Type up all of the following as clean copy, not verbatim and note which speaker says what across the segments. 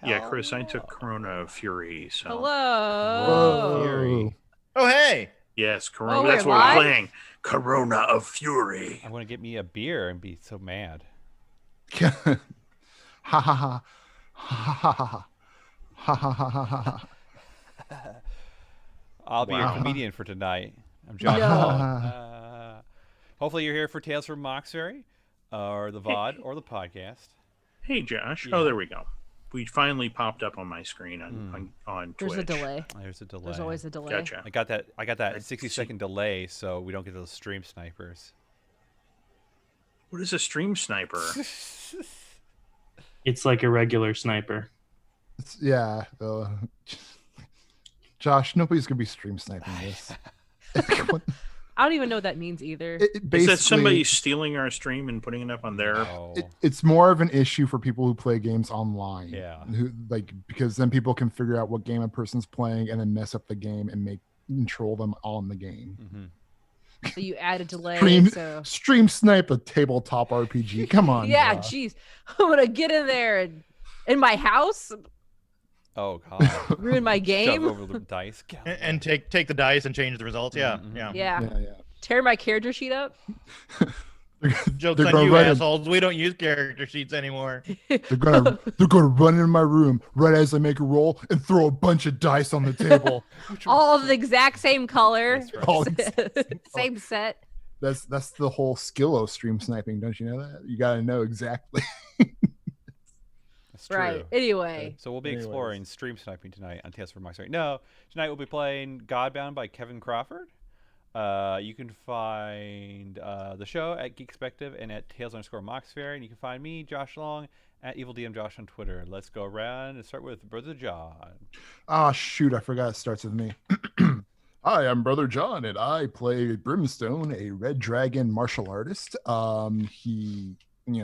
Speaker 1: Yeah, Chris, I took Corona of Fury, so
Speaker 2: Corona of
Speaker 3: Hello.
Speaker 2: Fury.
Speaker 4: Oh, hey.
Speaker 1: yes,
Speaker 3: Oh,
Speaker 1: Corona.
Speaker 3: we're
Speaker 1: That's what we're
Speaker 3: live?
Speaker 1: playing. Corona of Fury.
Speaker 2: I'm gonna get me a beer and be so mad.
Speaker 5: Ha ha ha ha ha ha ha ha ha ha ha.
Speaker 2: I'll be your
Speaker 1: Wow.
Speaker 2: comedian for tonight. I'm Josh.
Speaker 3: No.
Speaker 2: Hopefully you're here for Tales from Mauxferry, or the VOD, or the podcast.
Speaker 1: Hey, Josh.
Speaker 2: Yeah.
Speaker 1: Oh, there we go. We finally popped up on my screen on Twitch.
Speaker 3: There's a delay.
Speaker 2: There's a delay.
Speaker 3: There's always a delay.
Speaker 1: Gotcha.
Speaker 2: I got that 60-second
Speaker 1: See.
Speaker 2: delay, so we don't get those stream snipers.
Speaker 1: What is a stream sniper?
Speaker 6: It's like a regular sniper.
Speaker 5: Yeah. Josh, nobody's gonna be stream sniping this.
Speaker 3: I don't even know what that means either.
Speaker 1: Is that somebody stealing our stream and putting it up on their?
Speaker 2: Oh.
Speaker 5: It's more of an issue for people who play games online.
Speaker 2: Yeah.
Speaker 5: Because then people can figure out what game a person's playing and then mess up the game and control them on the game.
Speaker 2: Mm-hmm.
Speaker 3: So you add a delay.
Speaker 5: Stream snipe a tabletop RPG. Come on.
Speaker 3: Yeah,
Speaker 5: Josh.
Speaker 3: jeez. I'm gonna get in there and in my house,
Speaker 2: Oh god.
Speaker 3: ruin my
Speaker 2: Shove
Speaker 3: game.
Speaker 2: over the dice. God.
Speaker 4: And take the dice and change the results. Yeah,
Speaker 2: Mhm.
Speaker 4: yeah.
Speaker 3: Yeah.
Speaker 5: Yeah.
Speaker 3: Tear my character sheet up.
Speaker 4: Jokes
Speaker 5: They're
Speaker 4: on
Speaker 5: gonna
Speaker 4: you,
Speaker 5: run
Speaker 4: assholes. We don't use character sheets anymore.
Speaker 5: They're gonna run in my room right as I make a roll and throw a bunch of dice on the table.
Speaker 3: All of the exact same color.
Speaker 2: That's right.
Speaker 5: All
Speaker 3: Same set.
Speaker 5: That's the whole skill of stream sniping. Don't you know that? You got to know exactly.
Speaker 2: That's true.
Speaker 3: Right. Anyway.
Speaker 2: So we'll be
Speaker 5: Anyways.
Speaker 2: exploring stream sniping tonight on Tales from Mauxferry. No, tonight we'll be playing Godbound by Kevin Crawford. You can find the show at Geekspective and at Tales_Mauxferry, and you can find me, Josh Long, at EvilDMJosh on Twitter. Let's go around and start with Brother John.
Speaker 5: Ah, shoot! I forgot it starts with me. Hi, I'm Brother John, and I play Brimstone, a red dragon martial artist. He,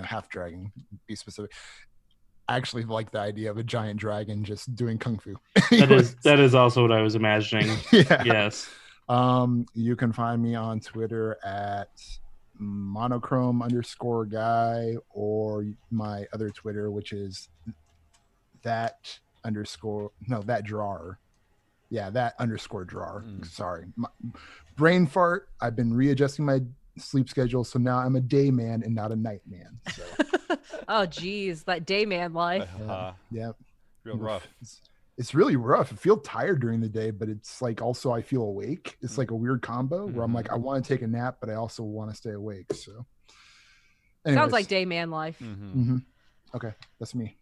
Speaker 5: half dragon, be specific. I actually like the idea of a giant dragon just doing kung fu.
Speaker 6: That is also what I was imagining.
Speaker 5: Yeah.
Speaker 6: Yes.
Speaker 5: You can find me on Twitter at monochrome_guy, or my other Twitter, which is that drawer. Yeah, that drawer. Sorry. Brain fart. I've been readjusting my sleep schedule, so now I'm a day man and not a night man. So
Speaker 3: Oh geez, that day man life.
Speaker 5: yeah.
Speaker 2: Real rough.
Speaker 5: It's really rough. I feel tired during the day, but it's like also I feel awake. It's like a weird combo where I'm like, I want to take a nap, but I also want to stay awake. So
Speaker 3: Sounds like day man life.
Speaker 2: Mm-hmm.
Speaker 5: Okay, that's me.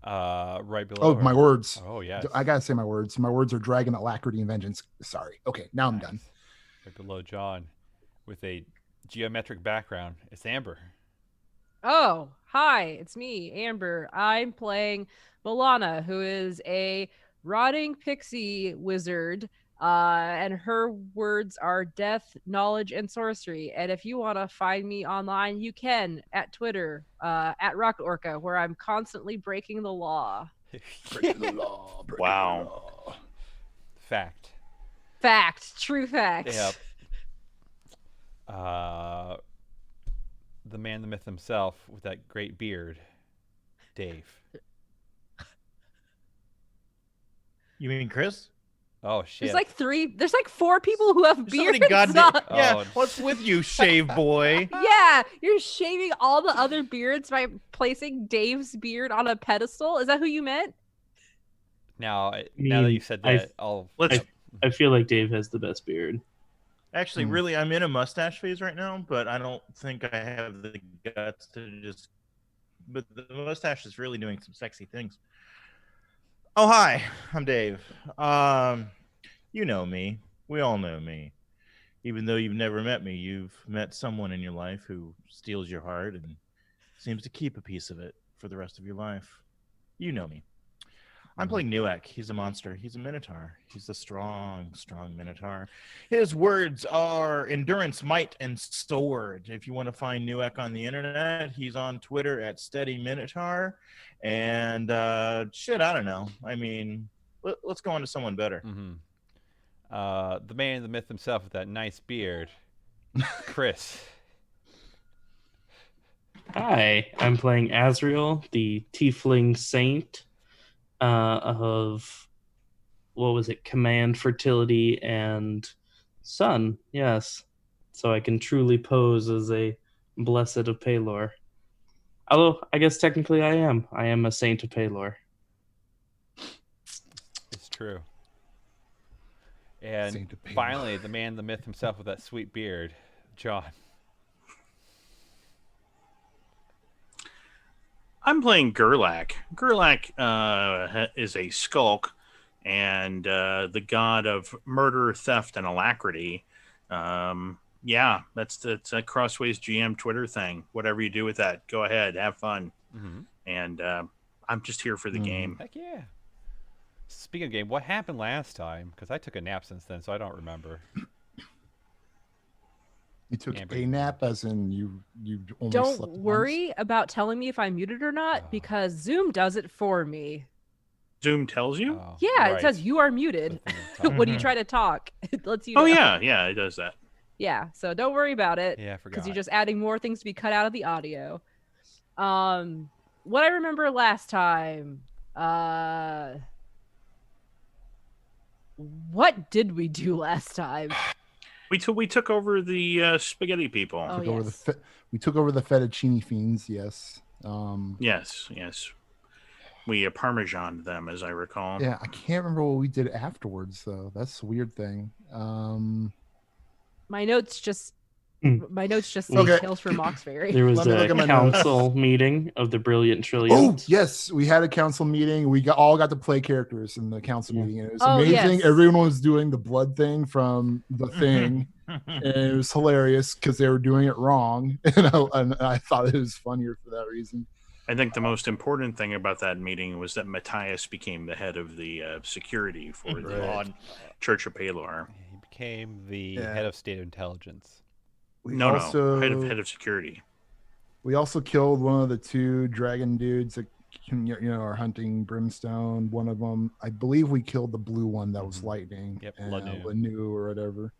Speaker 2: Right below.
Speaker 5: Oh, my words.
Speaker 2: Oh yeah.
Speaker 5: I gotta say my words. My words are dragon, alacrity, and vengeance. Sorry. Okay, now I'm done.
Speaker 2: Right below John, with a geometric background, it's Amber.
Speaker 3: Oh, hi, it's me, Amber. I'm playing Milana, who is a rotting pixie wizard, and her words are death, knowledge, and sorcery. And if you want to find me online, you can at Twitter, at Rocket Orca, where I'm constantly breaking the law.
Speaker 5: Breaking the law. breaking
Speaker 1: Wow.
Speaker 5: the law.
Speaker 3: Fact, true fact.
Speaker 2: Yep. The man, the myth himself, with that great beard, Dave.
Speaker 4: You mean Chris?
Speaker 2: Oh shit.
Speaker 3: There's like 4 people who have
Speaker 4: Somebody
Speaker 3: beards.
Speaker 4: goddamn.
Speaker 3: Not-
Speaker 4: Yeah.
Speaker 2: Oh.
Speaker 4: What's with you, shave boy?
Speaker 3: Yeah, you're shaving all the other beards by placing Dave's beard on a pedestal. Is that who you meant?
Speaker 2: Now that you said
Speaker 6: I-
Speaker 2: that, I'll.
Speaker 6: I feel like Dave has the best beard.
Speaker 4: Actually, really, I'm in a mustache phase right now, but I don't think I have the guts to just. But the mustache is really doing some sexy things. Oh, hi, I'm Dave. You know me. We all know me. Even though you've never met me, you've met someone in your life who steals your heart and seems to keep a piece of it for the rest of your life. You know me. I'm playing Newek. He's a monster. He's a minotaur. He's a strong, strong minotaur. His words are endurance, might, and sword. If you want to find Newek on the internet, he's on Twitter at Steady Minotaur. And shit, I don't know. I mean, let's go on to someone better.
Speaker 2: Mm-hmm. The man, the myth himself, with that nice beard, Chris.
Speaker 6: Hi, I'm playing Azriel, the Tiefling Saint. of what was it? Command, fertility, and sun. Yes, so I can truly pose as a blessed of Palor. Although I guess technically I am. I am a saint of Palor.
Speaker 2: It's true. And
Speaker 5: Saint of Palor.
Speaker 2: finally, the man, the myth himself with that sweet beard, John.
Speaker 1: I'm playing Gerlach. Gerlach is a skulk and the god of murder, theft, and alacrity. Yeah, that's a Crossways GM Twitter thing. Whatever you do with that, go ahead, have fun.
Speaker 2: Mm-hmm.
Speaker 1: And I'm just here for the game.
Speaker 2: Heck yeah. Speaking of game, what happened last time? Because I took a nap since then, so I don't remember.
Speaker 5: You took
Speaker 2: Amber.
Speaker 5: a nap, as in you only
Speaker 3: Don't
Speaker 5: slept
Speaker 3: worry about telling me if I'm muted or not,
Speaker 2: Oh.
Speaker 3: because Zoom does it for me.
Speaker 1: Zoom tells you?
Speaker 2: Oh,
Speaker 3: Yeah, it
Speaker 2: right.
Speaker 3: says you are muted
Speaker 2: The thing is talking.
Speaker 3: when you try to talk. It lets you know.
Speaker 1: Oh, yeah, it does that.
Speaker 3: Yeah, so don't worry about it.
Speaker 2: Yeah, I forgot.
Speaker 3: Because you're just adding more things to be cut out of the audio. What I remember last time, what did we do last time?
Speaker 1: We took over the spaghetti people.
Speaker 3: Oh,
Speaker 5: Took over
Speaker 3: yes.
Speaker 5: we took over the fettuccine fiends. Yes.
Speaker 1: Yes. We parmesaned them, as I recall.
Speaker 5: Yeah, I can't remember what we did afterwards, though. That's the weird thing.
Speaker 3: My notes just say
Speaker 5: Okay.
Speaker 3: Tales from Mauxferry.
Speaker 6: There was
Speaker 5: Let me look
Speaker 6: a
Speaker 5: at my
Speaker 6: council meeting of the Brilliant Trillions.
Speaker 5: Oh yes, we had a council meeting. We all got to play characters in the council
Speaker 6: Yeah.
Speaker 5: meeting, and it was
Speaker 3: Oh,
Speaker 5: amazing.
Speaker 3: yes.
Speaker 5: Everyone was doing the blood thing from the thing, and it was hilarious because they were doing it wrong, and I thought it was funnier for that reason.
Speaker 1: I think the most important thing about that meeting was that Matthias became the head of the security for the
Speaker 5: Right.
Speaker 1: Church of Palor.
Speaker 2: He became the
Speaker 5: Yeah.
Speaker 2: head of state intelligence.
Speaker 5: We
Speaker 1: No,
Speaker 5: also,
Speaker 1: head of security.
Speaker 5: We also killed one of the two dragon dudes that are hunting brimstone. One of them, I believe, we killed the blue one that was
Speaker 2: Mhm.
Speaker 5: lightning.
Speaker 2: Yep,
Speaker 5: Lanu.
Speaker 2: Lanu.
Speaker 5: Lanu or whatever.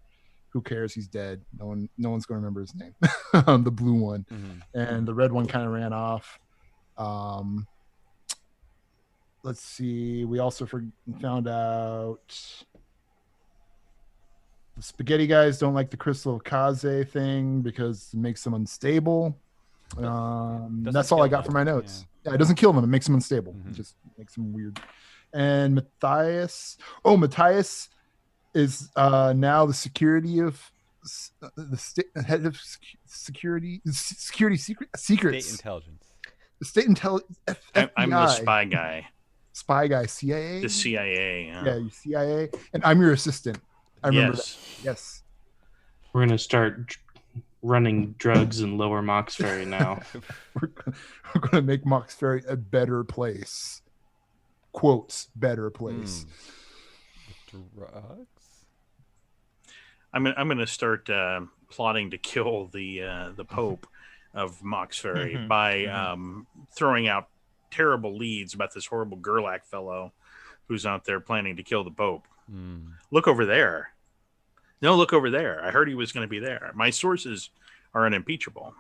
Speaker 5: Who cares? He's dead. No one's going to remember his name. The blue one.
Speaker 2: Mm-hmm.
Speaker 5: And the red one kind of ran off. Let's see. We also found out the spaghetti guys don't like the crystal kaze thing because it makes them unstable. That's all I
Speaker 2: kill
Speaker 5: got for
Speaker 2: them,
Speaker 5: my notes. Yeah, it doesn't kill them. It makes them unstable.
Speaker 2: Mhm.
Speaker 5: It just makes them weird. And Matthias is now the security of the head of security secrets.
Speaker 2: State intelligence.
Speaker 5: The state intelligence.
Speaker 1: I'm the spy guy.
Speaker 5: Spy guy. CIA.
Speaker 1: The CIA.
Speaker 5: Yeah, you CIA, and I'm your assistant. I remember that. Yes.
Speaker 6: We're gonna start running drugs in Lower Mauxferry now.
Speaker 5: We're gonna make Mauxferry a better place. Quotes, better place.
Speaker 2: Drugs?
Speaker 1: I'm gonna start plotting to kill the Pope of Mauxferry by throwing out terrible leads about this horrible Gerlach fellow who's out there planning to kill the Pope. Look over there. No, look over there. I heard he was going to be there. My sources are unimpeachable.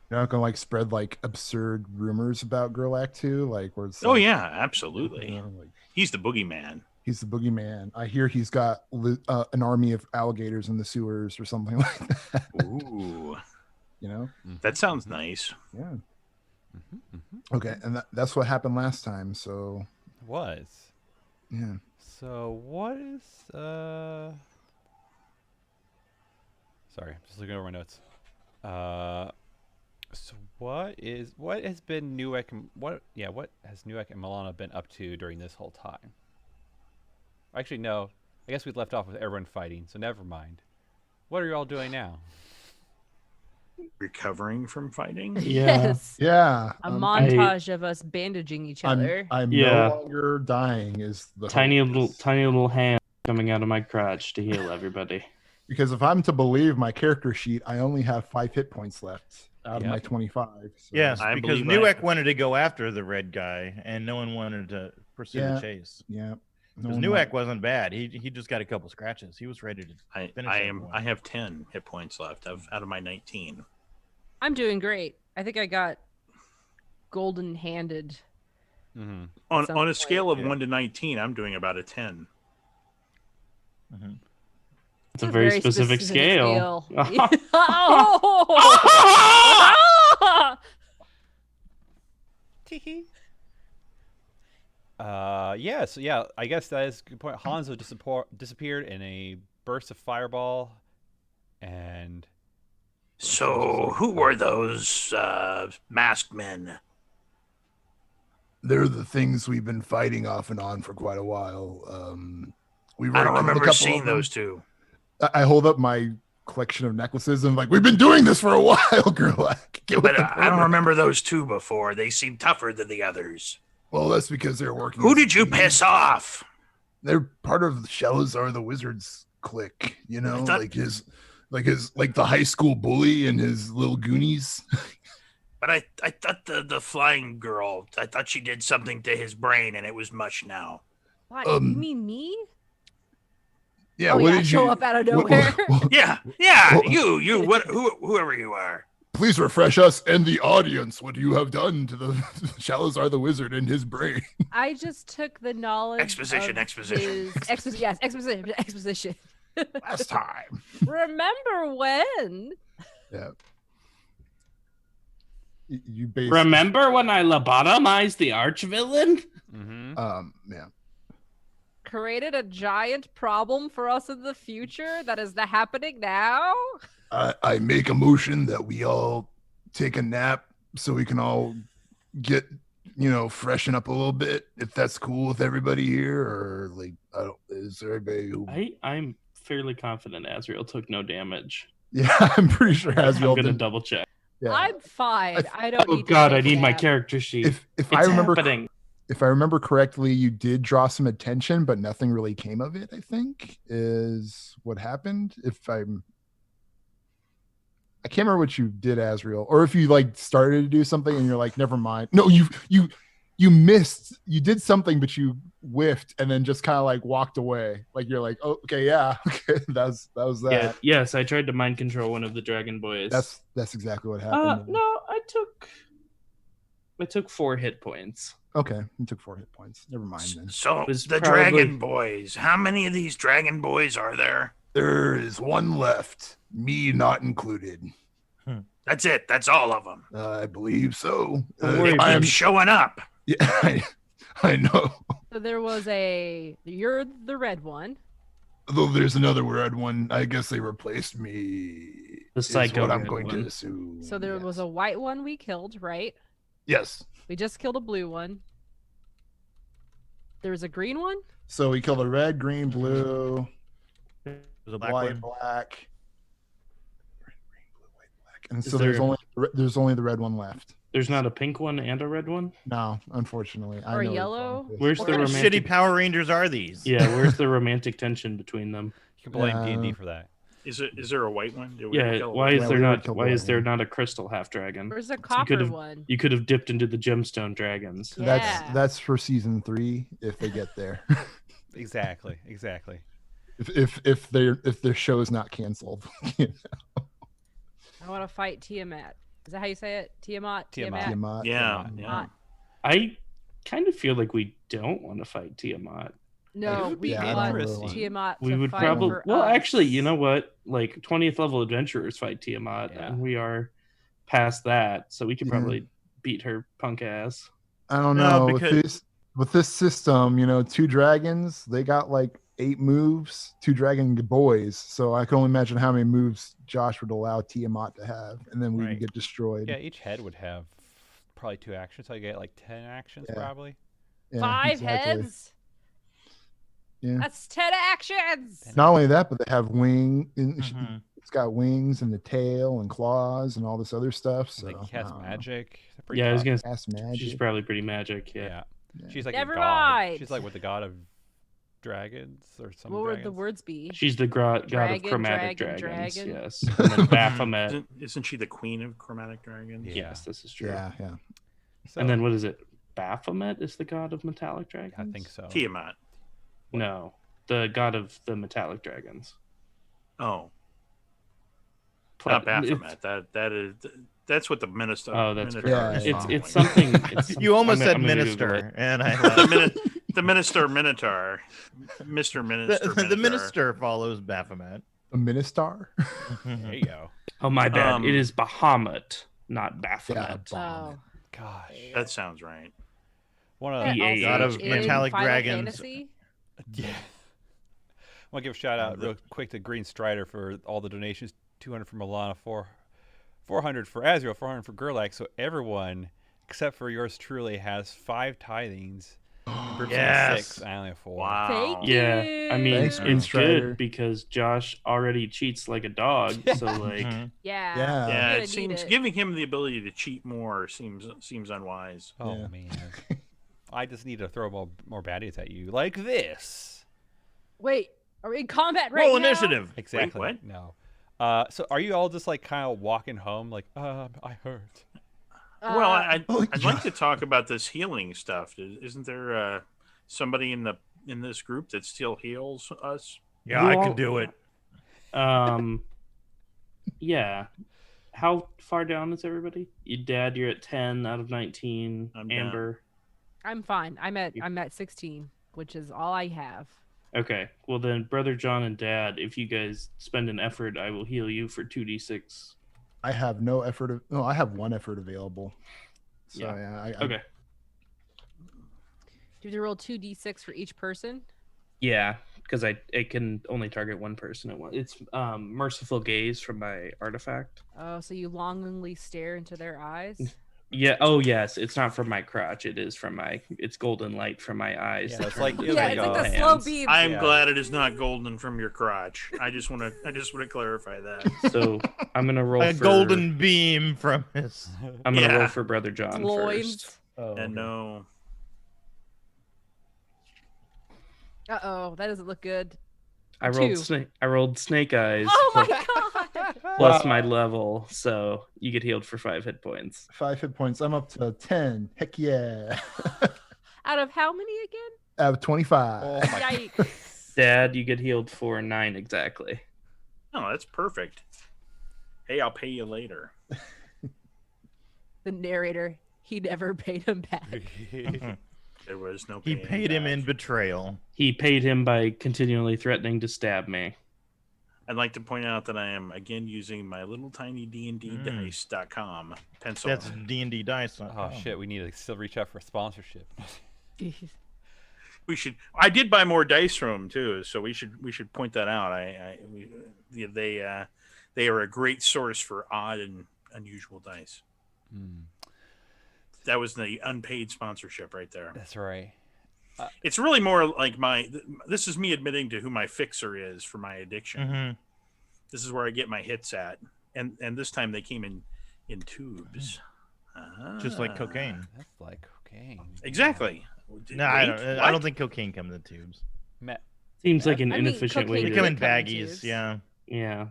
Speaker 5: You're not gonna spread absurd rumors about Gerlach too, where it's
Speaker 1: Oh yeah, absolutely.
Speaker 5: like,
Speaker 1: He's the boogeyman.
Speaker 5: he's the boogeyman. I hear he's got an army of alligators in the sewers or something like that.
Speaker 1: Ooh, that sounds nice.
Speaker 5: Yeah.
Speaker 2: Mm-hmm.
Speaker 5: Okay, and that's what happened last time. So
Speaker 2: Was.
Speaker 5: yeah.
Speaker 2: So what is sorry, I'm just looking over my notes. So what has been Newek and what has Newek and Milana been up to during this whole time? Actually, no. I guess we left off with everyone fighting, so never mind. What are you all doing now?
Speaker 1: Recovering from fighting.
Speaker 3: Yes.
Speaker 5: Yeah.
Speaker 3: A montage of us bandaging each other.
Speaker 5: I'm
Speaker 6: Yeah.
Speaker 5: no longer dying is the
Speaker 6: tiny
Speaker 5: hope.
Speaker 6: little hand coming out of my crotch to heal everybody.
Speaker 5: Because if I'm to believe my character sheet, I only have 5 hit points left out of my
Speaker 2: Yep.
Speaker 5: 25. So.
Speaker 4: Yes,
Speaker 1: I
Speaker 4: because
Speaker 1: believe
Speaker 4: Newek
Speaker 1: that.
Speaker 4: wanted to go after the red guy, and no one wanted to pursue
Speaker 5: Yeah.
Speaker 4: the chase.
Speaker 5: Yeah.
Speaker 4: Because Newek wasn't bad. He just got a couple scratches. He was ready to finish.
Speaker 1: I have 10 hit points left out of my 19.
Speaker 3: I'm doing great. I think I got golden-handed.
Speaker 2: Mm-hmm.
Speaker 1: On a scale of
Speaker 2: Yeah.
Speaker 1: 1 to 19, I'm doing about a 10.
Speaker 6: It's a very specific scale.
Speaker 3: Oh!
Speaker 2: Yes, yeah. I guess that is a good point. Hanzo disappeared in a burst of fireball, and
Speaker 1: So, who were those masked men?
Speaker 5: They're the things we've been fighting off and on for quite a while. We've
Speaker 1: I don't
Speaker 5: already killed a
Speaker 1: remember
Speaker 5: couple
Speaker 1: seeing
Speaker 5: of them.
Speaker 1: those two.
Speaker 5: I hold up my collection of necklaces and I'm like, we've been doing this for a while, girl.
Speaker 1: But I don't remember those two before. They seemed tougher than the others.
Speaker 5: Well, that's because they're working.
Speaker 1: Who
Speaker 5: as a
Speaker 1: did you
Speaker 5: team.
Speaker 1: piss off?
Speaker 5: They're part of Shells Are the Wizards clique, you know,
Speaker 1: thought-
Speaker 5: like the high school bully and his little Goonies.
Speaker 1: But I thought the flying girl, I thought she did something to his brain and it was much now.
Speaker 3: What? You mean me?
Speaker 5: Yeah,
Speaker 3: Oh,
Speaker 5: what
Speaker 3: yeah,
Speaker 5: did
Speaker 3: show
Speaker 5: you
Speaker 3: up out of nowhere.
Speaker 1: Yeah,
Speaker 5: Well-
Speaker 1: whoever you are.
Speaker 5: Please refresh us and the audience what you have done to the Shallows Are the Wizard and his brain.
Speaker 3: I just took the knowledge.
Speaker 1: Exposition.
Speaker 3: Yes, exposition.
Speaker 5: Last time.
Speaker 3: Remember when?
Speaker 5: Yeah. You basically,
Speaker 6: Remember when I lobotomized the archvillain?
Speaker 2: Mm-hmm.
Speaker 5: Yeah.
Speaker 3: Created a giant problem for us in the future that is happening now?
Speaker 5: I make a motion that we all take a nap so we can all get, freshen up a little bit. If that's cool with everybody here, or like, is there anybody who?
Speaker 6: I'm fairly confident Azrael took no damage.
Speaker 5: Yeah, I'm pretty sure
Speaker 6: I'm
Speaker 5: Azrael
Speaker 6: gonna
Speaker 5: did.
Speaker 6: double check.
Speaker 5: Yeah.
Speaker 3: I'm fine. I don't
Speaker 6: Oh
Speaker 3: need
Speaker 6: god,
Speaker 3: to
Speaker 6: I
Speaker 3: take a
Speaker 6: need my
Speaker 3: nap.
Speaker 6: character sheet.
Speaker 5: If
Speaker 6: it's
Speaker 5: I remember,
Speaker 6: happening.
Speaker 5: if I remember correctly, you did draw some attention, but nothing really came of it. I think is what happened. I can't remember what you did, Azrael, or if you like started to do something and you're like, never mind. No, you missed. You did something, but you whiffed and then just kind of like walked away. Like you're like, oh, okay, yeah, okay, that was that.
Speaker 6: Yeah, yes, I tried to mind control one of the dragon boys.
Speaker 5: That's exactly what happened.
Speaker 6: No, I took 4 hit points.
Speaker 5: Okay, you took 4 hit points. Never mind then.
Speaker 1: So
Speaker 6: Was
Speaker 1: the
Speaker 6: probably-
Speaker 1: Dragon Boys. How many of these Dragon Boys are there?
Speaker 5: There is one left, me not included.
Speaker 1: That's it. That's all of them.
Speaker 5: I believe so.
Speaker 6: Don't worry,
Speaker 1: I'm
Speaker 5: I'm
Speaker 1: showing up.
Speaker 5: yeah, I know.
Speaker 3: So there was you're the red one.
Speaker 5: Though there's another red one. I guess they replaced me.
Speaker 6: The
Speaker 5: is
Speaker 6: psycho
Speaker 5: what I'm
Speaker 6: red
Speaker 5: going
Speaker 6: one.
Speaker 5: to assume.
Speaker 3: So there was a white one we killed, right?
Speaker 5: yes.
Speaker 3: We just killed a blue one. There was a green one?
Speaker 5: So we killed a red, green, blue,
Speaker 4: There's a black
Speaker 5: white,
Speaker 4: one.
Speaker 5: black. Red, green, blue, white, black. And
Speaker 6: Is
Speaker 5: so
Speaker 6: there-
Speaker 5: there's only the red one left.
Speaker 6: There's not a pink one and a red one?
Speaker 5: No, unfortunately. I
Speaker 3: Or a
Speaker 5: know it's
Speaker 3: yellow?
Speaker 5: wrong.
Speaker 6: Where's
Speaker 4: What
Speaker 6: the
Speaker 4: kind of
Speaker 6: romantic
Speaker 4: shitty Power Rangers are these?
Speaker 6: Yeah, where's the romantic tension between them?
Speaker 2: You can blame
Speaker 5: Yeah.
Speaker 2: D&D for that.
Speaker 1: Is there a white one? Did we
Speaker 6: Yeah,
Speaker 1: kill a
Speaker 6: why
Speaker 1: white
Speaker 6: is
Speaker 5: Yeah,
Speaker 6: there
Speaker 5: we would
Speaker 6: not
Speaker 5: kill the
Speaker 6: why is
Speaker 5: white
Speaker 6: there
Speaker 5: one.
Speaker 6: not a crystal half dragon?
Speaker 3: Where's a
Speaker 6: You
Speaker 3: copper
Speaker 6: could've-
Speaker 3: one?
Speaker 6: You could have dipped into the gemstone dragons.
Speaker 3: Yeah.
Speaker 5: That's for season 3 if they get there.
Speaker 2: Exactly.
Speaker 5: if their show is not canceled.
Speaker 3: I want to fight Tiamat. Is that how you say it? Tiamat?
Speaker 2: Tiamat.
Speaker 5: Tiamat.
Speaker 1: Yeah,
Speaker 2: Tiamat.
Speaker 1: yeah.
Speaker 6: I kind of feel like we don't want to fight Tiamat.
Speaker 3: No,
Speaker 2: would
Speaker 3: we
Speaker 2: be
Speaker 3: want
Speaker 2: interesting.
Speaker 3: Tiamat
Speaker 6: We
Speaker 3: to
Speaker 6: would
Speaker 3: fight
Speaker 6: probably
Speaker 3: for
Speaker 6: well
Speaker 3: us.
Speaker 6: actually, you know what? Like 20th level adventurers fight Tiamat
Speaker 2: Yeah.
Speaker 6: and we are past that, so we could
Speaker 5: Yeah.
Speaker 6: probably beat her punk ass.
Speaker 5: I don't
Speaker 4: No,
Speaker 5: know.
Speaker 4: because-
Speaker 5: With this system, 2 dragons, they got like 8 moves, 2 dragon boys. So I can only imagine how many moves Josh would allow Tiamat to have, and then we
Speaker 2: Right.
Speaker 5: would get destroyed.
Speaker 2: Yeah, each head would have probably 2 actions, so you get like 10 actions
Speaker 5: Yeah.
Speaker 2: probably.
Speaker 5: Yeah,
Speaker 3: 5
Speaker 5: exactly.
Speaker 3: heads?
Speaker 5: Yeah.
Speaker 3: That's 10 actions!
Speaker 5: Not only that, but they have
Speaker 4: Mhm.
Speaker 5: It's got wings and the tail and claws and all this other stuff. So
Speaker 2: Like cast
Speaker 5: I don't know.
Speaker 2: magic. They're pretty
Speaker 6: Yeah, I was
Speaker 2: tough.
Speaker 6: gonna
Speaker 5: Cast magic.
Speaker 6: she's probably pretty magic, yeah.
Speaker 2: Yeah.
Speaker 5: Yeah.
Speaker 2: She's like
Speaker 3: Never
Speaker 2: a god.
Speaker 3: mind.
Speaker 2: She's like with the god of dragons or some
Speaker 3: What would the
Speaker 2: dragons.
Speaker 3: words be?
Speaker 6: She's the god of
Speaker 3: Dragon,
Speaker 6: chromatic
Speaker 3: dragon,
Speaker 6: dragons,
Speaker 3: dragon.
Speaker 6: yes. And then Baphomet.
Speaker 1: Isn't she the queen of chromatic dragons?
Speaker 2: Yeah.
Speaker 6: Yes, this is true.
Speaker 5: Yeah.
Speaker 2: So,
Speaker 6: And then what is it? Baphomet is the god of metallic dragons?
Speaker 2: I think so.
Speaker 1: Tiamat.
Speaker 6: No, the god of the metallic dragons.
Speaker 1: Oh, Not Baphomet. That's what the minister.
Speaker 6: Oh, that's
Speaker 1: Minotaur
Speaker 5: correct.
Speaker 1: is
Speaker 6: It's
Speaker 1: following.
Speaker 6: something. It's
Speaker 4: You almost
Speaker 6: I'm
Speaker 4: said
Speaker 6: gonna Google it.
Speaker 4: minister, and I
Speaker 1: the minister Minotaur, Mr. Minister
Speaker 4: the
Speaker 1: Minotaur.
Speaker 4: minister follows Baphomet.
Speaker 5: A ministar.
Speaker 2: There you go.
Speaker 6: Oh my bad.
Speaker 1: Um,
Speaker 6: It is Bahamut, not
Speaker 5: Yeah,
Speaker 6: Baphomet.
Speaker 5: Bahamut.
Speaker 2: Gosh.
Speaker 1: That sounds right.
Speaker 2: One of
Speaker 3: That
Speaker 6: EA.
Speaker 3: also
Speaker 4: God of
Speaker 3: in
Speaker 4: metallic
Speaker 3: Final
Speaker 4: dragons.
Speaker 3: Fantasy?
Speaker 2: Yeah. I want to give a shout out real quick to Green Strider for all the donations. 200 for Milana, 400 for Azrael, 400 for Gerlach. So everyone, except for yours truly, has 5 tithings. And Burp's only
Speaker 4: Yes.
Speaker 2: 6. I only have 4.
Speaker 1: Wow.
Speaker 3: Thank
Speaker 6: Yeah,
Speaker 3: you.
Speaker 6: I mean,
Speaker 5: Thanks, Green
Speaker 6: it's
Speaker 5: Strider.
Speaker 6: good because Josh already cheats like a dog. So like,
Speaker 4: Mhm.
Speaker 3: Yeah.
Speaker 5: Yeah.
Speaker 1: Yeah,
Speaker 3: You're gonna
Speaker 1: it
Speaker 3: need
Speaker 1: seems
Speaker 3: it.
Speaker 1: giving him the ability to cheat more seems unwise.
Speaker 2: Oh,
Speaker 5: Yeah.
Speaker 2: man. I just need to throw more baddies at you. Like this.
Speaker 3: Wait, are we in combat right
Speaker 4: Roll
Speaker 3: now?
Speaker 4: initiative.
Speaker 2: Exactly.
Speaker 1: what?
Speaker 2: No. So are you all just like kind of walking home like, I hurt?
Speaker 1: Well, I'd
Speaker 5: Oh,
Speaker 1: like to talk about this healing stuff. Isn't there somebody in this group that still heals us?
Speaker 4: Yeah, I could do it.
Speaker 6: yeah. How far down is everybody? Dad, you're at 10 out of 19.
Speaker 1: I'm down.
Speaker 6: Amber.
Speaker 3: I'm fine. I'm at 16, which is all I have.
Speaker 6: Okay. Well then, Brother John and Dad, if you guys spend an effort, I will heal you for 2d6.
Speaker 5: I have no effort. No, I have 1 effort available. So
Speaker 6: Yeah.
Speaker 5: yeah,
Speaker 6: Okay.
Speaker 3: Do you have to roll 2d6 for each person?
Speaker 6: Yeah, because it can only target one person at once. It's Merciful Gaze from my artifact.
Speaker 3: Oh, so you longingly stare into their eyes?
Speaker 6: Yeah. Oh, yes. It's not from my crotch. It is from it's golden light from my eyes.
Speaker 2: Yeah,
Speaker 6: that
Speaker 2: it's
Speaker 6: turn
Speaker 2: like-
Speaker 6: into
Speaker 2: it's
Speaker 3: Yeah,
Speaker 2: like
Speaker 3: it's like the
Speaker 6: hands.
Speaker 3: slow beam.
Speaker 1: I'm
Speaker 2: Yeah.
Speaker 1: glad it is not golden from your crotch. I just want to clarify that.
Speaker 6: So I'm gonna roll
Speaker 4: A
Speaker 6: for
Speaker 4: golden beam from his.
Speaker 6: I'm gonna
Speaker 1: Yeah.
Speaker 6: roll for Brother John first.
Speaker 3: Loins.
Speaker 2: Oh,
Speaker 1: And no,
Speaker 3: Uh-oh, that doesn't look good.
Speaker 6: I rolled
Speaker 3: 2.
Speaker 6: snake. I rolled snake eyes.
Speaker 3: Oh my
Speaker 6: plus,
Speaker 3: god!
Speaker 6: plus my level, so you get healed for 5 hit points.
Speaker 5: 5 hit points. I'm up to 10. Heck yeah.
Speaker 3: Out of how many again?
Speaker 5: Out of 25.
Speaker 2: Oh my
Speaker 3: Yikes.
Speaker 6: Dad, you get healed for 9 exactly.
Speaker 1: no, that's perfect. Hey, I'll pay you later.
Speaker 3: The narrator, he never paid him back.
Speaker 1: There was no.
Speaker 4: He
Speaker 1: paying
Speaker 4: paid him
Speaker 1: back.
Speaker 4: in betrayal.
Speaker 6: He paid him by continually threatening to stab me.
Speaker 1: I'd like to point out that I am again using my little tiny dnddice.com pencil.
Speaker 4: That's D&D dice.
Speaker 2: Oh shit, we need to still reach out for sponsorship.
Speaker 1: We should. I did buy more dice from them too, so we should point that out. They are a great source for odd and unusual dice. That was the unpaid sponsorship right there.
Speaker 2: That's right.
Speaker 1: It's really more like this is me admitting to who my fixer is for my addiction.
Speaker 4: Mm-hmm.
Speaker 1: This is where I get my hits at, and this time they came in tubes.
Speaker 4: Just like cocaine.
Speaker 2: That's like cocaine.
Speaker 1: Exactly.
Speaker 4: No,
Speaker 1: Wait,
Speaker 4: I don't think cocaine comes in tubes.
Speaker 6: Seems like an
Speaker 3: I mean,
Speaker 6: inefficient way
Speaker 3: cocaine
Speaker 4: They
Speaker 6: to.
Speaker 4: come in
Speaker 3: Come in
Speaker 4: baggies.
Speaker 3: tubes.
Speaker 4: Yeah.
Speaker 6: Yeah,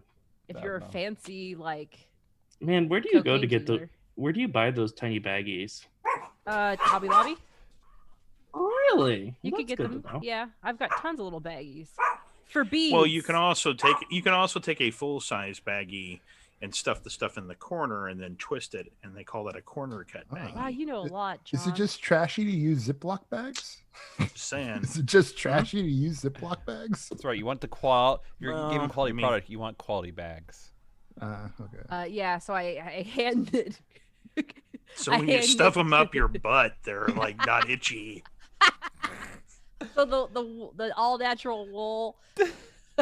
Speaker 3: If
Speaker 2: I
Speaker 3: you're a
Speaker 2: don't know.
Speaker 3: fancy, like,
Speaker 6: man, where do you go to
Speaker 3: cocaine
Speaker 6: get the?
Speaker 3: dealer.
Speaker 6: Where do you buy those tiny baggies?
Speaker 3: Hobby Lobby,
Speaker 6: Really?
Speaker 3: you
Speaker 6: Well,
Speaker 3: could
Speaker 6: that's
Speaker 3: get
Speaker 6: good
Speaker 3: them.
Speaker 6: to know.
Speaker 3: Yeah, I've got tons of little baggies. For bees.
Speaker 1: Well, you can also take a full size baggie and stuff the stuff in the corner and then twist it, and they call that a corner cut
Speaker 5: Oh.
Speaker 1: baggie.
Speaker 3: Wow, you know a lot, John.
Speaker 5: Is it just trashy to use Ziploc bags?
Speaker 1: Just saying.
Speaker 5: Is it just trashy to use Ziploc bags?
Speaker 2: That's right. You want the You're
Speaker 1: Well,
Speaker 2: giving quality
Speaker 1: I mean-
Speaker 2: product. You want quality bags.
Speaker 5: Okay.
Speaker 3: Yeah, so I handed.
Speaker 1: So
Speaker 3: I
Speaker 1: when you
Speaker 3: handed-
Speaker 1: stuff them up your butt, they're like not itchy.
Speaker 3: So the all natural wool.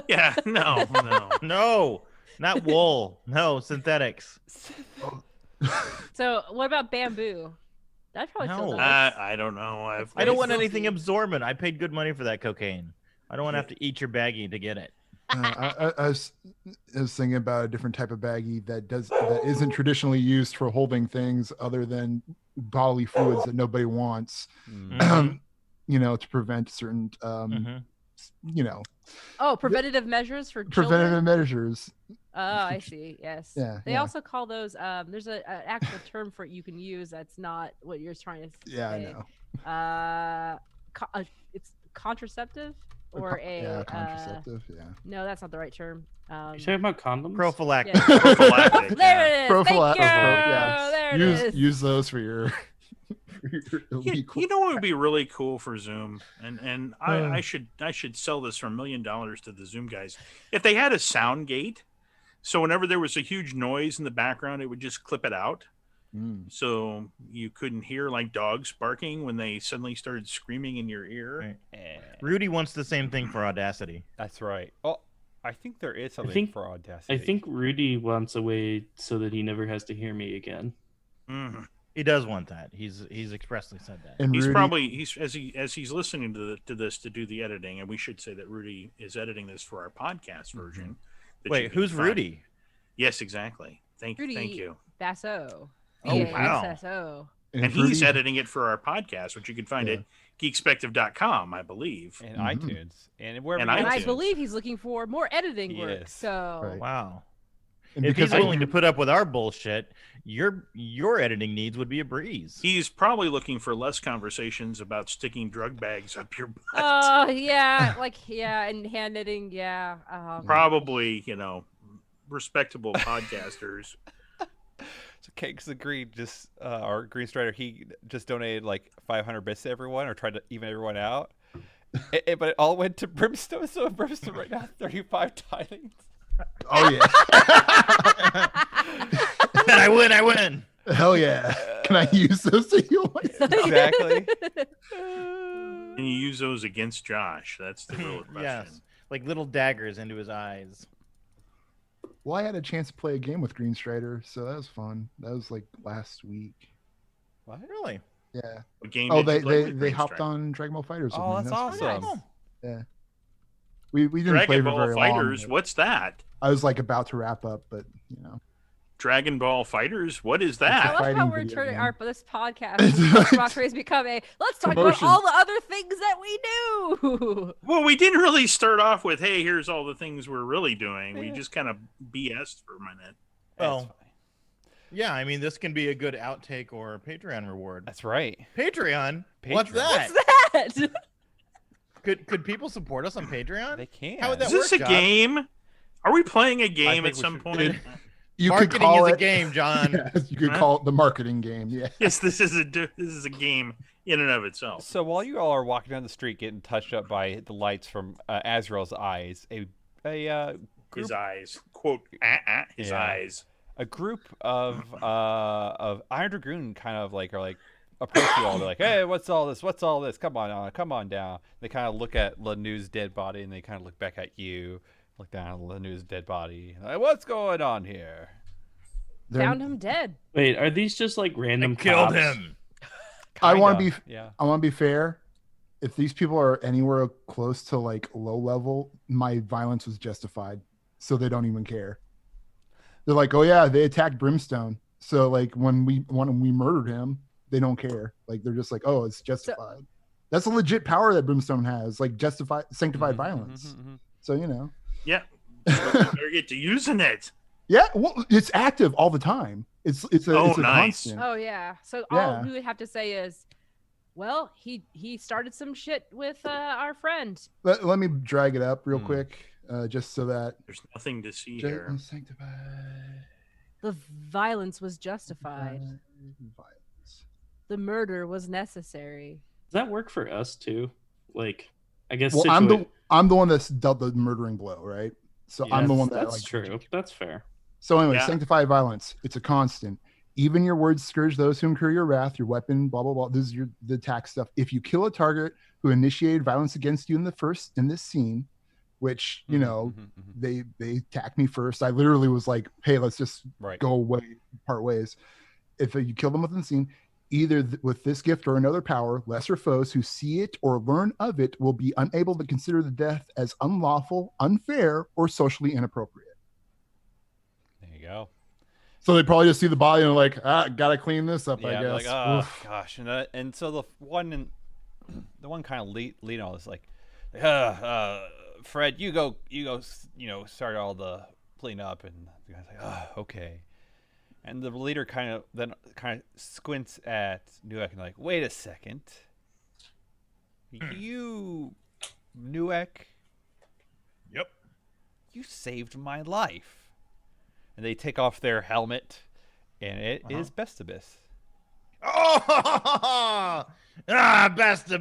Speaker 1: Yeah, no.
Speaker 4: No, not wool. No, synthetics.
Speaker 3: So what about bamboo? That probably feels
Speaker 4: No.
Speaker 3: nice.
Speaker 1: I don't know.
Speaker 4: I don't want
Speaker 3: Filthy.
Speaker 4: anything absorbent. I paid good money for that cocaine. I don't want to have to eat your baggie to get it.
Speaker 5: I was thinking about a different type of baggie that isn't traditionally used for holding things other than bodily fluids that nobody wants. To prevent certain,
Speaker 3: Oh, preventative measures for
Speaker 5: preventative
Speaker 3: children.
Speaker 5: measures.
Speaker 3: Oh, I see. Yes.
Speaker 5: Yeah,
Speaker 3: They
Speaker 5: yeah.
Speaker 3: also call those. There's an actual term for it you can use. That's not what you're trying to say.
Speaker 5: Yeah, I know.
Speaker 3: It's contraceptive. or a
Speaker 5: contraceptive. Yeah.
Speaker 3: no, that's not the right term.
Speaker 6: You talking about condoms?
Speaker 4: Prophylactic.
Speaker 3: Yeah.
Speaker 1: Prophylactic.
Speaker 3: There it is.
Speaker 5: Prophylactic.
Speaker 3: Thank you.
Speaker 5: Yeah.
Speaker 3: There it is.
Speaker 5: Use those for your.
Speaker 1: You know what would be really cool for Zoom, and I should sell this for $1 million to the Zoom guys. If they had a sound gate, so whenever there was a huge noise in the background, it would just clip it out. So you couldn't hear like dogs barking when they suddenly started screaming in your ear.
Speaker 4: Right. Rudy wants the same thing for Audacity.
Speaker 2: That's right. Oh, I think there is something for Audacity.
Speaker 6: I think Rudy wants a way so that he never has to hear me again.
Speaker 1: Mm-hmm.
Speaker 4: He does want that. He's expressly said that.
Speaker 5: And
Speaker 1: He's
Speaker 5: Rudy,
Speaker 1: probably as he's listening to this to do the editing, and we should say that Rudy is editing this for our podcast version. that you
Speaker 4: Wait,
Speaker 1: can
Speaker 4: who's
Speaker 1: find.
Speaker 4: Rudy?
Speaker 1: Yes, exactly. Thank
Speaker 3: Rudy
Speaker 1: you.
Speaker 3: Basso.
Speaker 4: Oh, wow.
Speaker 3: BASSO.
Speaker 1: And he's editing it for our podcast, which you can find at geekspective.com, I believe.
Speaker 2: And iTunes. And wherever
Speaker 1: And
Speaker 2: you
Speaker 3: And I
Speaker 1: iTunes.
Speaker 3: believe he's looking for more editing work.
Speaker 2: Yes.
Speaker 3: So
Speaker 5: Right.
Speaker 4: Wow.
Speaker 5: and
Speaker 4: If he's
Speaker 5: because
Speaker 4: willing to put up with our bullshit, your editing needs would be a breeze.
Speaker 1: He's probably looking for less conversations about sticking drug bags up your butt.
Speaker 3: oh yeah, and hand knitting, yeah.
Speaker 1: Probably, respectable podcasters.
Speaker 2: So Cakes agreed, our Green Strider, he just donated like 500 bits to everyone or tried to even everyone out. But it all went to Brimstone, so Brimstone right now 35 tidings.
Speaker 5: oh yeah,
Speaker 4: I win.
Speaker 5: hell yeah! Can I use those to heal myself?
Speaker 2: Exactly.
Speaker 1: And you use those against Josh. That's the real question.
Speaker 4: Yes, like little daggers into his eyes.
Speaker 5: Well, I had a chance to play a game with Green Strider, so that was fun. That was like last week.
Speaker 2: What?
Speaker 4: Really?
Speaker 5: Yeah.
Speaker 1: What game
Speaker 5: Oh,
Speaker 1: did you play
Speaker 5: they
Speaker 1: with
Speaker 5: they
Speaker 1: Green
Speaker 5: hopped
Speaker 1: Stripe?
Speaker 5: on Dragon Ball Fighters. with
Speaker 2: Oh,
Speaker 5: me.
Speaker 2: that's
Speaker 5: That was fun.
Speaker 2: awesome.
Speaker 3: nice.
Speaker 5: Yeah. We didn't play
Speaker 1: Dragon
Speaker 5: for
Speaker 1: Ball
Speaker 5: very
Speaker 1: Fighters.
Speaker 5: long. but
Speaker 1: What's that?
Speaker 5: I was like about to wrap up, but
Speaker 1: Dragon Ball Fighters. What is
Speaker 3: I
Speaker 1: that?
Speaker 3: love how
Speaker 5: fighting
Speaker 3: we're
Speaker 5: video
Speaker 3: turning
Speaker 5: game.
Speaker 3: this podcast
Speaker 5: It's like-
Speaker 3: has become a let's talk
Speaker 5: Promotion.
Speaker 3: about all the other things that we do.
Speaker 1: Well, we didn't really start off with, hey, here's all the things we're really doing. We just kind of BS'd for a minute.
Speaker 4: Well,
Speaker 2: That's fine.
Speaker 4: yeah, I mean, this can be a good outtake or a Patreon reward.
Speaker 2: That's right.
Speaker 4: Patreon? What's
Speaker 2: Patreon.
Speaker 4: that?
Speaker 3: What's that?
Speaker 4: Could people support us on Patreon?
Speaker 2: They can.
Speaker 4: How would that
Speaker 1: Is this
Speaker 4: work,
Speaker 1: a
Speaker 4: Josh?
Speaker 1: game? Are we playing a game
Speaker 4: think
Speaker 1: at
Speaker 4: we
Speaker 1: some
Speaker 4: should-
Speaker 1: point?
Speaker 5: you could
Speaker 4: Marketing
Speaker 5: call
Speaker 4: is
Speaker 5: it
Speaker 4: a game, John.
Speaker 5: Yes, you could
Speaker 1: Huh?
Speaker 5: call it the marketing game. Yeah.
Speaker 1: Yes, this is a game in and of itself.
Speaker 2: So while you all are walking down the street getting touched up by the lights from Azrael's eyes, a group,
Speaker 1: His eyes, quote, his
Speaker 2: Yeah.
Speaker 1: eyes.
Speaker 2: a group of Iron Dragoon kind of like are like approach you all. They're like, "Hey, what's all this? What's all this? Come on down." They kind of look at Lanu's dead body and they kind of look back at you, look down at Lanu's dead body. Like, what's going on here?
Speaker 5: They're-
Speaker 3: Found him dead.
Speaker 6: Wait, are these just like random
Speaker 4: Killed
Speaker 6: cops?
Speaker 4: him.
Speaker 5: I want to
Speaker 2: Kinda,
Speaker 5: be.
Speaker 2: yeah.
Speaker 5: I want to be fair. If these people are anywhere close to like low level, my violence was justified, so they don't even care. They're like, "Oh yeah, they attacked Brimstone." So like when we murdered him, they don't care. Like they're just like, "Oh, it's justified." That's a legit power that Brimstone has, like sanctified violence. So
Speaker 1: Yeah. You better get to using it.
Speaker 5: yeah, well, it's active all the time. It's a
Speaker 1: Oh,
Speaker 5: it's a
Speaker 1: nice.
Speaker 5: constant.
Speaker 3: Oh yeah. So
Speaker 5: Yeah.
Speaker 3: all we would have to say is, well, he started some shit with our friend.
Speaker 5: Let me drag it up real
Speaker 2: Hmm.
Speaker 5: quick, just so that
Speaker 1: There's nothing to see here.
Speaker 5: sanctified
Speaker 3: The violence was justified.
Speaker 5: violence.
Speaker 3: The murder was necessary.
Speaker 6: Does that work for us too? Like, I guess.
Speaker 5: Well, I'm the one that's dealt the murdering blow, right? So I'm the one that
Speaker 6: That's
Speaker 5: like.
Speaker 6: true. That's fair.
Speaker 5: So anyway,
Speaker 1: Yeah.
Speaker 5: sanctified violence. It's a constant. Even your words scourge those who incur your wrath. Your weapon, blah blah blah. This is the attack stuff. If you kill a target who initiated violence against you in this scene, which they attacked me first. I literally was like, "Hey, let's just
Speaker 2: Right.
Speaker 5: go away, part ways." If you kill them within the scene, either with this gift or another power, lesser foes who see it or learn of it will be unable to consider the death as unlawful, unfair, or socially inappropriate.
Speaker 2: There you go.
Speaker 5: So they probably just see the body and are like, gotta clean this up, I
Speaker 2: Yeah, they're
Speaker 5: guess.
Speaker 2: like, oh
Speaker 5: Oof.
Speaker 2: gosh, and so the one kind of leading all this like, Fred, you go, start all the clean up, and the guy's like, oh, okay. And the leader kind of squints at Newek and like, wait a second, you Nuek,
Speaker 4: Yep.
Speaker 2: you saved my life. And they take off their helmet, and it is Bestibus.
Speaker 4: Oh, Bestibus.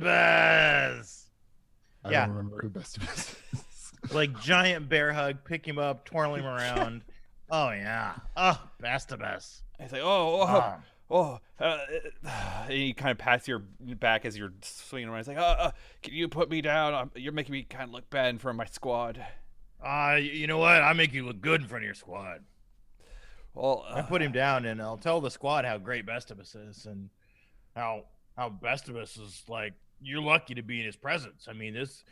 Speaker 5: I
Speaker 4: Yeah.
Speaker 5: don't remember who Bestibus is.
Speaker 4: Like giant bear hug, pick him up, twirl him around. Oh yeah. Oh, Bestibus.
Speaker 2: He's like, and he kind of pats your back as you're swinging around. He's like, can you put me down? You're making me kind of look bad in front of my squad.
Speaker 4: You know what? I make you look good in front of your squad.
Speaker 2: Well,
Speaker 4: I put him down, and I'll tell the squad how great Bestibus is, and how Bestibus is like. You're lucky to be in his presence. I mean, this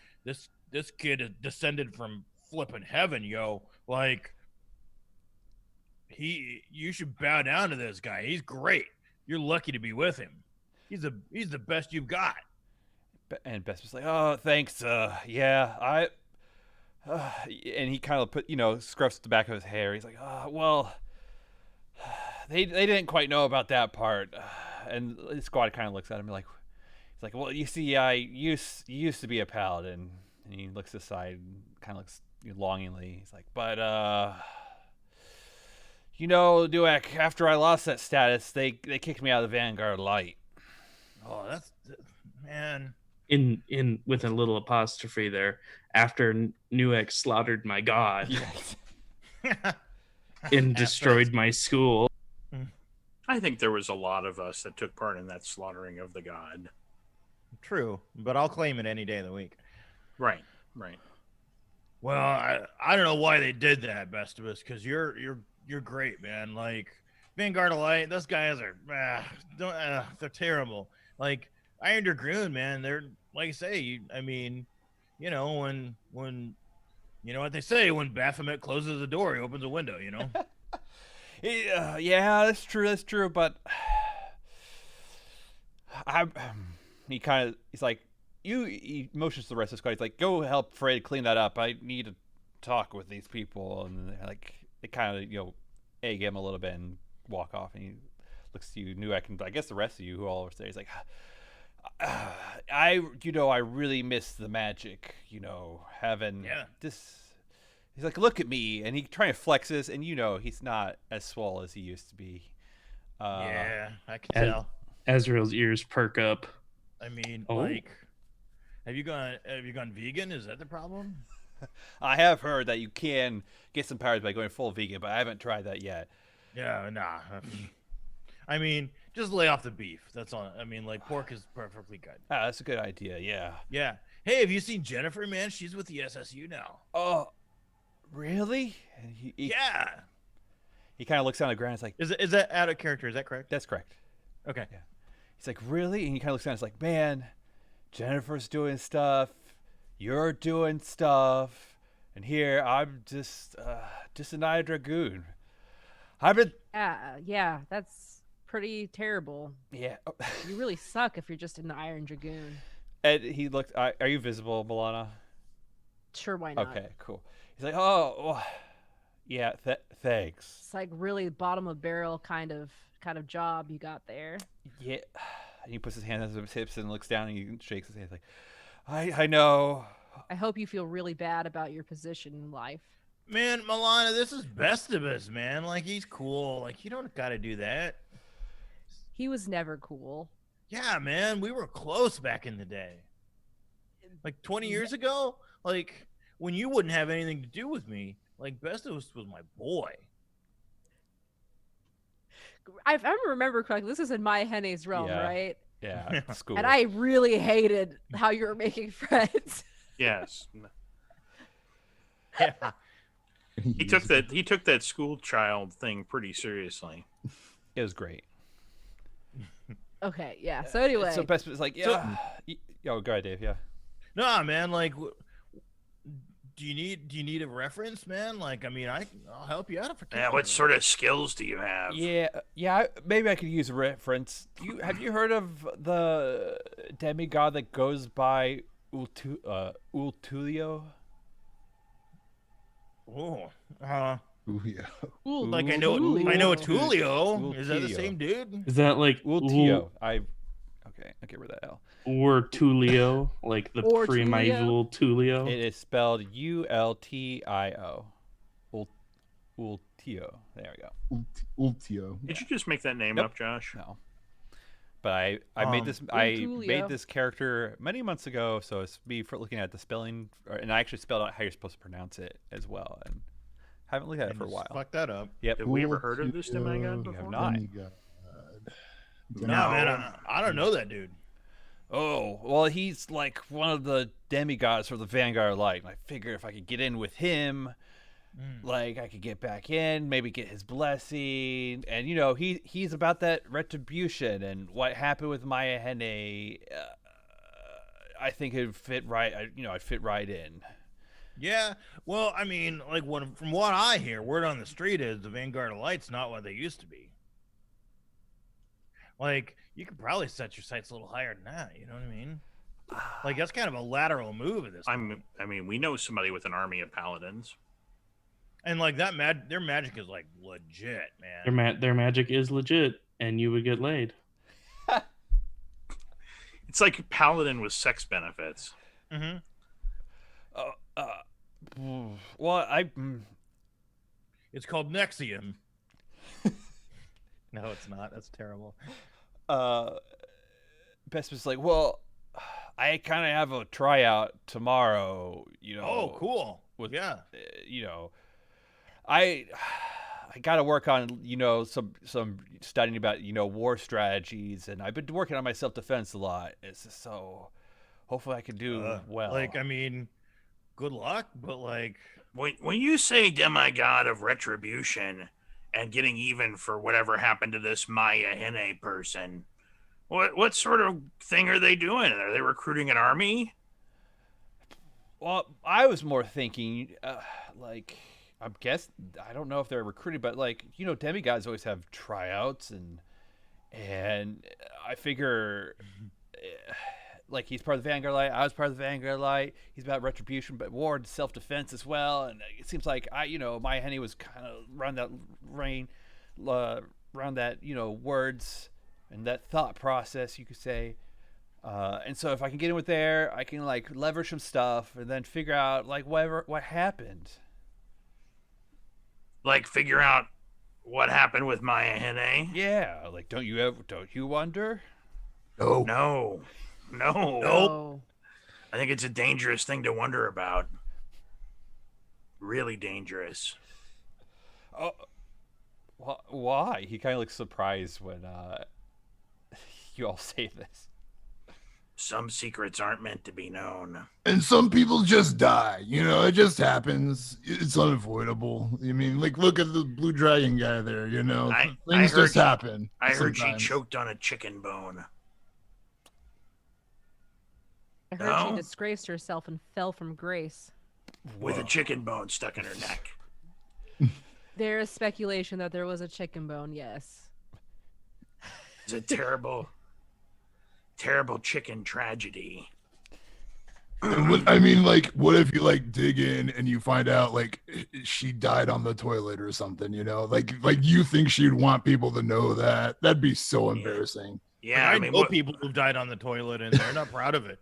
Speaker 4: kid is descended from flipping heaven, yo. Like, you should bow down to this guy. He's great. You're lucky to be with him. He's the best you've got.
Speaker 2: And Bestibus like, oh, thanks. Yeah, and he kind of scruffs the back of his hair. He's like, well, they didn't quite know about that part. And the squad kind of looks at him like, he's like, well, you see, I used to be a paladin. And he looks aside and kind of looks longingly. He's like, but Duek, after I lost that status, they kicked me out of the Vanguard Light.
Speaker 4: Oh, that's man.
Speaker 6: In with a little apostrophe there. After Nuek slaughtered my god and destroyed my school.
Speaker 1: I think there was a lot of us that took part in that slaughtering of the god.
Speaker 4: True, but I'll claim it any day of the week.
Speaker 1: Right.
Speaker 4: Well, I don't know why they did that, Bestibus, because you're great, man. Like Vanguard of Light, those guys are they're terrible. Like Iron Dragoon, man, they're like I say. I mean, when you know what they say, when Baphomet closes a door, he opens a window.
Speaker 2: Yeah, that's true. But he's like, he motions to the rest of the squad. He's like, go help Fred clean that up. I need to talk with these people. And they kind of egg him a little bit and walk off. And he looks to you, Nuek, and I guess the rest of you who all are there. He's like, I really miss the magic. Having this. He's like, look at me, and he trying to flexes, and he's not as swole as he used to be.
Speaker 4: Yeah, I can tell.
Speaker 6: Azrael's ears perk up.
Speaker 4: I mean, like, have you gone vegan? Is that the problem?
Speaker 2: I have heard that you can get some powers by going full vegan, but I haven't tried that yet.
Speaker 4: Yeah, nah. I mean, just lay off the beef. That's all. I mean, like, pork is perfectly good.
Speaker 2: Ah, that's a good idea. Yeah.
Speaker 4: Yeah. Hey, have you seen Jennifer? Man, she's with the SSU now.
Speaker 2: Oh, really? And
Speaker 4: yeah.
Speaker 2: He kind of looks down at the ground. And is
Speaker 4: like, is that out of character? Is that correct?
Speaker 2: That's correct.
Speaker 4: Okay.
Speaker 2: Yeah. He's like, really? And he kind of looks down. He's like, man, Jennifer's doing stuff. You're doing stuff. And here I'm just an Iron Dragoon.
Speaker 3: Yeah, that's pretty terrible.
Speaker 2: Yeah.
Speaker 3: You really suck if you're just an Iron Dragoon.
Speaker 2: And he looked. Are you visible, Milana?
Speaker 3: Sure, why not?
Speaker 2: Okay, cool. He's like, oh, yeah, thanks.
Speaker 3: It's like really bottom of barrel kind of job you got there.
Speaker 2: Yeah. And he puts his hand on his hips and looks down and he shakes his head like, I know.
Speaker 3: I hope you feel really bad about your position in life.
Speaker 4: Man, Milana, this is Bestibus, man. Like, he's cool. Like, you don't got to do that.
Speaker 3: He was never cool.
Speaker 4: Yeah, man. We were close back in the day. Like, 20 years ago? Like, when you wouldn't have anything to do with me, like, Bestibus was my boy.
Speaker 3: If I remember correctly, this is in my Henne's realm, right?
Speaker 2: Yeah, school.
Speaker 3: And I really hated how you were making friends.
Speaker 1: Yes.
Speaker 4: Yeah.
Speaker 1: He took that school child thing pretty seriously.
Speaker 2: It was great.
Speaker 3: Okay, yeah. So anyway,
Speaker 2: so Best was like, yeah. Go ahead, Dave. Yeah.
Speaker 4: Nah, man. Like, do you need a reference, man? Like, I mean, I'll help you out if I can.
Speaker 1: Yeah. What sort of skills do you have?
Speaker 2: Yeah. Maybe I could use a reference. Have you heard of the demigod that goes by Ultulio?
Speaker 4: Oh,
Speaker 5: Ooh, yeah.
Speaker 4: like I know Tulio. Is that the same dude?
Speaker 6: Is that like
Speaker 2: Ultio? Okay. Okay, I'll get rid of that L.
Speaker 6: Or Tulio, like the
Speaker 3: Or
Speaker 6: primeval Tulio.
Speaker 2: It is spelled Ultio. Ultio. There we go.
Speaker 5: Ultio.
Speaker 1: Did you just make that name
Speaker 2: Nope.
Speaker 1: up, Josh?
Speaker 2: No. But I made this
Speaker 3: Ultulio.
Speaker 2: made this character many months ago, so it's me for looking at the spelling, and I actually spelled out how you're supposed to pronounce it as well, and haven't looked at it
Speaker 4: And
Speaker 2: for a
Speaker 4: just
Speaker 2: while.
Speaker 4: Fuck that up.
Speaker 2: Yep.
Speaker 1: Have we ever heard of this demigod
Speaker 2: You
Speaker 1: before?
Speaker 2: have not.
Speaker 5: Demigod.
Speaker 4: No, man, I don't know that dude.
Speaker 2: Oh, well, he's like one of the demigods for the Vanguard Light. And I figured if I could get in with him, like I could get back in, maybe get his blessing, and he's about that retribution. And what happened with Maya Hene, I think it'd fit right. I'd fit right in.
Speaker 4: Yeah, well, I mean, like from what I hear, word on the street is the Vanguard of Light's not what they used to be. Like, you could probably set your sights a little higher than that. You know what I mean? Like, that's kind of a lateral move at this point.
Speaker 1: I mean, we know somebody with an army of paladins.
Speaker 4: And like that, their magic is like legit, man.
Speaker 6: Their magic is legit, and you would get laid.
Speaker 1: It's like paladin with sex benefits.
Speaker 4: Mm-hmm.
Speaker 2: Well,
Speaker 4: It's called Nexium. No, it's not. That's terrible.
Speaker 2: Best was like, well, I kind of have a tryout tomorrow.
Speaker 4: Oh, cool.
Speaker 2: With,
Speaker 4: yeah.
Speaker 2: I got to work on some studying about war strategies, and I've been working on my self-defense a lot. It's just so hopefully I can do well.
Speaker 4: Like, I mean, good luck, but like
Speaker 1: when you say demigod of retribution and getting even for whatever happened to this Maya Hene person, what sort of thing are they doing? Are they recruiting an army?
Speaker 2: Well, I was more thinking like, I guess I don't know if they're recruiting, but like demigods always have tryouts, and I figure like he's part of the Vanguard Light, I was part of the Vanguard Light. He's about retribution, but war and self-defense as well. And it seems like Maya Hene was kind of around that words and that thought process, you could say. And so if I can get in with there, I can like leverage some stuff and then figure out like what happened.
Speaker 1: Like figure out what happened with Maya Hene?
Speaker 2: Yeah, like don't you wonder?
Speaker 1: No.
Speaker 3: Oh.
Speaker 1: I think it's a dangerous thing to wonder about. Really dangerous.
Speaker 2: Oh, why? He kind of looks surprised when you all say this.
Speaker 1: Some secrets aren't meant to be known.
Speaker 5: And some people just die. It just happens. It's unavoidable. I mean, like, look at the Blue Dragon guy there. Things just happen.
Speaker 1: I heard
Speaker 5: sometimes.
Speaker 1: she choked on a chicken bone.
Speaker 3: I heard she disgraced herself and fell from grace.
Speaker 1: With a chicken bone stuck in her neck.
Speaker 3: There is speculation that there was a chicken bone, yes.
Speaker 1: It's a terrible, terrible chicken tragedy.
Speaker 5: I mean, like, what if you like dig in and you find out like she died on the toilet or something? Like you think she'd want people to know that? That'd be so embarrassing.
Speaker 1: Yeah,
Speaker 4: I know people who've died on the toilet and they're not proud of it.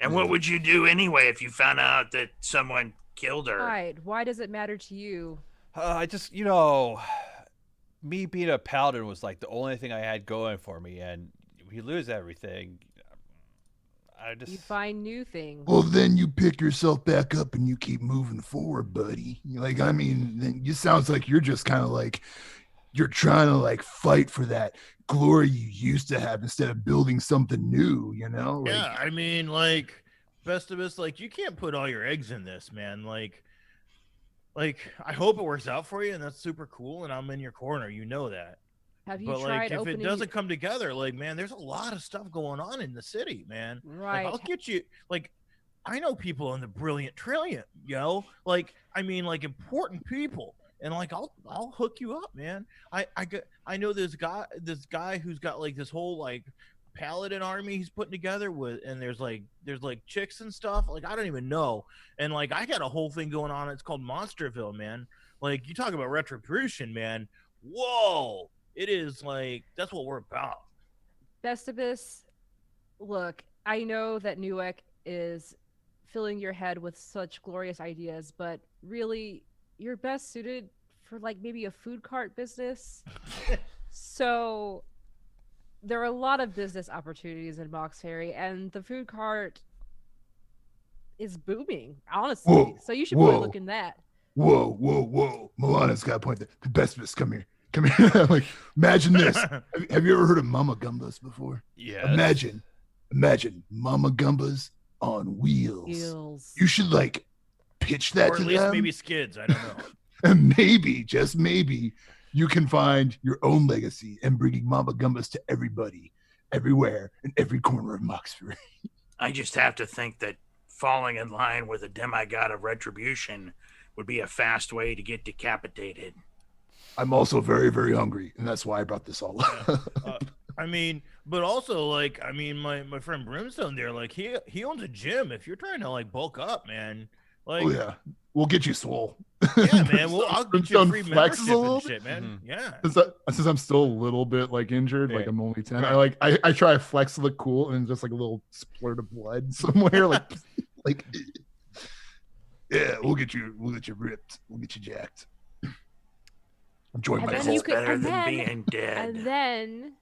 Speaker 1: And what would you do anyway if you found out that someone killed her?
Speaker 3: Right. Why does it matter to you?
Speaker 2: I just, me being a paladin was like the only thing I had going for me, and we lose everything.
Speaker 3: You find new things.
Speaker 5: Well, then you pick yourself back up and you keep moving forward, buddy. Like, I mean, then it sounds like you're just kind of like you're trying to like fight for that glory you used to have instead of building something new, Like,
Speaker 4: yeah, I mean, like, Festivus, like, you can't put all your eggs in this, man. Like, I hope it works out for you, and that's super cool, and I'm in your corner. You know that.
Speaker 3: Have you
Speaker 4: But
Speaker 3: tried
Speaker 4: like, if
Speaker 3: opening...
Speaker 4: it doesn't come together, like, man, there's a lot of stuff going on in the city, man.
Speaker 3: Right.
Speaker 4: Like, I'll get you. Like, I know people in the Brilliant Trillion, Like, I mean, like, important people, and like, I'll hook you up, man. I know this guy who's got like this whole like paladin army he's putting together with, and there's like chicks and stuff. Like, I don't even know, and like, I got a whole thing going on. It's called Monsterville, man. Like, you talk about retribution, man. Whoa. It is like, that's what we're about.
Speaker 3: Festivus, Look, I know that Newek is filling your head with such glorious ideas, but really, you're best suited for like maybe a food cart business. So there are a lot of business opportunities in Mauxferry, and the food cart is booming, honestly.
Speaker 5: Whoa,
Speaker 3: So you should probably
Speaker 5: whoa.
Speaker 3: look in that.
Speaker 5: Whoa. Milana's got a point there. The best of us, come here. Like, imagine this. Have you ever heard of Mama Gumbas before?
Speaker 2: Yeah.
Speaker 5: Imagine Mama Gumbas on wheels. You should like pitch that
Speaker 4: Or
Speaker 5: to
Speaker 4: at least
Speaker 5: them.
Speaker 4: maybe skids. I don't know.
Speaker 5: And maybe, just maybe, you can find your own legacy and bringing Mama Gumbas to everybody, everywhere, in every corner of Mauxferry.
Speaker 1: I just have to think that falling in line with a demigod of retribution would be a fast way to get decapitated.
Speaker 5: I'm also very, very hungry, and that's why I brought this all up.
Speaker 4: I mean, but also like, I mean, my friend Brimstone there, like he owns a gym. If you're trying to like bulk up, man, like,
Speaker 5: Oh yeah, we'll get you swole.
Speaker 4: yeah, man, I'll get you a
Speaker 5: Brimstone
Speaker 4: free
Speaker 5: flexes
Speaker 4: membership
Speaker 5: a little
Speaker 4: and
Speaker 5: bit.
Speaker 4: shit, man.
Speaker 2: Mhm.
Speaker 4: Yeah.
Speaker 5: Since I'm still a little bit like injured, like
Speaker 2: Yeah.
Speaker 5: I'm only 10. I try to flex to look cool and just like a little splurt of blood somewhere, like yeah, we'll get you ripped, we'll get you jacked. Enjoy
Speaker 3: And
Speaker 5: my
Speaker 3: then
Speaker 5: whole
Speaker 3: you could-
Speaker 1: Better
Speaker 3: and
Speaker 1: than
Speaker 3: then-
Speaker 1: being dead.
Speaker 3: And then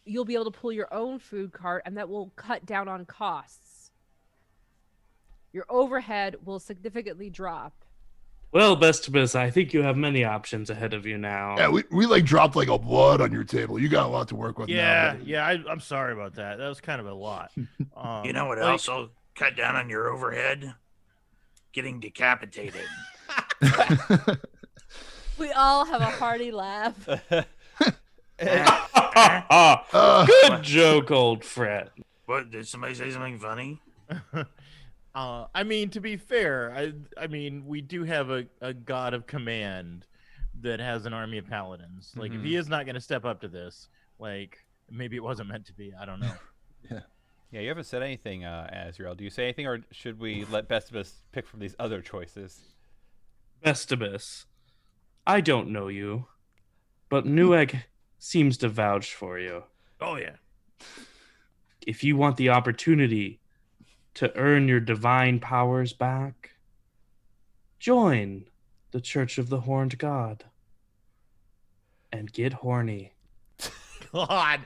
Speaker 3: you'll be able to pull your own food cart, and that will cut down on costs. Your overhead will significantly drop.
Speaker 6: Well, Bestibus, I think you have many options ahead of you now.
Speaker 5: Yeah, we like dropped like a blood on your table. You got a lot to work with now.
Speaker 4: Yeah,
Speaker 5: buddy.
Speaker 4: yeah. I'm sorry about that. That was kind of a lot.
Speaker 1: You know what
Speaker 4: like-
Speaker 1: else will cut down on your overhead? Getting decapitated.
Speaker 3: We all have a hearty laugh.
Speaker 6: Good joke, old friend.
Speaker 1: What, did somebody say something funny?
Speaker 4: I mean, to be fair, I mean, we do have a god of command that has an army of paladins. Like, if he is not going to step up to this, like, maybe it wasn't meant to be. I don't know.
Speaker 2: Yeah, you haven't said anything, Azrael. Do you say anything, or should we let Bestibus pick from these other choices?
Speaker 6: Bestibus, I don't know you, but Newegg seems to vouch for you.
Speaker 4: Oh yeah.
Speaker 6: If you want the opportunity to earn your divine powers back, join the Church of the Horned God and get horny.
Speaker 4: God.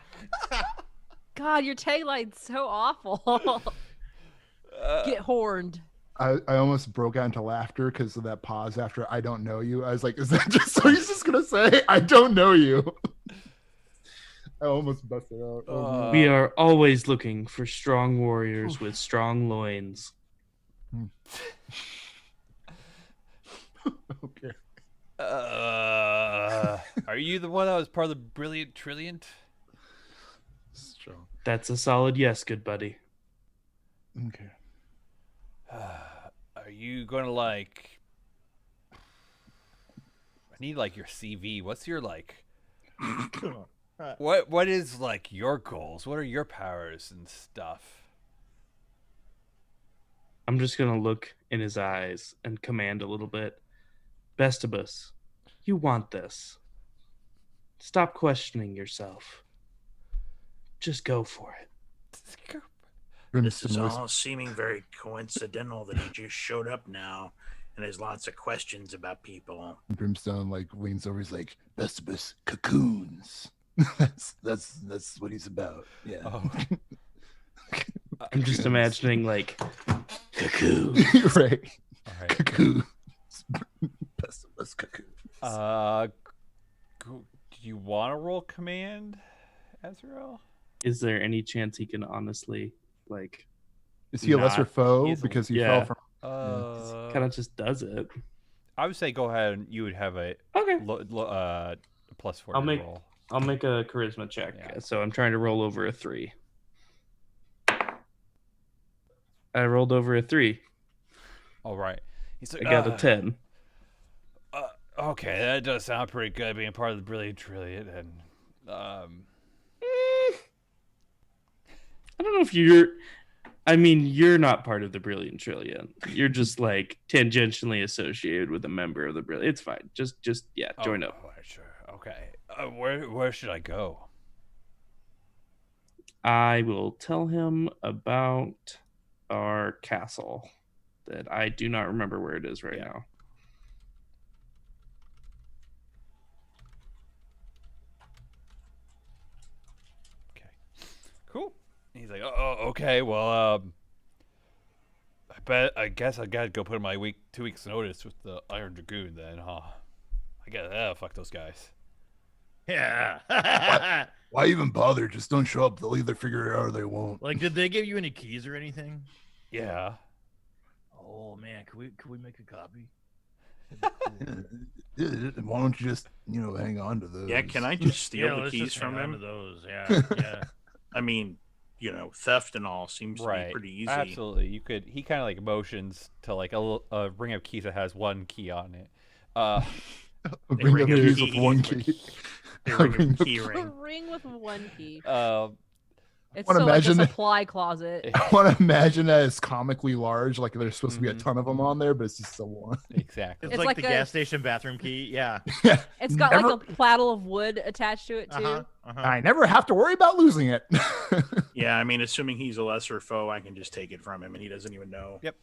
Speaker 3: God, your tagline's so awful. Get horned.
Speaker 5: I almost broke out into laughter because of that pause after "I don't know you." I was like, "Is that just so he's just gonna say I don't know you?" I almost busted out. Oh, man.
Speaker 6: We are always looking for strong warriors with strong loins.
Speaker 5: Okay.
Speaker 2: Are you the one that was part of the Brilliant Trilliant?
Speaker 5: Strong.
Speaker 6: That's a solid yes, good buddy.
Speaker 5: Okay.
Speaker 2: Are you gonna like? I need like your CV. What's your like?
Speaker 4: Come on.
Speaker 2: What is like your goals? What are your powers and stuff?
Speaker 6: I'm just going to look in his eyes and command a little bit. Bestibus, you want this. Stop questioning yourself. Just go for it.
Speaker 1: This is
Speaker 5: Brimstone was-
Speaker 1: all seeming very coincidental that he just showed up now and has lots of questions about people.
Speaker 5: Brimstone like leans over. He's like, "Bestibus, cocoons." that's what he's about. Yeah.
Speaker 2: Oh.
Speaker 6: I'm just imagining like
Speaker 5: Cocoon. Right.
Speaker 2: All right.
Speaker 5: Cocoons. Bestibus cocoons.
Speaker 2: Do you want to roll command, Azrael?
Speaker 6: is there any chance he can honestly like
Speaker 5: Is he a lesser
Speaker 6: not-
Speaker 5: foe
Speaker 2: he's a-
Speaker 5: because he
Speaker 6: yeah.
Speaker 5: fell from?
Speaker 6: kind of just does it?
Speaker 2: I would say go ahead and you would have a
Speaker 6: Okay.
Speaker 2: plus 4
Speaker 6: I'll
Speaker 2: to
Speaker 6: make-
Speaker 2: roll.
Speaker 6: I'll make a charisma check.
Speaker 2: Yeah.
Speaker 6: So I'm trying to roll over a 3. I rolled over a 3.
Speaker 2: All right. He's like,
Speaker 6: I got a 10.
Speaker 2: Okay, that does sound pretty good being part of the Brilliant Trilliant. And
Speaker 6: I don't know if you're. I mean, you're not part of the Brilliant Trillion. You're just like tangentially associated with a member of the Brilliant. It's fine. Just yeah, join up.
Speaker 2: Sure. Okay. Where should I go?
Speaker 6: I will tell him about our castle that I do not remember where it is right now.
Speaker 2: Okay. Cool. And he's like, oh, okay. Well, I guess I gotta go put in my 2 weeks notice with the Iron Dragoon then, huh? I gotta fuck those guys.
Speaker 4: Yeah.
Speaker 5: Why even bother? Just don't show up. They'll either figure it out or they won't.
Speaker 4: Like, did they give you any keys or anything?
Speaker 2: Yeah.
Speaker 4: Oh man, can we make a copy?
Speaker 5: Why don't you just hang on to those?
Speaker 1: Yeah, can I just steal the
Speaker 4: let's
Speaker 1: keys
Speaker 4: just hang
Speaker 1: from
Speaker 4: on to
Speaker 1: him?
Speaker 4: those. Yeah, yeah.
Speaker 1: I mean, theft and all seems to be pretty easy.
Speaker 2: Absolutely. You could. He kind of like motions to like a ring of keys that has one key on it.
Speaker 5: Bring up keys with one key.
Speaker 1: A key
Speaker 3: A
Speaker 1: ring.
Speaker 3: ring with one key. It's
Speaker 5: wanna
Speaker 3: so like a
Speaker 5: imagine-
Speaker 3: supply closet.
Speaker 5: I want to imagine that it's comically large, like there's supposed to be a ton of them on there, but it's just the one.
Speaker 2: Exactly.
Speaker 4: It's like the gas station bathroom key. Yeah.
Speaker 5: Yeah,
Speaker 3: It's got
Speaker 5: never-
Speaker 3: like a pladdle of wood attached to it too.
Speaker 5: I never have to worry about losing it.
Speaker 1: Yeah, I mean, assuming he's a lesser foe, I can just take it from him, and he doesn't even know.
Speaker 2: Yep.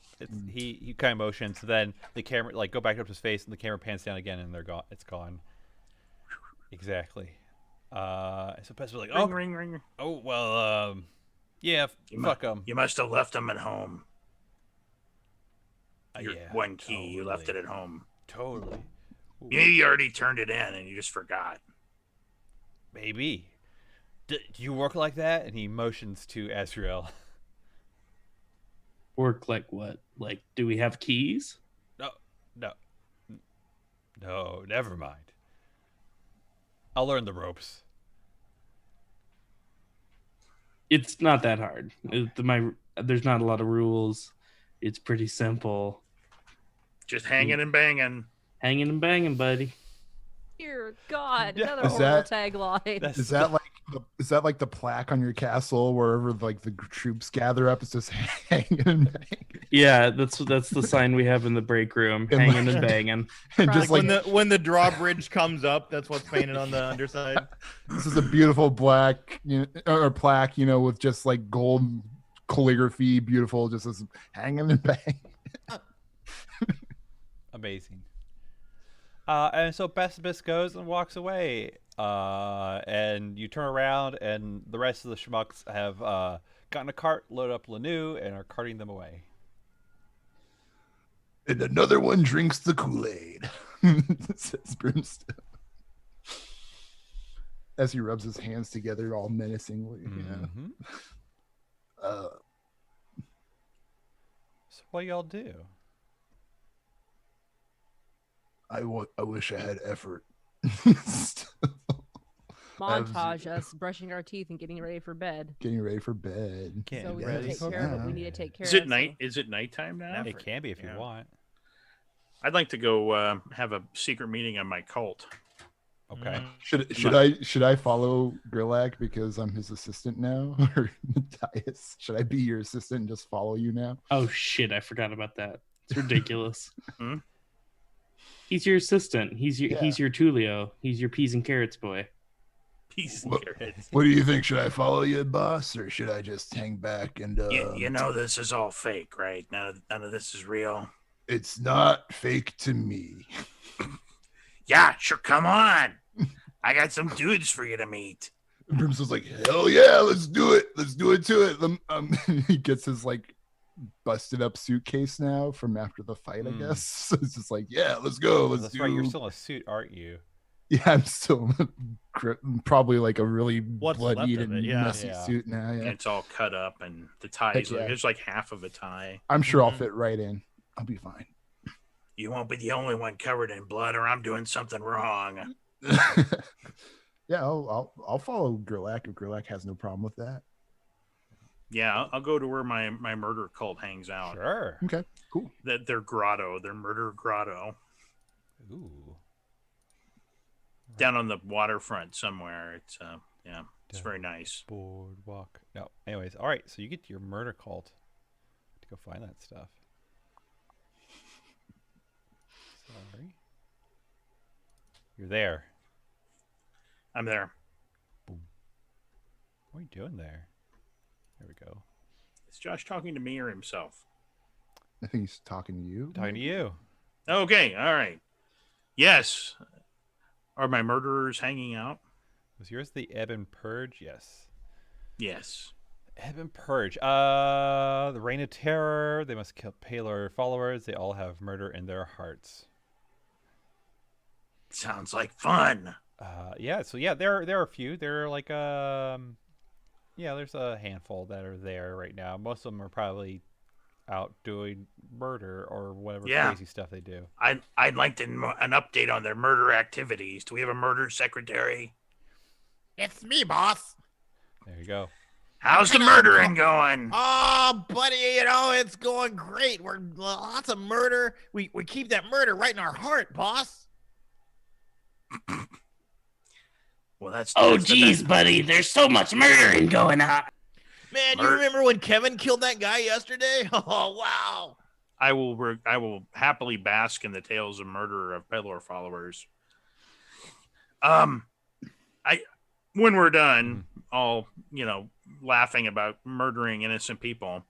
Speaker 2: He kind of motions. Then the camera like go back up to his face, and the camera pans down again, and they're gone. It's gone. Exactly. So Pest's like,
Speaker 1: Ring.
Speaker 2: oh well, yeah, fuck them.
Speaker 1: You must have left them at home.
Speaker 2: Yeah,
Speaker 1: One key, you left it at home.
Speaker 2: Totally.
Speaker 1: Maybe you already turned it in and you just forgot.
Speaker 2: Maybe. Do you work like that? And he motions to Azrael.
Speaker 6: Work like what? Like, do we have keys?
Speaker 2: No, never mind. I'll learn the ropes.
Speaker 6: It's not that hard. There's not a lot of rules. It's pretty simple.
Speaker 1: Just hanging and banging.
Speaker 6: Hanging and banging, buddy.
Speaker 3: Dear God,
Speaker 2: Yeah.
Speaker 3: another
Speaker 5: Is
Speaker 3: horrible
Speaker 5: that-
Speaker 3: tagline.
Speaker 5: Is that like the plaque on your castle wherever like the troops gather up? It's just hanging and banging.
Speaker 6: Yeah, that's the sign we have in the break room.
Speaker 5: And
Speaker 6: Hanging and banging.
Speaker 5: And
Speaker 3: Right.
Speaker 5: just like
Speaker 4: when the drawbridge comes up, that's what's painted on the underside.
Speaker 5: this is a beautiful black or plaque, with just like gold calligraphy, beautiful, just as hanging and banging.
Speaker 2: Amazing. And so Besibus goes and walks away. And you turn around, and the rest of the schmucks have gotten a cart, loaded up Lanu, and are carting them away.
Speaker 5: And another one drinks the Kool-Aid. Says Brimstone. As he rubs his hands together all menacingly.
Speaker 2: Mhm.
Speaker 5: Yeah.
Speaker 2: So what do y'all do?
Speaker 5: I wish I had effort.
Speaker 3: Montage us brushing our teeth and getting ready for bed.
Speaker 5: Getting ready for bed.
Speaker 2: Getting
Speaker 3: So we
Speaker 2: ready
Speaker 3: can take
Speaker 2: for
Speaker 3: care of what
Speaker 2: bed.
Speaker 3: we need to take care
Speaker 1: Is
Speaker 3: of.
Speaker 1: it night? Is it nighttime now?
Speaker 2: It can be if you
Speaker 4: Yeah.
Speaker 2: want.
Speaker 1: I'd like to go have a secret meeting on my cult.
Speaker 2: Okay.
Speaker 5: Should I follow Grilak because I'm his assistant now? Or Matthias? Should I be your assistant and just follow you now?
Speaker 6: Oh shit, I forgot about that. It's ridiculous.
Speaker 1: Hmm?
Speaker 6: He's your assistant. He's your Tulio. He's your peas and carrots boy.
Speaker 1: Peace and
Speaker 5: What-
Speaker 1: carrots.
Speaker 5: What do you think? Should I follow you, boss, or should I just hang back and
Speaker 1: You know this is all fake, right? None of this is real.
Speaker 5: It's not fake to me.
Speaker 1: Yeah, sure. Come on. I got some dudes for you to meet.
Speaker 5: Brimstone's like, hell yeah, let's do it. Let's do it to it. He gets his like busted up suitcase now from after the fight, I guess. So it's just like, yeah, let's go. Let's
Speaker 2: That's
Speaker 5: do
Speaker 2: right. You're still in a suit, aren't you?
Speaker 5: Yeah, I'm still probably like a really
Speaker 4: What's
Speaker 5: bloodied
Speaker 4: left of
Speaker 5: and
Speaker 4: it, yeah.
Speaker 5: messy
Speaker 2: Yeah.
Speaker 5: suit now.
Speaker 1: And
Speaker 5: Yeah,
Speaker 1: it's all cut up, and the ties.
Speaker 5: Heck yeah.
Speaker 1: There's like half of a tie.
Speaker 5: I'm sure I'll
Speaker 4: Mhm.
Speaker 5: fit right in. I'll be fine.
Speaker 1: You won't be the only one covered in blood, or I'm doing something wrong.
Speaker 5: Yeah, I'll follow Grilak if Grilak has no problem with that.
Speaker 1: Yeah, I'll go to where my murder cult hangs out.
Speaker 2: Sure.
Speaker 5: Okay, cool.
Speaker 1: Their grotto, their murder grotto,
Speaker 2: Ooh.
Speaker 1: down on the waterfront somewhere. It's it's very nice.
Speaker 2: Boardwalk. No. Anyways, all right. So you get to your murder cult to go find that stuff. Sorry. You're there.
Speaker 1: I'm there.
Speaker 2: What are you doing there? There we go.
Speaker 1: Is Josh talking to me or himself?
Speaker 5: I think he's talking to you.
Speaker 2: Talking to you.
Speaker 1: Okay, all right. Yes. Are my murderers hanging out?
Speaker 2: Was yours the Ebb and Purge? Yes.
Speaker 1: Yes.
Speaker 2: Ebb and Purge. The Reign of Terror. They must kill Palor followers. They all have murder in their hearts.
Speaker 1: Sounds like fun.
Speaker 2: Yeah. So yeah, there are a few. There are like yeah, there's a handful that are there right now. Most of them are probably out doing murder or whatever crazy stuff they do.
Speaker 1: I'd like an update on their murder activities. Do we have a murder secretary?
Speaker 4: It's me, boss.
Speaker 2: There you go.
Speaker 1: How's the murdering going?
Speaker 4: Oh, buddy, it's going great. We're lots of murder. We keep that murder right in our heart, boss.
Speaker 1: Well, that's
Speaker 6: geez, buddy. There's so much murdering going on.
Speaker 4: Man, you remember when Kevin killed that guy yesterday? Oh, wow.
Speaker 1: I will happily bask in the tales of murder of Pelor followers. When we're done, all laughing about murdering innocent people,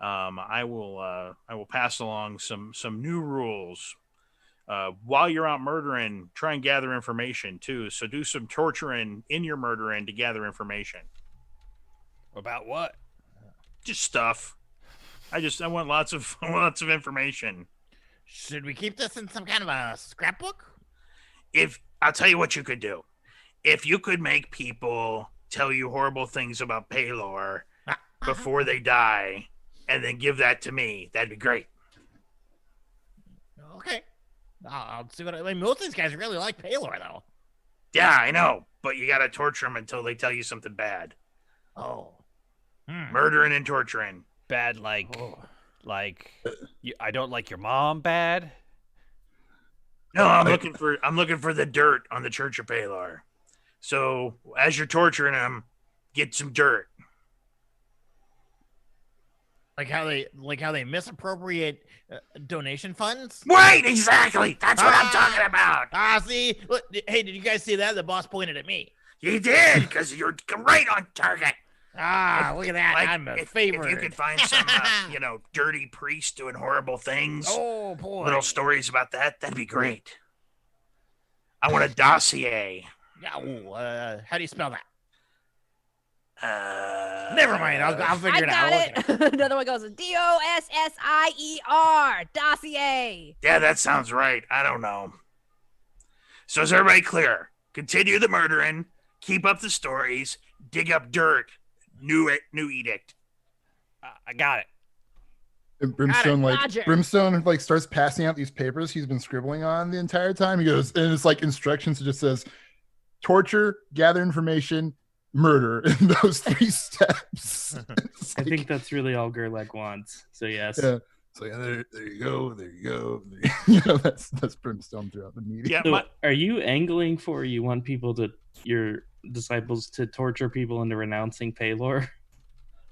Speaker 1: I will pass along some new rules. While you're out murdering, try and gather information too. So do some torturing in your murdering to gather information.
Speaker 2: About what?
Speaker 1: Just stuff. I want lots of information.
Speaker 4: Should we keep this in some kind of a scrapbook?
Speaker 1: I'll tell you what you could do. If you could make people tell you horrible things about Pelor before they die, and then give that to me, that'd be great.
Speaker 4: Okay. I'll see what I mean. Most of these guys really like Pelor, though.
Speaker 1: Yeah, I know, but you gotta torture them until they tell you something bad.
Speaker 4: Oh.
Speaker 1: Murdering and torturing.
Speaker 2: Bad, I don't like your mom. Bad.
Speaker 1: No, I'm looking for the dirt on the Church of Pelor. So as you're torturing them, get some dirt.
Speaker 4: Like how they misappropriate donation funds?
Speaker 1: Right, exactly. That's what I'm talking about.
Speaker 4: See? Look, hey, did you guys see that? The boss pointed at me.
Speaker 1: You did, because you're right on target.
Speaker 4: Look at that. I'm a favorite.
Speaker 1: If you could find some, dirty priest doing horrible things.
Speaker 4: Oh, boy.
Speaker 1: Little stories about that. That'd be great. I want a dossier.
Speaker 4: Yeah. How do you spell that?
Speaker 1: Uh,
Speaker 4: Never mind. I'll figure it out.
Speaker 3: I got it. Another one goes DOSSIER. Dossier.
Speaker 1: Yeah, that sounds right. I don't know. So is everybody clear? Continue the murdering. Keep up the stories. Dig up dirt. New edict.
Speaker 2: I got it.
Speaker 5: And Brimstone
Speaker 3: Roger.
Speaker 5: Starts passing out these papers he's been scribbling on the entire time. He goes, and it's like instructions. It just says torture, gather information, murder in those 3 steps.
Speaker 6: I think that's really all Gerlach wants. So yes.
Speaker 5: Yeah. So there you go. That's Brimstone throughout the meeting.
Speaker 1: Yeah,
Speaker 6: So are you angling for you want your disciples to torture people into renouncing Pelor?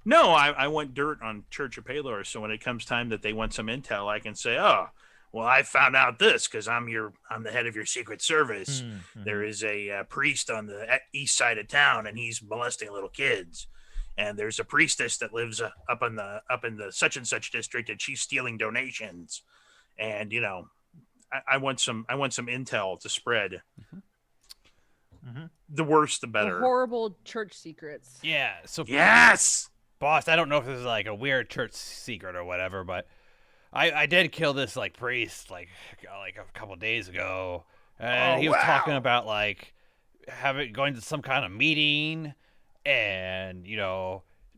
Speaker 1: No, I want dirt on Church of Pelor, so when it comes time that they want some intel, I can say, "Oh, well, I found out this because I'm the head of your secret service.
Speaker 4: Mm-hmm.
Speaker 1: There is a priest on the east side of town, and he's molesting little kids. And there's a priestess that lives up in the such and such district, and she's stealing donations. And I want some intel to spread.
Speaker 4: Mm-hmm.
Speaker 1: The worse, the better.
Speaker 3: The horrible church secrets.
Speaker 2: Yeah. So
Speaker 1: Yes.
Speaker 2: boss, I don't know if this is like a weird church secret or whatever, but I did kill this priest like a couple days ago, and he was talking about going to some kind of meeting and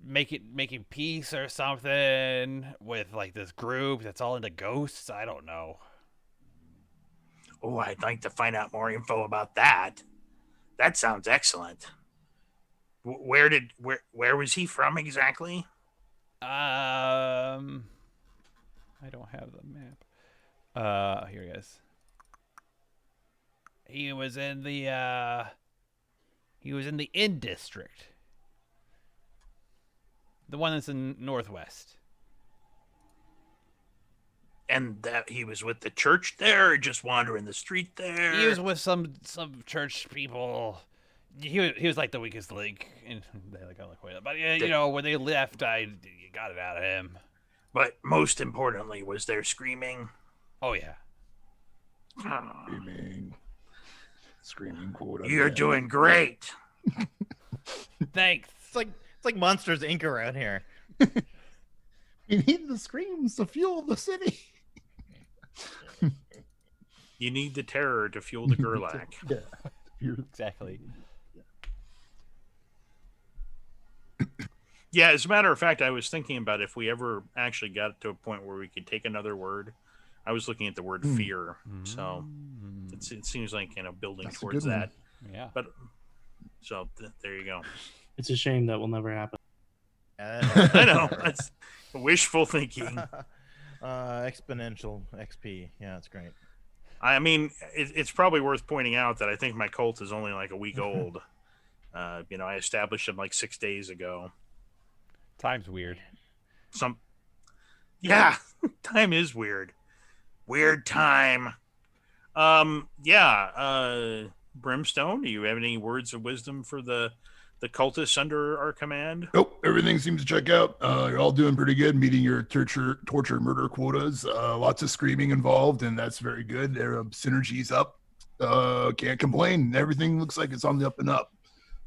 Speaker 2: making peace or something with this group that's all into ghosts. I don't know.
Speaker 1: Oh, I'd like to find out more info about that. That sounds excellent. Where was he from exactly?
Speaker 2: I don't have the map. Here he is. He was in the Inn district. The one that's in Northwest.
Speaker 1: And that he was with the church there, or just wandering the street there?
Speaker 2: He was with some church people. he was like the weakest link, and they like got like wait, but yeah, you know when they left, I got it out of him.
Speaker 1: But most importantly, was there screaming?
Speaker 2: Oh yeah.
Speaker 5: Screaming quote.
Speaker 1: You're doing great.
Speaker 2: Thanks.
Speaker 4: It's like Monsters Inc. around here.
Speaker 5: We need the screams to fuel the city.
Speaker 1: You need the terror to fuel the Gerlach.
Speaker 5: Yeah.
Speaker 2: Exactly.
Speaker 1: Yeah, as a matter of fact, I was thinking about if we ever actually got to a point where we could take another word. I was looking at the word fear, so it seems like building
Speaker 5: That's a
Speaker 1: towards
Speaker 5: good one.
Speaker 1: that.
Speaker 2: Yeah.
Speaker 1: But so there you go.
Speaker 6: It's a shame that will never happen.
Speaker 1: I know that's wishful thinking.
Speaker 4: Exponential XP. Yeah, it's great.
Speaker 1: I mean, it's probably worth pointing out that I think my cult is only like a week old. I established it like 6 days ago.
Speaker 2: Time's weird.
Speaker 1: Yeah, time is weird. Weird time. Brimstone, do you have any words of wisdom for the cultists under our command?
Speaker 5: Nope, everything seems to check out. You're all doing pretty good, meeting your torture, murder quotas. Lots of screaming involved, and that's very good. Their synergy's up. Can't complain. Everything looks like it's on the up and up.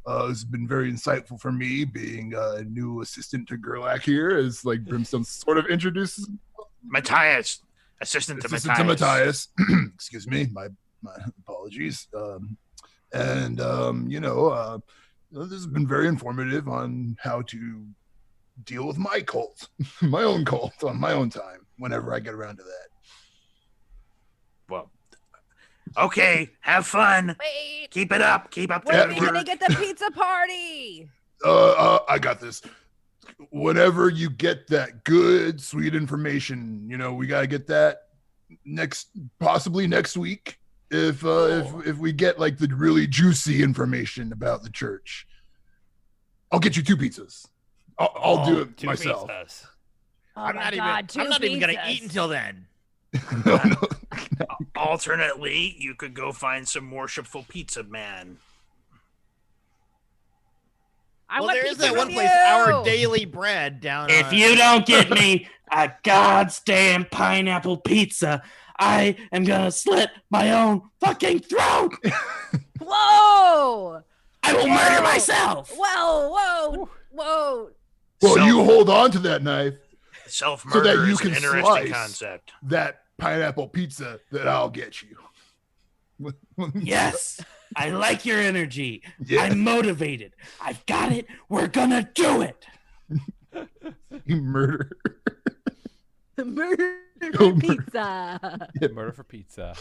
Speaker 5: It's been very insightful for me, being a new assistant to Gerlach here, as like Brimstone sort of introduces
Speaker 1: Matthias, assistant to
Speaker 5: Assistant
Speaker 1: Matthias.
Speaker 5: to Matthias. Excuse me, my apologies. This has been very informative on how to deal with my cult, my own cult, on my own time, whenever I get around to that.
Speaker 1: Well, okay, have fun.
Speaker 3: Wait,
Speaker 1: Keep it up. Keep up the
Speaker 3: when are
Speaker 1: good
Speaker 3: we gonna
Speaker 1: work.
Speaker 3: get the pizza party?
Speaker 5: I got this. Whenever you get that good, sweet information, we got to get that possibly next week. If we get like the really juicy information about the church, I'll get you 2 pizzas. I'll do it
Speaker 2: 2
Speaker 5: myself.
Speaker 2: pizzas.
Speaker 3: Oh
Speaker 4: I'm
Speaker 3: my
Speaker 4: not
Speaker 3: God,
Speaker 4: even. I'm not even gonna
Speaker 3: pizzas.
Speaker 4: eat until then.
Speaker 5: No.
Speaker 1: Alternately, you could go find some worshipful pizza man.
Speaker 3: I
Speaker 4: Well,
Speaker 3: want
Speaker 4: there is
Speaker 3: pizza
Speaker 4: that one
Speaker 3: from
Speaker 4: place,
Speaker 3: you.
Speaker 4: Our Daily Bread, down.
Speaker 6: If you don't get me a goddamn pineapple pizza, I am gonna slit my own fucking throat.
Speaker 3: Whoa!
Speaker 6: I will murder myself.
Speaker 3: Whoa!
Speaker 5: Well,
Speaker 1: Self-
Speaker 5: you hold on to that knife,
Speaker 1: Self-murder
Speaker 5: so that you
Speaker 1: is an
Speaker 5: can
Speaker 1: interesting
Speaker 5: slice.
Speaker 1: concept.
Speaker 5: that pineapple pizza that I'll get you.
Speaker 6: Yes, I like your energy.
Speaker 5: Yeah.
Speaker 6: I'm motivated. I've got it. We're gonna do it.
Speaker 5: You murder.
Speaker 3: Murder
Speaker 5: Don't
Speaker 3: pizza.
Speaker 2: Murder for pizza.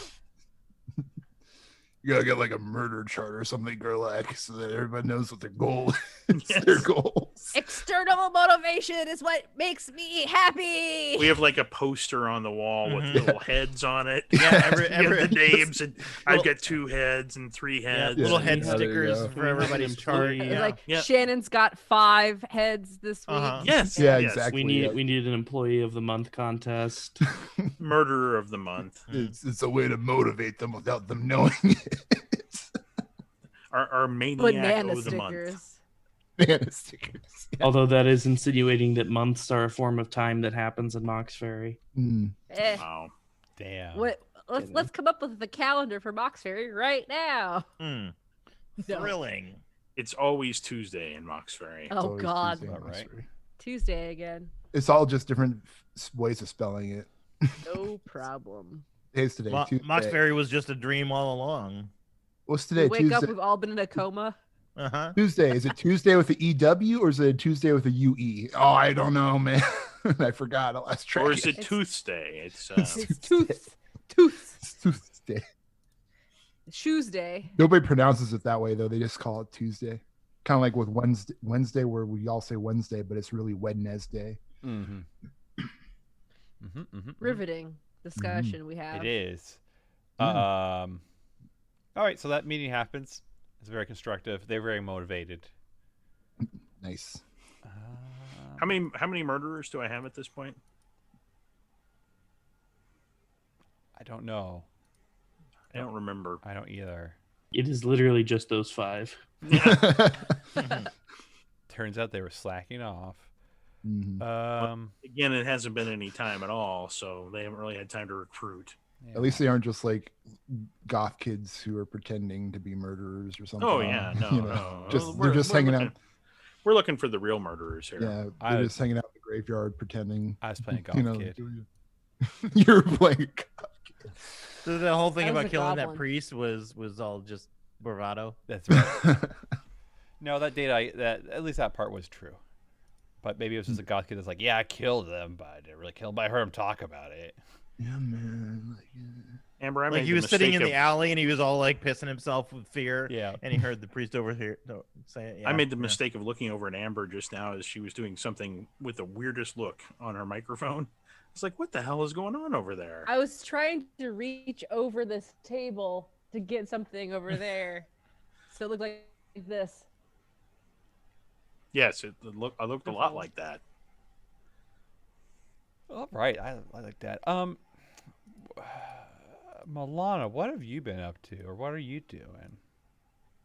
Speaker 5: You gotta get like a murder chart or something, Gerlach, so that everybody knows what their goal is.
Speaker 1: Yes.
Speaker 5: Their goals.
Speaker 3: External motivation is what makes me happy.
Speaker 1: We have like a poster on the wall with
Speaker 4: Mhm.
Speaker 1: little heads on it.
Speaker 4: Yeah,
Speaker 1: the names, and
Speaker 4: Little-
Speaker 1: I've got 2 heads and 3 heads.
Speaker 4: little
Speaker 5: Yeah.
Speaker 4: head
Speaker 5: Oh, there you
Speaker 4: stickers
Speaker 5: go.
Speaker 4: for everybody's chart.
Speaker 6: It's
Speaker 3: It's
Speaker 4: Yeah.
Speaker 3: like
Speaker 1: Yeah.
Speaker 3: Shannon's got 5 heads this week.
Speaker 4: Uh-huh.
Speaker 1: Yes.
Speaker 5: Yeah,
Speaker 1: yes.
Speaker 5: exactly.
Speaker 6: We need an employee of the month contest.
Speaker 1: Murderer of the month.
Speaker 5: It's a way to motivate them without them knowing it.
Speaker 1: Our maniac
Speaker 3: Banana
Speaker 1: of the month.
Speaker 3: stickers.
Speaker 5: Banana stickers.
Speaker 6: Although that is insinuating that months are a form of time that happens in Mauxferry.
Speaker 5: Mm.
Speaker 3: Eh,
Speaker 1: Wow.
Speaker 2: Damn.
Speaker 3: what? Let's come up with the calendar for Mauxferry right now.
Speaker 4: Mm,
Speaker 3: No.
Speaker 4: thrilling.
Speaker 1: It's always Tuesday in Mauxferry.
Speaker 5: It's
Speaker 3: Oh
Speaker 5: always
Speaker 3: God,
Speaker 5: Tuesday,
Speaker 2: About right.
Speaker 5: Mauxferry.
Speaker 3: Tuesday again.
Speaker 5: It's all just different ways of spelling it.
Speaker 3: No problem.
Speaker 5: Today's today. Tuesday.
Speaker 4: Mauxferry was just a dream all along.
Speaker 5: What's
Speaker 3: We
Speaker 5: today?
Speaker 3: wake
Speaker 5: Tuesday.
Speaker 3: up, we've all been in a coma.
Speaker 4: Uh-huh.
Speaker 5: Tuesday. Is it Tuesday with the EW or is it Tuesday with the UE? Oh, I don't know, man. I forgot. I lost track.
Speaker 1: Or is it
Speaker 3: It's-
Speaker 1: Tuesday? It's
Speaker 3: It's tooth.
Speaker 5: It's Tuesday.
Speaker 3: Tuesday.
Speaker 5: Nobody pronounces it that way though. They just call it Tuesday. Kind of like with Wednesday, where we all say Wednesday, but it's really Wednesday.
Speaker 2: Mm-hmm.
Speaker 3: Riveting discussion we have.
Speaker 2: It is.
Speaker 5: Yeah.
Speaker 2: All right, so that meeting happens. It's very constructive. They're very motivated.
Speaker 5: Nice.
Speaker 1: how many murderers do I have at this point?
Speaker 2: I don't know.
Speaker 1: I don't remember.
Speaker 2: I don't either.
Speaker 6: It is literally just those 5.
Speaker 2: Turns out they were slacking off.
Speaker 5: Mhm.
Speaker 1: Again, it hasn't been any time at all, so they haven't really had time to recruit.
Speaker 5: At least they aren't just like goth kids who are pretending to be murderers or something.
Speaker 1: Oh yeah, no,
Speaker 5: you know,
Speaker 1: no.
Speaker 5: just
Speaker 1: We're-
Speaker 5: they're just
Speaker 1: we're
Speaker 5: hanging
Speaker 1: looking-
Speaker 5: out.
Speaker 1: We're looking for the real murderers here.
Speaker 5: Yeah,
Speaker 2: I-
Speaker 5: they're just hanging out in the graveyard pretending.
Speaker 2: I was playing a
Speaker 5: You
Speaker 2: golf
Speaker 5: know,
Speaker 2: kid.
Speaker 5: you're playing a goth kid.
Speaker 4: So the whole thing
Speaker 3: I was
Speaker 4: about
Speaker 3: a
Speaker 4: killing that
Speaker 3: goblin.
Speaker 4: priest was all just bravado.
Speaker 2: That's right. No, that at least that part was true. But maybe it was just a goth kid that's like, yeah, I killed them, but I didn't really kill them. But I heard him talk about it.
Speaker 5: Yeah, man.
Speaker 1: Amber, I
Speaker 4: Like
Speaker 1: made
Speaker 4: he
Speaker 1: the
Speaker 4: was sitting
Speaker 1: mistake
Speaker 4: in
Speaker 1: of-
Speaker 4: the alley and he was all like pissing himself with fear.
Speaker 2: Yeah.
Speaker 4: And he heard the priest over here say it. Yeah,
Speaker 1: I made the
Speaker 4: yeah.
Speaker 1: mistake of looking over at Amber just now as she was doing something with the weirdest look on her microphone. It's like, what the hell is going on over there?
Speaker 3: I was trying to reach over this table to get something over there, so it looked like this.
Speaker 1: Yes, I looked a lot like that.
Speaker 2: All right, I like that. Milana, what have you been up to, or what are you doing?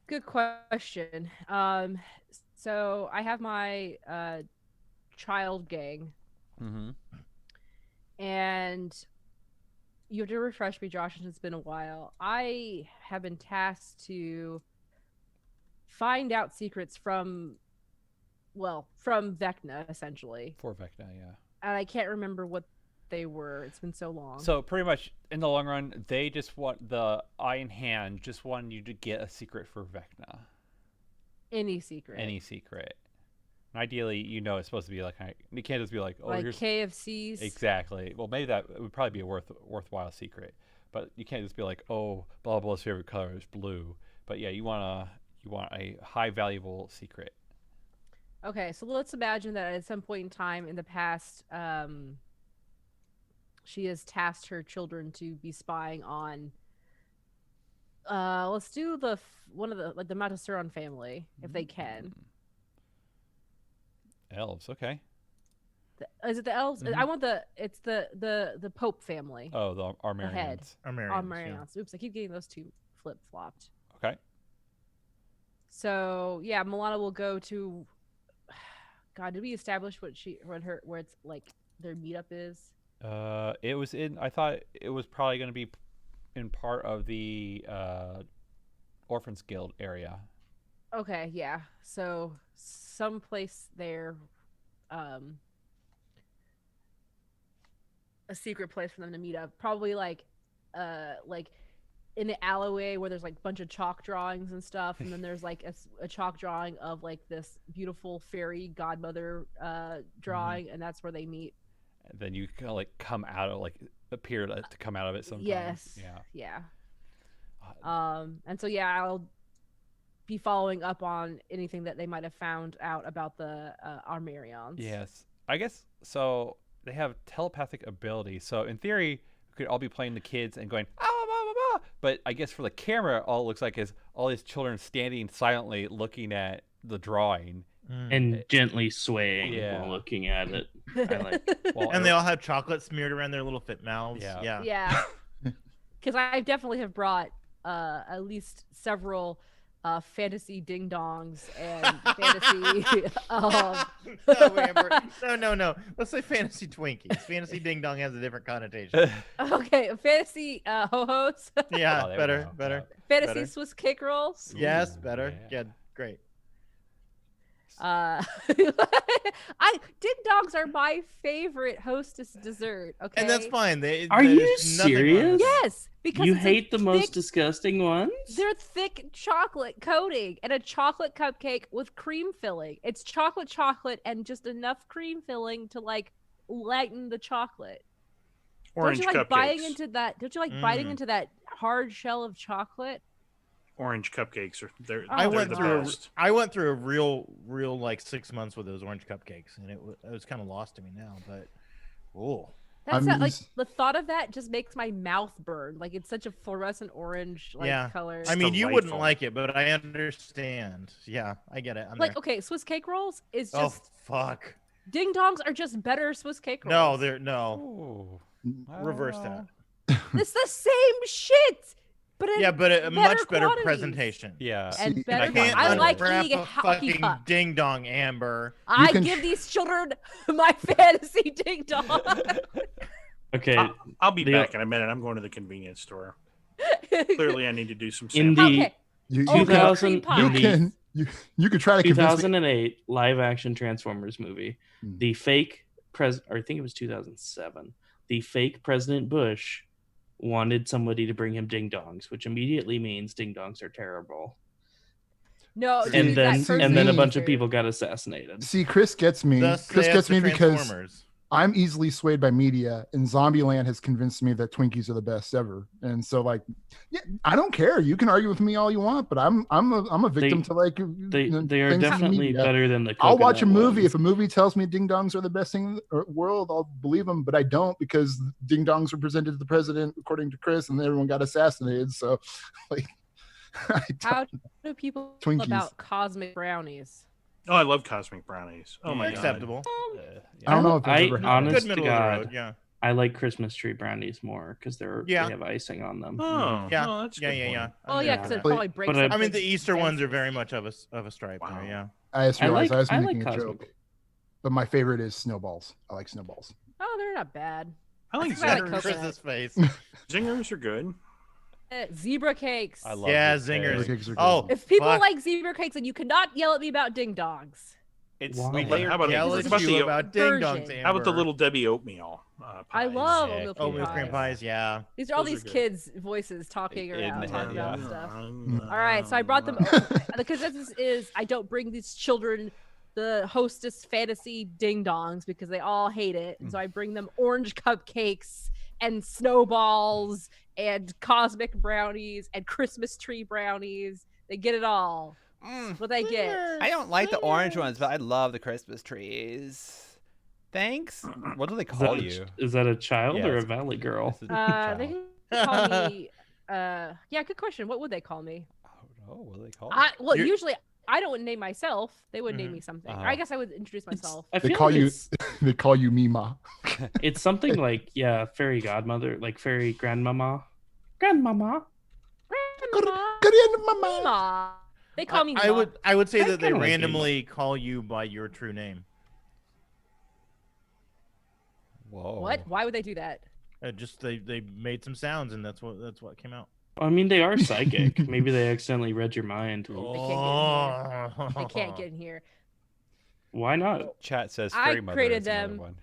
Speaker 3: Good question. So I have my child gang,
Speaker 2: Mm-hmm.
Speaker 3: and you have to refresh me, Josh, since it's been a while. I have been tasked to find out secrets from Vecna, essentially,
Speaker 2: For Vecna, yeah.
Speaker 3: and I can't remember what they were. It's been so long.
Speaker 2: So pretty much in the long run, they just want the eye in hand. Just want you to get a secret for Vecna.
Speaker 3: Any secret.
Speaker 2: Any secret. And ideally, it's supposed to be like you can't just be like, oh,
Speaker 3: like
Speaker 2: here's
Speaker 3: KFC's.
Speaker 2: exactly. Well, maybe that would probably be a worthwhile secret, but you can't just be like, oh, blah blah's favorite color is blue. But yeah, you want a high valuable secret.
Speaker 3: Okay, so let's imagine that at some point in time in the past, she has tasked her children to be spying on. Let's do one of the Matasuran family if they can.
Speaker 2: Elves, okay.
Speaker 3: Is it the elves?
Speaker 2: Mhm.
Speaker 3: I want it's the Pope family.
Speaker 2: Oh, the Armenians.
Speaker 3: Armarians. Oops, I keep getting those two flip flopped.
Speaker 2: Okay.
Speaker 3: So yeah, Milana will go to. God, did we establish where it's like their meetup is?
Speaker 2: It was in. I thought it was probably going to be in part of the Orphans Guild area.
Speaker 3: Okay, yeah. So someplace there, a secret place for them to meet up. Probably like in the alleyway where there's like a bunch of chalk drawings and stuff, and then there's like a chalk drawing of like this beautiful fairy godmother drawing, and that's where they meet.
Speaker 2: And then you kind of like come out of appear to come out of it sometimes.
Speaker 3: Yes.
Speaker 2: Yeah.
Speaker 3: And so yeah, I'll be following up on anything that they might have found out about the Armarians.
Speaker 2: Yes. I guess so. They have telepathic ability. So in theory, we could all be playing the kids and going, ah, blah, blah, blah. But I guess for the camera, all it looks like is all these children standing silently looking at the drawing.
Speaker 6: And gently swaying
Speaker 2: Yeah.
Speaker 6: while looking at it. I like
Speaker 2: Well,
Speaker 4: And they all have chocolate smeared around their little fit mouths.
Speaker 2: Yeah.
Speaker 4: Yeah.
Speaker 3: Yeah. Because I definitely have brought at least several fantasy ding dongs and fantasy.
Speaker 4: No, Amber. No. Let's say fantasy Twinkies. Fantasy ding dong has a different connotation.
Speaker 3: Okay, fantasy ho hos.
Speaker 4: Yeah,
Speaker 2: Oh, there we
Speaker 4: better,
Speaker 2: go.
Speaker 4: better.
Speaker 3: Fantasy
Speaker 4: Better.
Speaker 3: Swiss cake rolls.
Speaker 4: Yes,
Speaker 2: Ooh,
Speaker 4: better.
Speaker 2: yeah.
Speaker 4: Good, great.
Speaker 3: Ding dongs are my favorite hostess dessert. Okay,
Speaker 4: And that's fine.
Speaker 6: Are you
Speaker 4: there's nothing wrong with
Speaker 6: serious?
Speaker 4: that.
Speaker 3: Yes, because
Speaker 6: you
Speaker 3: it's
Speaker 6: hate
Speaker 3: a
Speaker 6: the most
Speaker 3: thick-
Speaker 6: disgusting ones?
Speaker 3: They're thick chocolate coating and a chocolate cupcake with cream filling. It's chocolate and just enough cream filling to like lighten the chocolate.
Speaker 1: Orange
Speaker 3: don't you like
Speaker 1: cupcakes.
Speaker 3: biting into that? Don't you like biting
Speaker 4: Mm.
Speaker 3: into that hard shell of chocolate?
Speaker 1: Orange cupcakes are they're,
Speaker 3: I
Speaker 4: I
Speaker 1: they're
Speaker 4: went
Speaker 1: the
Speaker 4: through.
Speaker 1: best.
Speaker 4: I went through a real like 6 months with those orange cupcakes, and it was kind of lost to me now. But
Speaker 3: That's
Speaker 5: I'm
Speaker 3: not, like
Speaker 5: used-
Speaker 3: the thought of that just makes my mouth burn. Like it's such a fluorescent orange
Speaker 4: Yeah.
Speaker 3: color.
Speaker 4: I mean, you wouldn't
Speaker 1: delightful.
Speaker 4: like it, but I understand. Yeah, I get it. I'm
Speaker 3: like
Speaker 4: there.
Speaker 3: okay, Swiss cake rolls is
Speaker 4: Oh
Speaker 3: just
Speaker 4: fuck!
Speaker 3: ding dongs are just better Swiss cake rolls.
Speaker 4: No, they're no.
Speaker 2: Ooh. I don't
Speaker 4: Reverse
Speaker 2: know.
Speaker 4: that.
Speaker 3: It's the same shit. But in
Speaker 4: Yeah, but a
Speaker 3: better
Speaker 4: much better
Speaker 3: quantities.
Speaker 4: presentation.
Speaker 2: Yeah.
Speaker 3: And
Speaker 5: See,
Speaker 3: better.
Speaker 2: I can't
Speaker 3: I like
Speaker 4: unwrap
Speaker 3: eating a coffee
Speaker 4: fucking
Speaker 3: cup.
Speaker 4: ding dong, Amber.
Speaker 3: I
Speaker 5: can
Speaker 3: give
Speaker 5: tr-
Speaker 3: these children my fantasy ding dong.
Speaker 6: Okay.
Speaker 1: I'll be
Speaker 6: the-
Speaker 1: back in a minute. I'm going to the convenience store. Clearly, I need to do some
Speaker 6: In
Speaker 1: sampling.
Speaker 6: the
Speaker 3: Okay.
Speaker 5: you,
Speaker 3: Oh,
Speaker 5: you can,
Speaker 6: 2000
Speaker 3: cream pie.
Speaker 5: you
Speaker 6: in the
Speaker 5: can you could try to convince me.
Speaker 6: 2008 live action Transformers movie,
Speaker 5: Hmm.
Speaker 6: the fake or I think it was 2007. The fake President Bush wanted somebody to bring him ding dongs, which immediately means ding dongs are terrible.
Speaker 3: No,
Speaker 5: See,
Speaker 6: And then
Speaker 5: see,
Speaker 6: and then a
Speaker 5: me-
Speaker 6: bunch of people got assassinated.
Speaker 5: See, Chris gets me.
Speaker 4: Thus,
Speaker 5: Chris
Speaker 4: saith
Speaker 5: gets
Speaker 4: the
Speaker 5: me because
Speaker 4: Transformers.
Speaker 5: I'm easily swayed by media, and Zombieland has convinced me that Twinkies are the best ever. And so, like, yeah, I don't care. You can argue with me all you want, but I'm a victim to like
Speaker 6: They are
Speaker 5: things in
Speaker 6: definitely
Speaker 5: media.
Speaker 6: better than the
Speaker 5: I'll watch a
Speaker 6: coconut
Speaker 5: movie.
Speaker 6: ones.
Speaker 5: If a movie tells me ding dongs are the best thing in the world, I'll believe them, but I don't because ding dongs were presented to the president, according to Chris, and everyone got assassinated. So, like,
Speaker 3: How do people feel
Speaker 5: Twinkies.
Speaker 3: about cosmic brownies?
Speaker 1: Oh, I love cosmic brownies. Oh my god.
Speaker 4: Acceptable.
Speaker 5: I don't know if I've ever had
Speaker 6: honest
Speaker 4: Good
Speaker 6: to
Speaker 4: middle of the
Speaker 6: God,
Speaker 4: road. Yeah.
Speaker 6: I like Christmas tree brownies more because they
Speaker 4: Yeah.
Speaker 6: have icing on them.
Speaker 1: Oh,
Speaker 4: Yeah.
Speaker 1: oh, that's a
Speaker 4: Yeah.
Speaker 1: good
Speaker 4: Yeah.
Speaker 1: point.
Speaker 4: Yeah.
Speaker 3: Oh yeah, because it probably breaks.
Speaker 6: But
Speaker 3: up
Speaker 4: I mean,
Speaker 3: the
Speaker 4: the Easter ones are
Speaker 3: fences.
Speaker 4: very much of a stripe
Speaker 1: Wow.
Speaker 4: there. Yeah.
Speaker 5: I just
Speaker 6: I
Speaker 5: realized
Speaker 6: like
Speaker 5: I was
Speaker 6: I
Speaker 5: making
Speaker 6: like
Speaker 5: a joke,
Speaker 6: cosmic.
Speaker 5: but my favorite is snowballs. I like snowballs.
Speaker 3: Oh, they're not bad.
Speaker 1: I like
Speaker 3: I like
Speaker 1: zingers.
Speaker 3: coconut.
Speaker 4: Chris's face.
Speaker 1: Zingers are good.
Speaker 3: Zebra cakes.
Speaker 2: I love
Speaker 4: Yeah,
Speaker 2: this
Speaker 4: zingers.
Speaker 2: cake.
Speaker 5: Cakes are good.
Speaker 4: Oh,
Speaker 3: If people
Speaker 4: fuck.
Speaker 3: like zebra cakes, then you cannot yell at me about ding dongs.
Speaker 2: It's
Speaker 6: Wow.
Speaker 4: We
Speaker 6: How
Speaker 4: dare
Speaker 1: about
Speaker 4: yell
Speaker 1: what
Speaker 4: at
Speaker 1: about
Speaker 4: you
Speaker 1: the-
Speaker 4: about ding dongs,
Speaker 3: version?
Speaker 4: Amber.
Speaker 1: How about the little Debbie oatmeal pies?
Speaker 3: I love
Speaker 2: Heck
Speaker 3: oatmeal
Speaker 4: oatmeal
Speaker 3: cream
Speaker 4: cream
Speaker 3: pies.
Speaker 4: pies? Yeah.
Speaker 3: These are all
Speaker 1: Those are
Speaker 3: these
Speaker 1: good.
Speaker 3: kids' voices talking
Speaker 2: In
Speaker 3: around,
Speaker 2: the
Speaker 3: talking
Speaker 2: head,
Speaker 3: about
Speaker 2: yeah.
Speaker 3: stuff.
Speaker 1: Mm.
Speaker 3: All right, so I brought them. The consensus is I don't bring these children the hostess fantasy ding dongs because they all hate it, and so I bring them orange cupcakes and snowballs and cosmic brownies and Christmas tree brownies. They get it all. What they get.
Speaker 2: I don't like the orange ones, but I love the Christmas trees. Thanks. What do they call you?
Speaker 6: Is that a child
Speaker 2: Yeah,
Speaker 6: or a
Speaker 2: it's-
Speaker 6: valley girl?
Speaker 2: This is a
Speaker 3: They
Speaker 2: child.
Speaker 3: can call me. Yeah, good question. What would they call me?
Speaker 2: Oh, what do they call?
Speaker 3: Well,
Speaker 4: You're-
Speaker 3: usually I don't name myself. They would name me something.
Speaker 2: Uh-huh.
Speaker 3: Or I guess I would introduce myself.
Speaker 6: I
Speaker 5: They
Speaker 6: feel
Speaker 5: call
Speaker 6: like
Speaker 5: you-
Speaker 6: it's,
Speaker 5: They call you Mima.
Speaker 6: it's something like fairy godmother, like fairy grandmama. Grandmama.
Speaker 3: Grandma.
Speaker 5: Good in, Mama.
Speaker 3: Mima. They call me.
Speaker 4: I
Speaker 3: Mima.
Speaker 4: would say
Speaker 6: I
Speaker 4: that they
Speaker 6: kinda like
Speaker 4: randomly call you by your true name.
Speaker 2: Whoa.
Speaker 3: What? Why would they do that?
Speaker 4: Just they made some sounds and that's what came out.
Speaker 6: I mean, they are psychic. Maybe they accidentally read your mind.
Speaker 3: They can't get in here.
Speaker 6: Why not?
Speaker 2: Chat says
Speaker 3: I
Speaker 2: fairy mother
Speaker 3: created
Speaker 2: is another
Speaker 3: them.
Speaker 2: one.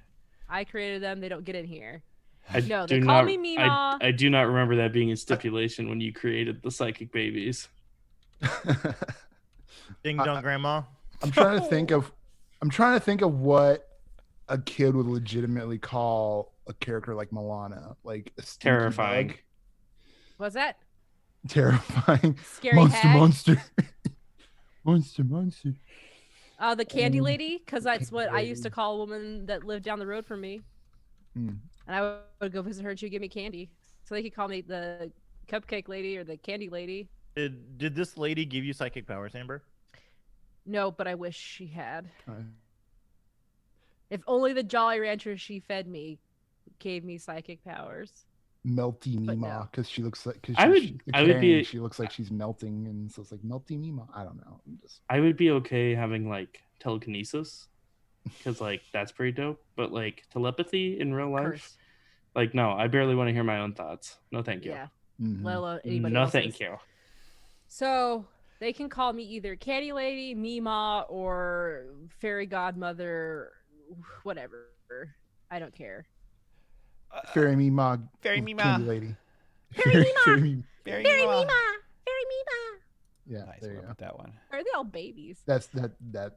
Speaker 3: I created them. They don't get in here.
Speaker 6: I
Speaker 3: No,
Speaker 6: do
Speaker 3: they call
Speaker 6: not-
Speaker 3: me Mima.
Speaker 6: I do not remember that being a stipulation when you created the psychic babies.
Speaker 4: Ding dong, grandma.
Speaker 5: I'm trying to think of what a kid would legitimately call a character like Milana, like a stinky
Speaker 6: Terrifying.
Speaker 5: bug.
Speaker 3: What's that?
Speaker 5: Terrifying.
Speaker 3: Scary
Speaker 5: monster,
Speaker 3: hag?
Speaker 5: monster, monster.
Speaker 3: The candy
Speaker 5: Um,
Speaker 3: lady, because that's what I
Speaker 5: lady.
Speaker 3: used to call a woman that lived down the road from me.
Speaker 5: Hmm.
Speaker 3: And I would go visit her and she'd give me candy. So they could call me the cupcake lady or the candy lady.
Speaker 4: Did this lady give you psychic powers, Amber?
Speaker 3: No, but I wish she had.
Speaker 5: Right.
Speaker 3: If only the Jolly Rancher she fed me gave me psychic powers.
Speaker 5: Melty
Speaker 3: But
Speaker 5: Mima,
Speaker 3: no.
Speaker 5: because she looks like. Cause
Speaker 6: I
Speaker 5: she's
Speaker 6: would be
Speaker 5: decaying,
Speaker 6: a-
Speaker 5: she looks like she's melting, and so it's like Melty Mima. I don't know. I'm just.
Speaker 6: I would be okay having like telekinesis, because like that's pretty dope. But like telepathy in real life,
Speaker 3: Curse.
Speaker 6: like no, I barely want to hear my own thoughts. No, thank you.
Speaker 3: Yeah.
Speaker 5: Mhm.
Speaker 3: Let alone anybody
Speaker 6: No,
Speaker 3: else's.
Speaker 6: thank you.
Speaker 3: So they can call me either Candy Lady, Mima, or Fairy Godmother, whatever. I don't care.
Speaker 5: Fairy Mima.
Speaker 2: Fairy
Speaker 5: with
Speaker 2: Mima.
Speaker 5: Candy lady.
Speaker 3: Fairy Mima.
Speaker 5: Fairy Mima.
Speaker 2: Very
Speaker 3: Fairy
Speaker 2: well.
Speaker 3: Mima! Fairy Mima!
Speaker 5: Yeah,
Speaker 2: Nice.
Speaker 5: there you
Speaker 2: Went
Speaker 5: go.
Speaker 2: with that one.
Speaker 3: Are they all babies?
Speaker 5: That's that.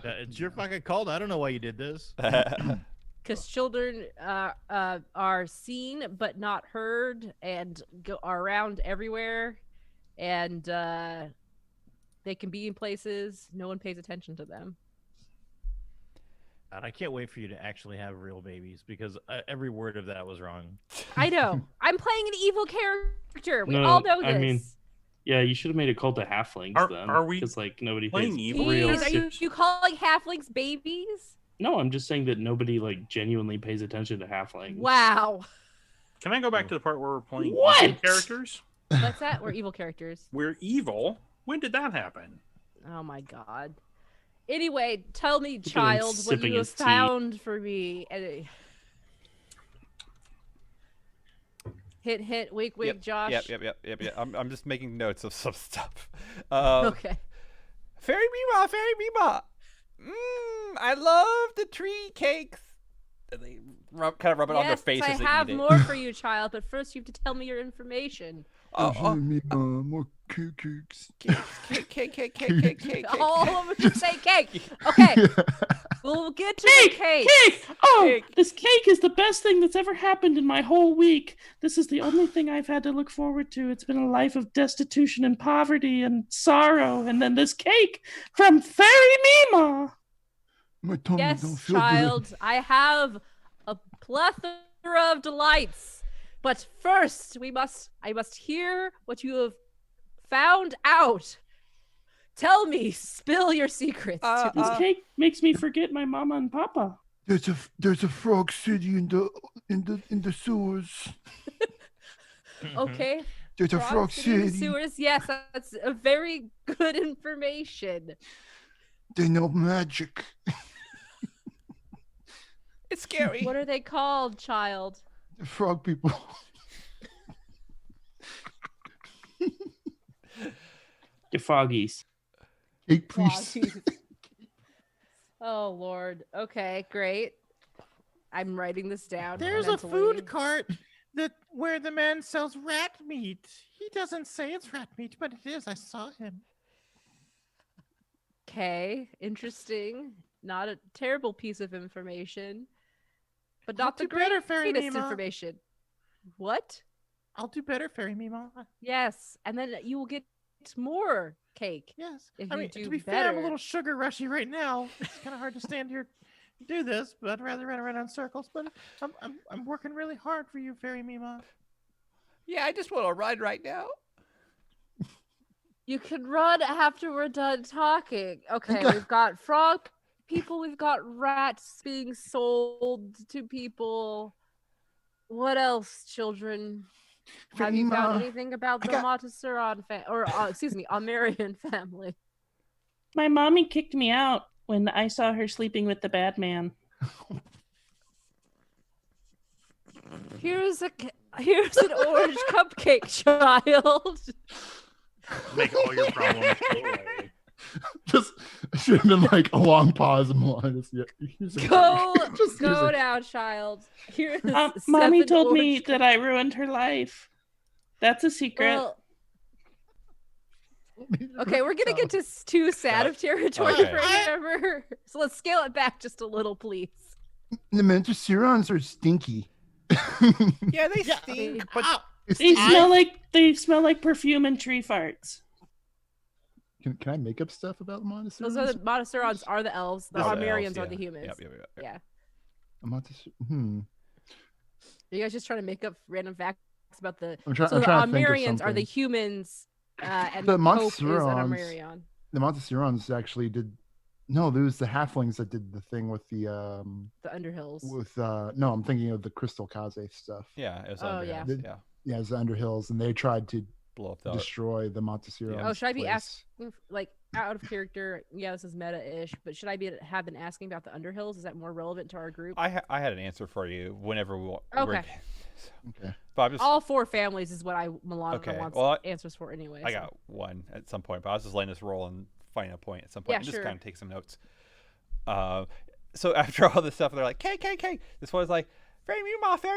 Speaker 4: It's your fucking cult. I don't know why you did this.
Speaker 3: Because children are seen but not heard and are around everywhere. And they can be in places. No one pays attention to them.
Speaker 4: God, I can't wait for you to actually have real babies because every word of that was wrong.
Speaker 3: I know. I'm playing an evil character. We
Speaker 6: No,
Speaker 3: all know this.
Speaker 6: I mean, Yeah, you should have made a cult of halflings then.
Speaker 1: Are we
Speaker 6: Because like nobody
Speaker 1: playing
Speaker 6: pays
Speaker 1: evil
Speaker 6: real.
Speaker 3: Jeez, are you calling halflings babies?
Speaker 6: No, I'm just saying that nobody like genuinely pays attention to halflings.
Speaker 3: Wow.
Speaker 1: Can I go back to the part where we're playing
Speaker 6: What?
Speaker 1: evil characters?
Speaker 3: What's that? We're evil characters.
Speaker 1: We're evil? When did that happen?
Speaker 3: Oh my god. Anyway, tell me,
Speaker 6: at him
Speaker 3: child, what
Speaker 6: sipping
Speaker 3: you have
Speaker 6: his tea.
Speaker 3: found for me. And hit, wink, wink, Josh.
Speaker 2: Yep. I'm just making notes of some stuff.
Speaker 3: Okay.
Speaker 2: Fairy Mima. I love the tree cakes. And they kind of rub it on their
Speaker 3: Yes,
Speaker 2: face
Speaker 3: I
Speaker 2: as they
Speaker 3: have
Speaker 2: eat it.
Speaker 3: more for you, child, but first you have to tell me your information.
Speaker 5: More cakes.
Speaker 2: Cake.
Speaker 3: All of them just say cake. Okay, we'll get to the cake.
Speaker 6: Cake! Oh,
Speaker 2: Cake.
Speaker 6: this cake is the best thing that's ever happened in my whole week. This is the only thing I've had to look forward to. It's been a life of destitution and poverty and sorrow, and then this cake from Fairy Mima.
Speaker 5: My tummy don't
Speaker 3: Yes,
Speaker 5: feel
Speaker 3: child, I have a plethora of delights. But first, I must hear what you have found out. Tell me, spill your secrets. to me.
Speaker 6: This cake makes me forget my mama and papa.
Speaker 5: good. There's a frog city in the sewers.
Speaker 3: Okay.
Speaker 5: There's a frog
Speaker 3: City in the
Speaker 5: city.
Speaker 3: sewers. Yes, that's a very good information.
Speaker 5: They know magic.
Speaker 2: It's scary.
Speaker 3: What are they called, child?
Speaker 5: The frog people.
Speaker 6: The froggies.
Speaker 5: Cake priests.
Speaker 3: Oh Lord. Okay, great. I'm writing this down.
Speaker 4: There's a
Speaker 3: mentally.
Speaker 4: food cart where the man sells rat meat. He doesn't say it's rat meat, but it is. I saw him.
Speaker 3: Okay, interesting. Not a terrible piece of information, but not the
Speaker 4: do better, Fairy
Speaker 3: greatest
Speaker 4: Mima.
Speaker 3: information. What?
Speaker 4: I'll do better, Fairy Mima.
Speaker 3: Yes, and then you will get more cake.
Speaker 4: Yes.
Speaker 3: If
Speaker 4: I
Speaker 3: you
Speaker 4: mean,
Speaker 3: do
Speaker 4: to be fair, I'm a
Speaker 3: better.
Speaker 4: little sugar rushy right now. It's kind of hard to stand here and do this, but I'd rather run around in circles. But I'm working really hard for you, Fairy Mima.
Speaker 2: Yeah, I just want to run right now.
Speaker 3: You can run after we're done talking. Okay, we've got frog people, we've got rats being sold to people. What else, children? Have you found
Speaker 5: Fatima,
Speaker 3: anything about the
Speaker 5: got-
Speaker 3: Montessoron Almerian family?
Speaker 6: My mommy kicked me out when I saw her sleeping with the bad man.
Speaker 3: Here's an orange cupcake, child.
Speaker 1: Make all your problems go away.
Speaker 5: Just should have been like a long pause. Here's a-
Speaker 3: Go
Speaker 5: Just here's a-
Speaker 3: now, child. Here's
Speaker 6: Mommy
Speaker 3: 7
Speaker 6: told me
Speaker 3: orange
Speaker 6: that I ruined her life. That's a secret.
Speaker 3: Well, okay, we're gonna get to too sad of territory
Speaker 2: Okay.
Speaker 3: for Amber. So let's scale it back just a little, please.
Speaker 5: The Montessorons are stinky.
Speaker 2: Yeah, they
Speaker 4: Yeah,
Speaker 2: stink.
Speaker 4: but
Speaker 6: They smell like perfume and tree farts.
Speaker 5: Can I make up stuff about Montessorons?
Speaker 3: Those are the Montessorons are the elves. The
Speaker 2: Oh, the
Speaker 3: Armerians
Speaker 2: elves,
Speaker 3: are
Speaker 2: yeah.
Speaker 3: the humans.
Speaker 2: Yep.
Speaker 3: Yeah. Are you guys just trying to make up random facts about the?
Speaker 5: I'm trying
Speaker 3: So the
Speaker 5: to think of
Speaker 3: Armerians are the
Speaker 5: something.
Speaker 3: humans, and
Speaker 5: The
Speaker 3: the Pope is an
Speaker 5: Montessorons-
Speaker 3: Armerian.
Speaker 5: The Montessorons actually did. No, there was the halflings that did the thing with the
Speaker 3: The Underhills.
Speaker 5: no, I'm thinking of the Crystal Kaze stuff.
Speaker 2: Yeah, it was
Speaker 3: Oh,
Speaker 2: under
Speaker 3: yeah.
Speaker 2: house, yeah.
Speaker 5: Yeah, it was the Underhills, and they tried to
Speaker 2: Blow up the
Speaker 5: destroy the Montessorons.
Speaker 3: Oh, should I be
Speaker 5: place.
Speaker 3: asking, like, out of character? Yeah, this is meta-ish, but should I have been asking about the Underhills? Is that more relevant to our group?
Speaker 2: I had an answer for you whenever we were.
Speaker 3: Okay.
Speaker 5: Okay.
Speaker 2: But I'm just,
Speaker 3: All 4 families is what Milana
Speaker 2: Okay,
Speaker 3: wants
Speaker 2: well,
Speaker 3: answers for anyway.
Speaker 2: I
Speaker 3: so.
Speaker 2: got one at some point, but I was just letting this roll and finding a point at some point
Speaker 3: Yeah,
Speaker 2: and just
Speaker 3: sure.
Speaker 2: kind of take some notes. So after all this stuff, they're like, "K." This one's like, "Fairy Mima, the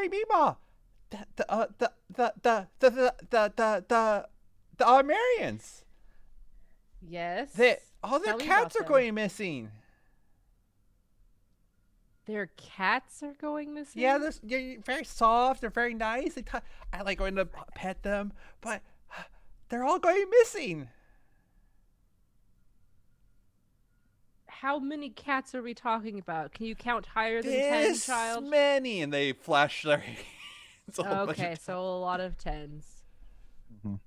Speaker 2: Armerians.
Speaker 3: Yes.
Speaker 2: All their
Speaker 3: Tell me
Speaker 2: cats
Speaker 3: about
Speaker 2: are
Speaker 3: them.
Speaker 2: going missing.
Speaker 3: Their cats are going missing?
Speaker 2: Yeah, they're very soft. They're very nice. I like going to pet them, but they're all going missing.
Speaker 3: How many cats are we talking about? Can you count higher than 10,
Speaker 2: This
Speaker 3: child?
Speaker 2: many, and they flash their hands. a whole bunch of
Speaker 3: Okay,
Speaker 2: times.
Speaker 3: so a lot of 10s.
Speaker 5: Mhm.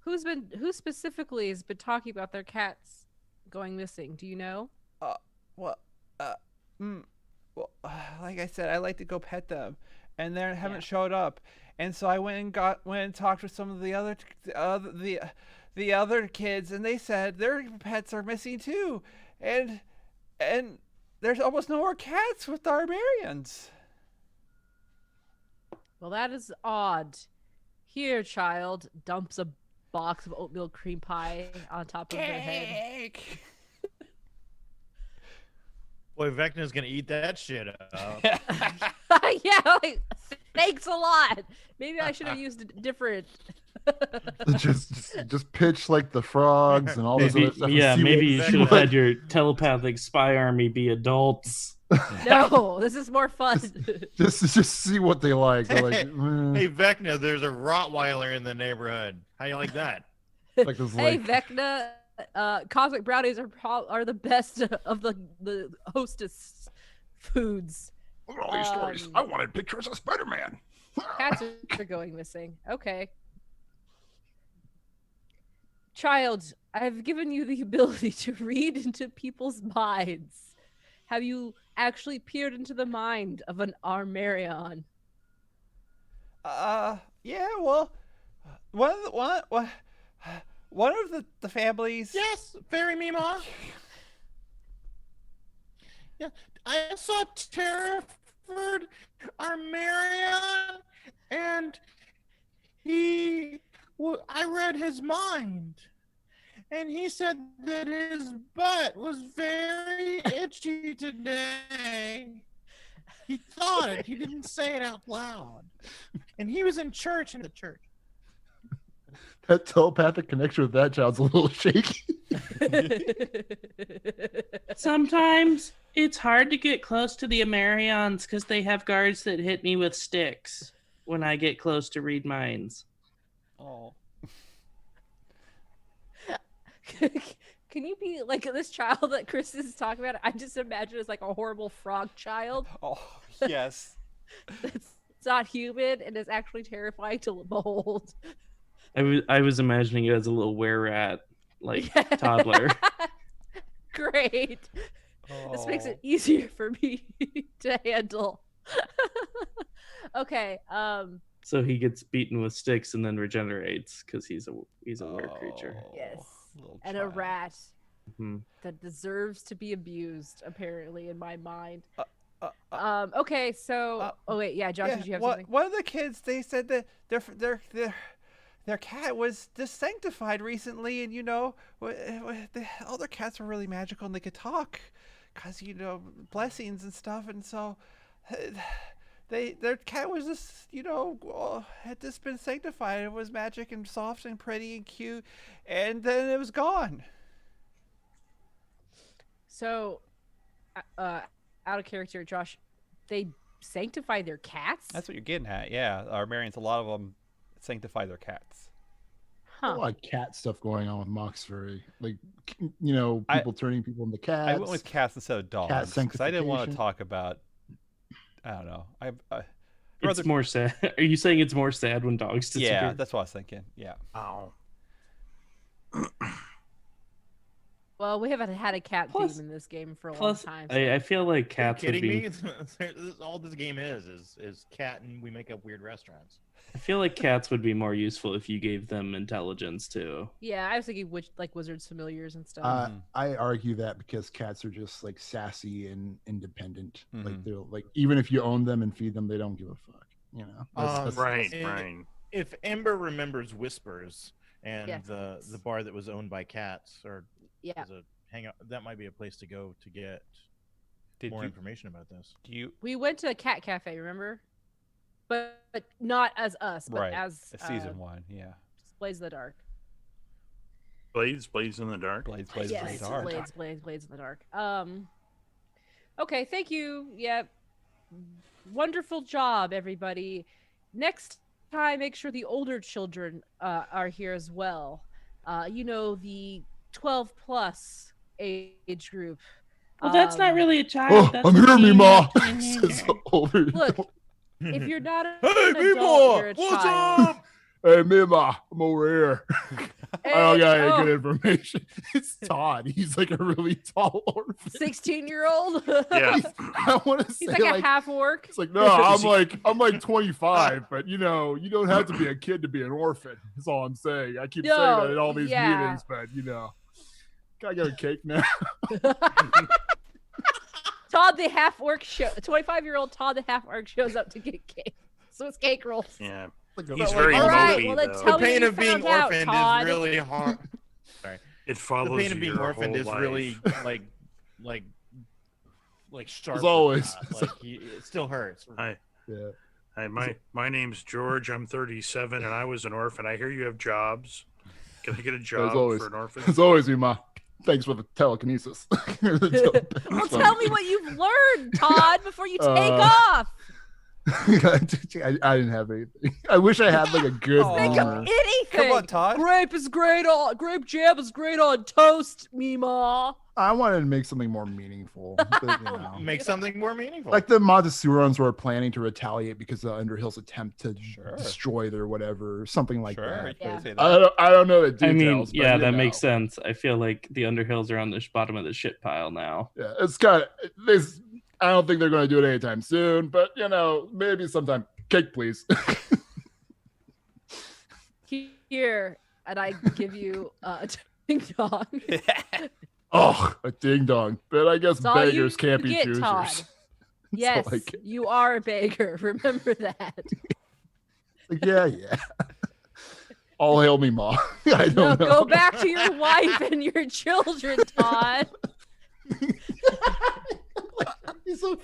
Speaker 3: Who specifically has been talking about their cats going missing? Do you know?
Speaker 2: Well, like I said, I like to go pet them, and they haven't showed up. and so I went and talked with some of the other kids, and they said their pets are missing too, and there's almost no more cats with Armarians.
Speaker 3: Well, that is odd. Here, child, dumps a box of oatmeal cream pie on top of their head.
Speaker 4: Boy, Vecna's gonna eat that shit up.
Speaker 3: Yeah, like, thanks a lot. Maybe I should have used a different.
Speaker 5: just pitch like the frogs and all this
Speaker 6: Maybe,
Speaker 5: other stuff.
Speaker 6: yeah,
Speaker 5: and see
Speaker 6: maybe you
Speaker 5: what-
Speaker 6: should have had your telepathic spy army be adults.
Speaker 3: No, this is more fun.
Speaker 5: just see what they like. They're like,
Speaker 4: Hey Vecna, there's a Rottweiler in the neighborhood. How you like that?
Speaker 5: like this,
Speaker 3: Hey,
Speaker 5: like,
Speaker 3: Vecna, cosmic brownies are the best of the hostess foods.
Speaker 5: all these stories. I wanted pictures of Spider-Man.
Speaker 3: Cats are going missing. Okay. Child, I've given you the ability to read into people's minds. Have you actually peered into the mind of an Armarion?
Speaker 2: Yeah, well, one of the families.
Speaker 4: Yes, Fairy Mima. Yeah, I saw Terraford Armarion, and I read his mind, and he said that his butt was very itchy today. He thought it. He didn't say it out loud, and he was in church in the church.
Speaker 5: That telepathic connection with that child's a little shaky.
Speaker 6: Sometimes it's hard to get close to the Amarions because they have guards that hit me with sticks when I get close to read minds.
Speaker 2: Oh.
Speaker 3: Can you be like this child that Chris is talking about? I just imagine as like a horrible frog child.
Speaker 2: Oh, yes.
Speaker 3: It's not human and is actually terrifying to behold.
Speaker 6: I was imagining it as a little were-rat, like toddler.
Speaker 3: Great. This makes
Speaker 2: Oh.
Speaker 3: it easier for me to handle. Okay.
Speaker 6: So he gets beaten with sticks and then regenerates because he's a were creature.
Speaker 3: Yes.
Speaker 2: Little
Speaker 3: And a
Speaker 2: child.
Speaker 3: rat
Speaker 6: Mhm.
Speaker 3: that deserves to be abused, apparently, in my mind.
Speaker 2: uh,
Speaker 3: Okay, so oh wait, yeah, Josh,
Speaker 2: Yeah,
Speaker 3: did you have
Speaker 2: one,
Speaker 3: something?
Speaker 2: one of the kids, they said that their cat was just sanctified recently, and the other cats were really magical and they could talk, cause blessings and stuff, and so their cat was just had just been sanctified. It was magic and soft and pretty and cute, and then it was gone.
Speaker 3: So, out of character, Josh, they sanctify their cats?
Speaker 2: That's what you're getting at, yeah. Armarians, a lot of them sanctify their cats.
Speaker 5: A
Speaker 3: Huh.
Speaker 5: lot of cat stuff going on with Mauxferry. Like, people turning people into cats.
Speaker 2: I went with cats instead of dogs because I didn't want to
Speaker 5: sanctification.
Speaker 2: talk about. I don't know.
Speaker 6: It's more sad. Are you saying it's more sad when dogs disappear?
Speaker 2: Yeah, that's what I was thinking. Yeah.
Speaker 1: Oh.
Speaker 3: Well, we haven't had a cat
Speaker 6: Plus-
Speaker 3: theme in this game for a long
Speaker 6: Plus,
Speaker 3: time.
Speaker 6: I feel like
Speaker 4: Are you
Speaker 6: cats would
Speaker 4: kidding
Speaker 6: be.
Speaker 4: me? All this game is cat, and we make up weird restaurants.
Speaker 6: I feel like cats would be more useful if you gave them intelligence too.
Speaker 3: Yeah, I was thinking like wizards familiars and stuff.
Speaker 2: Mhm.
Speaker 5: I argue that because cats are just like sassy and independent. Like
Speaker 2: Mhm.
Speaker 5: they're like, even if you own them and feed them, they don't give a fuck.
Speaker 1: Right,
Speaker 4: and-
Speaker 1: right.
Speaker 4: If Ember remembers Whispers and
Speaker 3: Yes.
Speaker 4: the bar that was owned by cats, or
Speaker 3: Yeah.
Speaker 4: as a hangout, that might be a place to go to get
Speaker 2: Did
Speaker 4: more
Speaker 2: you?
Speaker 4: information about this.
Speaker 2: Do you?
Speaker 3: We went to a cat cafe, remember? But not as us, but
Speaker 2: Right.
Speaker 3: as
Speaker 2: Season 1, yeah.
Speaker 3: Blaze in the Dark.
Speaker 1: Blades in the dark.
Speaker 2: Blades
Speaker 3: Yes,
Speaker 2: in the dark.
Speaker 3: Blades in the Dark. Okay, thank you. Yeah. Wonderful job, everybody. Next time, make sure the older children are here as well. The 12 plus age group.
Speaker 6: Well, that's not really a child.
Speaker 5: Oh,
Speaker 6: that's
Speaker 5: I'm
Speaker 6: a
Speaker 5: here, me ma.
Speaker 6: teenager.
Speaker 5: Says the older-
Speaker 3: Look, if you're not an
Speaker 4: Hey,
Speaker 3: adult,
Speaker 4: Mima!
Speaker 3: you're a
Speaker 4: What's
Speaker 3: child.
Speaker 4: up?
Speaker 5: Hey, Mima, I'm over here. I don't got any
Speaker 3: Oh.
Speaker 5: good information. It's Todd. He's like a really tall orphan.
Speaker 3: 16-year-old.
Speaker 1: Yeah.
Speaker 5: I want to say
Speaker 3: He's like a half orc.
Speaker 5: it's like, no, I'm like 25, but you know, you don't have to be a kid to be an orphan. That's all I'm saying. I keep saying that in all these meetings, but you know, gotta get a cake now.
Speaker 3: Todd the half orc 25-year-old Todd the half orc shows up to get cake. So it's cake rolls.
Speaker 1: Yeah.
Speaker 5: Like,
Speaker 1: He's
Speaker 5: like,
Speaker 1: very
Speaker 3: All right,
Speaker 1: mopey,
Speaker 3: well then
Speaker 1: though.
Speaker 3: tell
Speaker 4: The
Speaker 3: me
Speaker 4: pain
Speaker 3: what
Speaker 4: of
Speaker 3: you
Speaker 4: being
Speaker 3: found out,
Speaker 4: orphaned
Speaker 3: Todd.
Speaker 4: is really hard.
Speaker 1: It
Speaker 4: The
Speaker 1: follows
Speaker 4: pain of
Speaker 1: you
Speaker 4: being
Speaker 1: your
Speaker 4: orphaned
Speaker 1: whole
Speaker 4: is
Speaker 1: life.
Speaker 4: really like sharp.
Speaker 5: As always.
Speaker 4: It still hurts.
Speaker 1: Hi.
Speaker 5: Yeah.
Speaker 1: Hi, my name's George. I'm 37, and I was an orphan. I hear you have jobs. Can I get a job
Speaker 5: always.
Speaker 1: for an orphan?
Speaker 5: As always, Uma. Thanks for the telekinesis.
Speaker 3: Well, tell me what you've learned, Todd, before you take off.
Speaker 5: I didn't have anything. I wish I had like a good
Speaker 2: Make
Speaker 3: Think of
Speaker 5: rumor.
Speaker 3: anything.
Speaker 2: Come on, Todd.
Speaker 3: Grape jam is great on toast, Mima.
Speaker 5: I wanted to make something more meaningful. But, you know.
Speaker 4: Make something more meaningful.
Speaker 5: Like the Montesurons were planning to retaliate because of Underhill's attempt to
Speaker 2: Sure.
Speaker 5: destroy their whatever, something like
Speaker 2: Sure,
Speaker 5: that.
Speaker 2: you can
Speaker 3: Yeah.
Speaker 2: say
Speaker 5: I
Speaker 2: that.
Speaker 5: don't know the
Speaker 6: I
Speaker 5: details.
Speaker 6: mean,
Speaker 5: but,
Speaker 6: yeah,
Speaker 5: you
Speaker 6: that
Speaker 5: know.
Speaker 6: makes sense. I feel like the Underhills are on the bottom of the shit pile now.
Speaker 5: Yeah, it's kind of this. I don't think they're going to do it anytime soon, but you know, maybe sometime. Cake, please.
Speaker 3: Here, and I give you a ding dong.
Speaker 5: Oh, a ding dong. But I guess
Speaker 3: That's all
Speaker 5: beggars
Speaker 3: you
Speaker 5: can't be
Speaker 3: get,
Speaker 5: choosers.
Speaker 3: Todd.
Speaker 5: That's
Speaker 3: Yes,
Speaker 5: all I get.
Speaker 3: you are a beggar. Remember that.
Speaker 5: Like, yeah. All hail me, Ma. I
Speaker 3: No,
Speaker 5: don't know.
Speaker 3: go back to your wife and your children, Todd.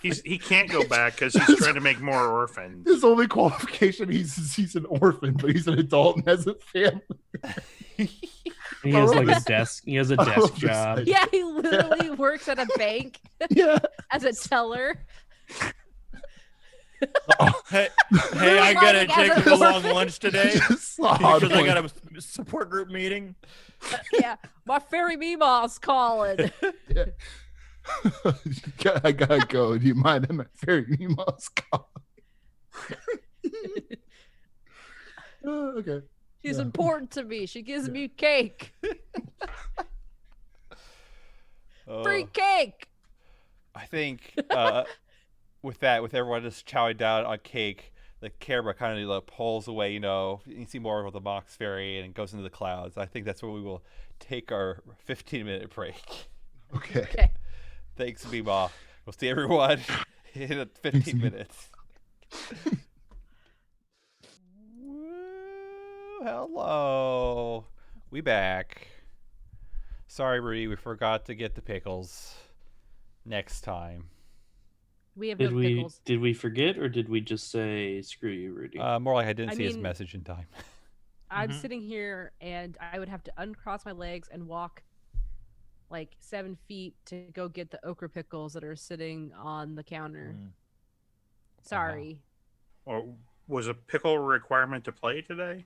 Speaker 1: He can't go back because he's trying to make more orphans.
Speaker 5: His only qualification, he's an orphan, but he's an adult and has a family.
Speaker 6: He has like a desk. He has a
Speaker 5: I
Speaker 6: desk
Speaker 5: love this
Speaker 6: job.
Speaker 5: idea.
Speaker 3: Yeah, he literally works at a bank
Speaker 5: Yeah.
Speaker 3: as a teller.
Speaker 4: Hey, I gotta
Speaker 3: Like,
Speaker 4: take
Speaker 3: as
Speaker 4: a
Speaker 3: a
Speaker 4: long
Speaker 3: orphan.
Speaker 4: lunch today
Speaker 5: Just
Speaker 4: because I got a support group meeting.
Speaker 3: Yeah, my fairy Mima's calling.
Speaker 5: Yeah. I gotta go. Do you mind? I'm a very Nemo's call. Okay.
Speaker 3: She's
Speaker 5: Yeah.
Speaker 3: important to me. She gives me cake. Free cake.
Speaker 2: I think with everyone just chowing down on cake, the camera kind of like pulls away. You know, you see more of the Mauxferry and it goes into the clouds. I think that's where we will take our 15-minute break.
Speaker 5: Okay.
Speaker 3: Okay.
Speaker 2: Thanks, Beba. We'll see everyone in 15 minutes. Woo, hello. We back. Sorry, Rudy, we forgot to get the pickles. Next time.
Speaker 3: We have
Speaker 6: Did
Speaker 3: no
Speaker 6: we
Speaker 3: pickles.
Speaker 6: did we forget or did we just say screw you, Rudy?
Speaker 2: More like I didn't
Speaker 3: I
Speaker 2: see his
Speaker 3: mean-
Speaker 2: message in time.
Speaker 3: I'm
Speaker 4: Mhm.
Speaker 3: sitting here and I would have to uncross my legs and walk like 7 feet to go get the okra pickles that are sitting on the counter.
Speaker 4: Mm.
Speaker 3: Sorry.
Speaker 1: Or was a pickle a requirement to play today?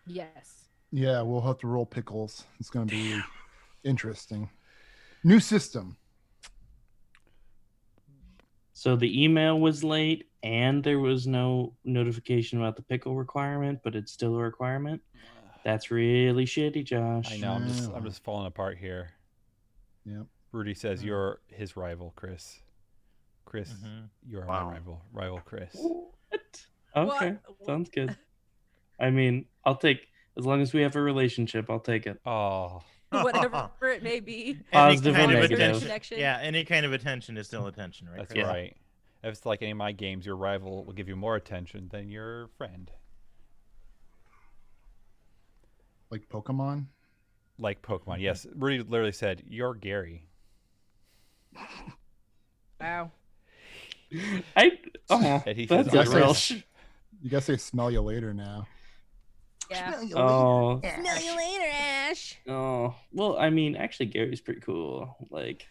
Speaker 3: Yes.
Speaker 5: Yeah, we'll have to roll pickles. It's gonna be interesting. New system.
Speaker 6: So the email was late and there was no notification about the pickle requirement, but it's still a requirement. That's really shitty, Josh.
Speaker 2: I know. I'm
Speaker 5: Yeah.
Speaker 2: just falling apart here.
Speaker 5: Yep.
Speaker 2: Rudy says you're his rival, Chris. Chris,
Speaker 4: Mhm.
Speaker 2: you're
Speaker 1: Wow.
Speaker 2: my rival, Chris.
Speaker 6: What? Okay,
Speaker 3: What?
Speaker 6: sounds good. I mean, I'll take as long as we have a relationship. I'll take it.
Speaker 2: Oh,
Speaker 3: Whatever it may be.
Speaker 6: Positive
Speaker 4: Any
Speaker 6: or
Speaker 4: kind of
Speaker 6: negative.
Speaker 4: attention.
Speaker 3: Connection.
Speaker 4: Yeah, any kind of attention is still attention, right?
Speaker 2: that's
Speaker 4: Chris?
Speaker 2: right. If it's like any of my games, your rival will give you more attention than your friend.
Speaker 5: Like Pokemon.
Speaker 2: Like Pokemon. Yes, Rudy literally said, "You're Gary."
Speaker 3: Wow.
Speaker 6: And
Speaker 2: he
Speaker 6: that's
Speaker 2: says,
Speaker 6: a
Speaker 5: "I
Speaker 6: real.
Speaker 5: guess You guys say smell you later now.
Speaker 3: Yeah.
Speaker 6: Oh,
Speaker 3: Smell you later, Ash.
Speaker 6: oh. Well, I mean, actually, Gary's pretty cool. Like,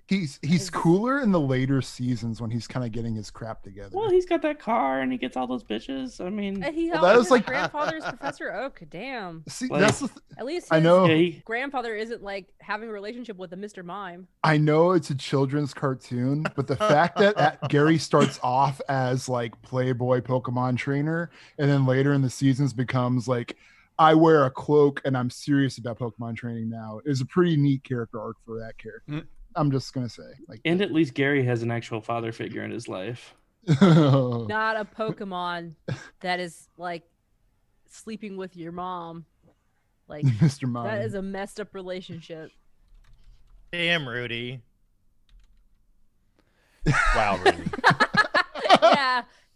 Speaker 5: He's cooler in the later seasons when he's kind of getting his crap together.
Speaker 6: well, he's got that car and he gets all those bitches. I mean,
Speaker 3: And he
Speaker 5: Well,
Speaker 3: helped
Speaker 5: that was
Speaker 3: his
Speaker 5: like-
Speaker 3: grandfather's Professor Oak. Damn.
Speaker 5: See,
Speaker 6: like-
Speaker 5: that's the
Speaker 3: At least his
Speaker 5: I know.
Speaker 6: yeah, he,
Speaker 3: grandfather isn't like having a relationship with a Mr. Mime.
Speaker 5: I know it's a children's cartoon, but the fact that Gary starts off as like Playboy Pokemon trainer, and then later in the seasons becomes like I wear a cloak and I'm serious about Pokemon training now is a pretty neat character arc for that character. I'm just gonna say, like,
Speaker 6: And at least Gary has an actual father figure in his life.
Speaker 3: Not a Pokemon that is like sleeping with your mom. Like
Speaker 5: Mr. Mime.
Speaker 3: that is a messed up relationship.
Speaker 4: Damn, Rudy.
Speaker 2: Wow, Rudy.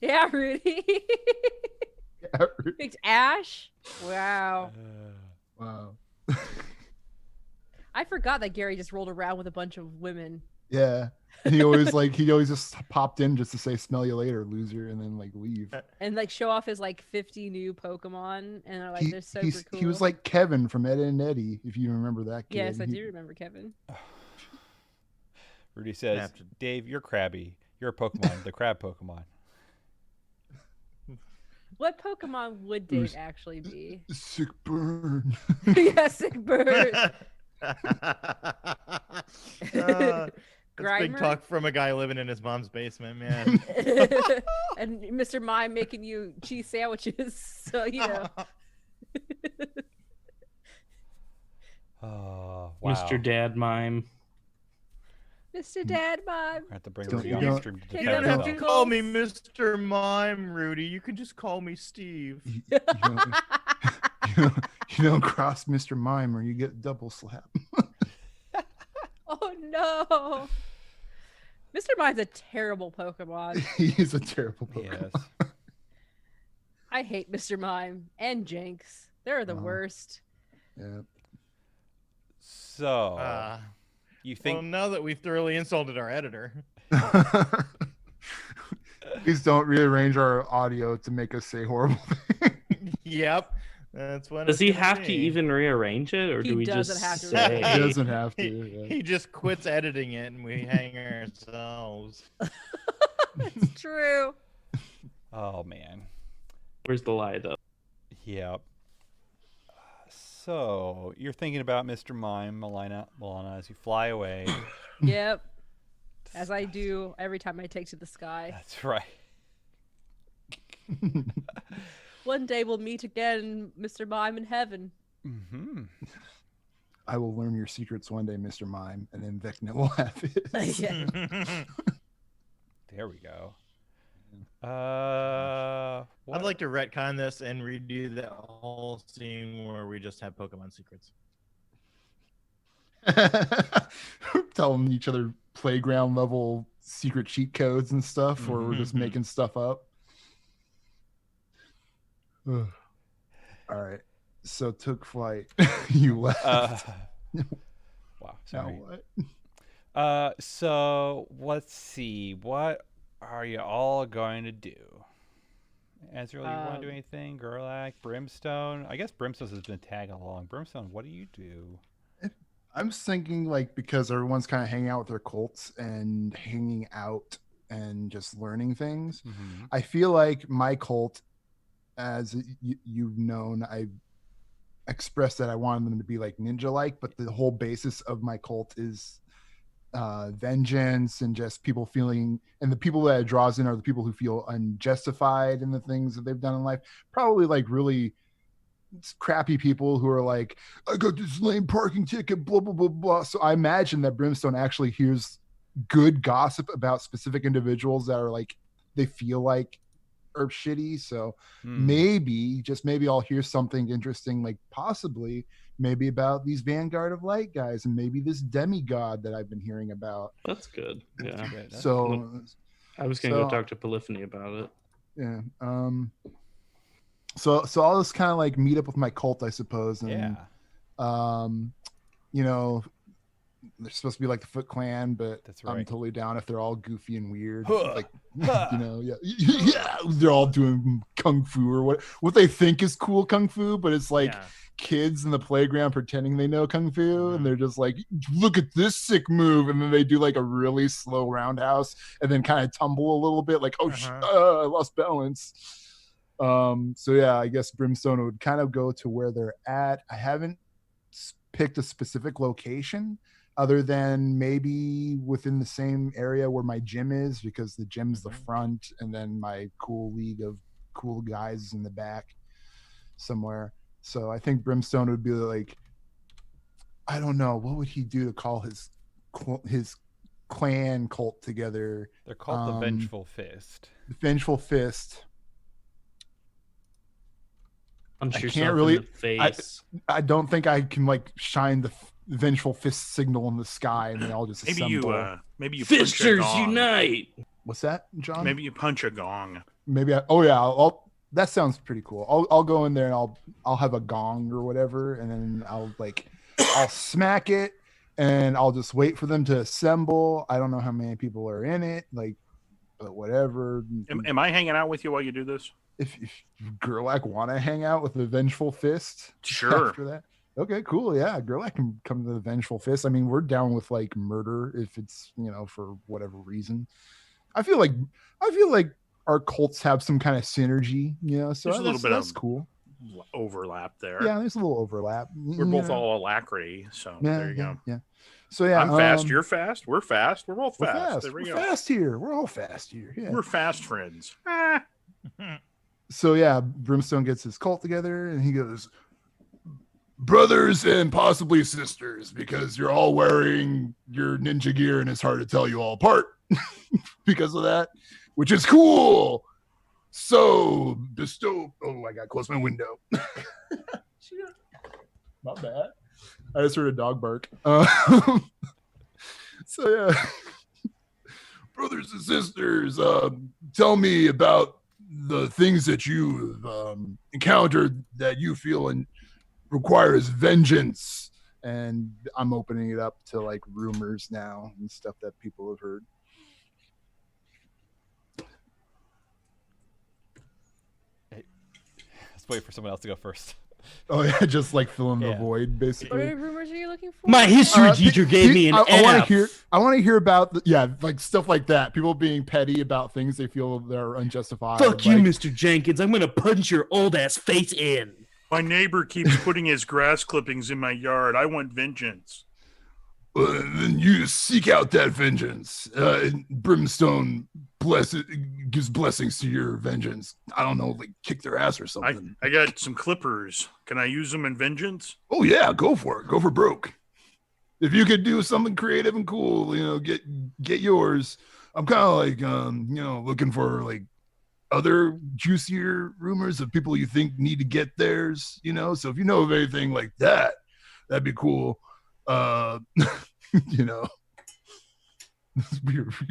Speaker 3: yeah, Rudy.
Speaker 5: Yeah, Rudy.
Speaker 3: Picked Ash. Wow.
Speaker 5: Wow.
Speaker 3: I forgot that Gary just rolled around with a bunch of women.
Speaker 5: Yeah. And he always just popped in just to say "smell you later, loser," and then like leave.
Speaker 3: And like show off his like 50 new Pokemon, and they're like they're super cool.
Speaker 5: He was like Kevin from Ed and Eddie, if you remember that kid.
Speaker 3: Yes, I do remember Kevin.
Speaker 2: Rudy says, Dave, you're crabby. You're a Pokemon, the crab Pokemon.
Speaker 3: What Pokemon would Dave actually be?
Speaker 5: Sick burn.
Speaker 3: Yeah, sick bird.
Speaker 4: That's big talk from a guy living in his mom's basement, man.
Speaker 3: And Mr. Mime making you cheese sandwiches, so you know.
Speaker 2: Oh, wow.
Speaker 6: Mr. Dad Mime.
Speaker 3: Mr. Dad Mime.
Speaker 2: I have to bring
Speaker 5: Don't-
Speaker 2: Rudy on
Speaker 5: you
Speaker 2: the
Speaker 5: don't-
Speaker 2: stream to
Speaker 3: you
Speaker 4: You
Speaker 2: defend
Speaker 4: don't have to
Speaker 2: himself.
Speaker 4: call me Mr. Mime, Rudy. You can just call me Steve.
Speaker 5: You don't cross Mr. Mime or you get double slap.
Speaker 3: Oh no. Mr. Mime's a terrible Pokemon.
Speaker 5: He is a terrible
Speaker 2: Yes.
Speaker 5: Pokemon.
Speaker 3: I hate Mr. Mime and Jinx. They're the worst.
Speaker 5: Yeah.
Speaker 2: So, you think...
Speaker 4: Well, now that we've thoroughly insulted our editor.
Speaker 5: Please don't rearrange our audio to make us say horrible things.
Speaker 4: Yep. That's what.
Speaker 6: Does
Speaker 4: it's
Speaker 6: he
Speaker 4: gonna
Speaker 6: have to
Speaker 4: be.
Speaker 6: even rearrange it, or
Speaker 3: He
Speaker 6: do we
Speaker 3: doesn't
Speaker 6: just
Speaker 3: have to
Speaker 6: say?
Speaker 5: He doesn't have to.
Speaker 4: He,
Speaker 5: Yeah.
Speaker 4: he just quits editing it and we hang ourselves.
Speaker 3: It's true.
Speaker 2: Oh, man.
Speaker 6: Where's the lie, though?
Speaker 2: Yep. So, you're thinking about Mr. Mime, Milana, as you fly away.
Speaker 3: Yep. As I do every time I take to the sky.
Speaker 2: That's right.
Speaker 3: One day we'll meet again, Mr. Mime in heaven.
Speaker 2: Mm-hmm.
Speaker 5: I will learn your secrets one day, Mr. Mime, and then Vecna will have it.
Speaker 3: Yeah.
Speaker 2: There we go.
Speaker 4: I'd like to retcon this and redo that whole scene where we just have Pokemon secrets.
Speaker 5: Telling each other playground level secret cheat codes and stuff, or we're just making stuff up. All right. So took flight. You left.
Speaker 2: Wow.
Speaker 5: Now
Speaker 2: Sorry.
Speaker 5: what?
Speaker 2: So let's see. What are you all going to do? Ezreal, you want to do anything? Gerlach, Brimstone? I guess Brimstone has been tagging along. Brimstone, what do you do?
Speaker 5: I'm just thinking, like, because everyone's kind of hanging out with their cults and hanging out and just learning things.
Speaker 2: Mm-hmm.
Speaker 5: I feel like my cult, as you've known, I expressed that I wanted them to be like ninja-like, but the whole basis of my cult is vengeance and just people feeling, and the people that it draws in are the people who feel unjustified in the things that they've done in life. Probably like really crappy people who are like, I got this lame parking ticket, blah, blah, blah, blah. So I imagine that Brimstone actually hears good gossip about specific individuals that are like, they feel like are shitty. So maybe, just maybe I'll hear something interesting, like possibly maybe about these Vanguard of Light guys and maybe this demigod that I've been hearing about.
Speaker 6: That's good. Yeah.
Speaker 5: So
Speaker 6: I was going to go talk to Polyphony about it.
Speaker 5: Yeah. So I'll just kind of like meet up with my cult, I suppose. And, you know, they're supposed to be like the Foot Clan, but
Speaker 2: That's right.
Speaker 5: I'm totally down if they're all goofy and weird. Like, you know, yeah, they're all doing kung fu or what they think is cool kung fu, but it's like kids in the playground pretending they know kung fu, and they're just like, look at this sick move, and then they do like a really slow roundhouse and then kind of tumble a little bit, like, I lost balance. So yeah, I guess Brimstone would kind of go to where they're at. I haven't picked a specific location other than maybe within the same area where my gym is, because the gym's the front and then my cool league of cool guys is in the back somewhere. So I think Brimstone would be like, I don't know, what would he do to call his clan cult together?
Speaker 2: They're called the Vengeful Fist.
Speaker 5: The Vengeful Fist.
Speaker 6: Punch
Speaker 5: I
Speaker 6: yourself
Speaker 5: can't really.
Speaker 6: in the face.
Speaker 5: I don't think I can like shine the Vengeful Fist signal in the sky and they all just assemble.
Speaker 1: Maybe you punch a
Speaker 6: Fisters
Speaker 1: gong.
Speaker 6: unite.
Speaker 5: What's that, John?
Speaker 1: Maybe you punch a gong.
Speaker 5: Maybe that sounds pretty cool. I'll go in there and I'll have a gong or whatever, and then I'll smack it, and I'll just wait for them to assemble. I don't know how many people are in it, but whatever.
Speaker 1: Am I hanging out with you while you do this?
Speaker 5: If Gerlach want to hang out with the Vengeful Fist,
Speaker 1: Sure.
Speaker 5: After that, okay, cool. Yeah, Gerlach can come to the Vengeful Fist. I mean, we're down with like murder if it's for whatever reason. I feel like our cults have some kind of synergy, so
Speaker 1: There's a little bit
Speaker 5: that's
Speaker 1: of
Speaker 5: cool.
Speaker 1: Overlap there.
Speaker 5: Yeah, there's a little overlap.
Speaker 1: We're both all alacrity, so there you go.
Speaker 5: Yeah. So yeah,
Speaker 1: I'm fast. You're fast. We're fast. We're both fast.
Speaker 5: We're fast.
Speaker 1: There we
Speaker 5: We're
Speaker 1: go.
Speaker 5: fast here. We're all fast here. Yeah.
Speaker 1: We're fast friends.
Speaker 5: So yeah, Brimstone gets his cult together, and he goes, brothers and possibly sisters, because you're all wearing your ninja gear, and it's hard to tell you all apart because of that, which is cool. So bestow. Oh, I got to close my window. Not bad. I just heard a dog bark. So yeah, brothers and sisters, tell me about the things that you've encountered that you feel and requires vengeance. And I'm opening it up to like rumors now and stuff that people have heard.
Speaker 2: Let's wait for someone else to go first.
Speaker 5: Oh yeah, just like filling the void,
Speaker 3: What
Speaker 5: basically.
Speaker 3: rumors are you looking for?
Speaker 6: My history teacher gave me an F.
Speaker 5: I want to hear about like stuff like that. People being petty about things they feel they're unjustified.
Speaker 6: Fuck you, Mr. Jenkins. I'm gonna punch your old ass face in.
Speaker 1: My neighbor keeps putting his grass clippings in my yard. I want vengeance.
Speaker 5: Then you seek out that vengeance. Brimstone gives blessings to your vengeance. I don't know, like kick their ass or something.
Speaker 1: I got some clippers. Can I use them in vengeance?
Speaker 5: Oh yeah, go for it. Go for broke. If you could do something creative and cool, get yours. I'm kind of like looking for like other juicier rumors of people you think need to get theirs. So if you know of anything like that, that'd be cool. You're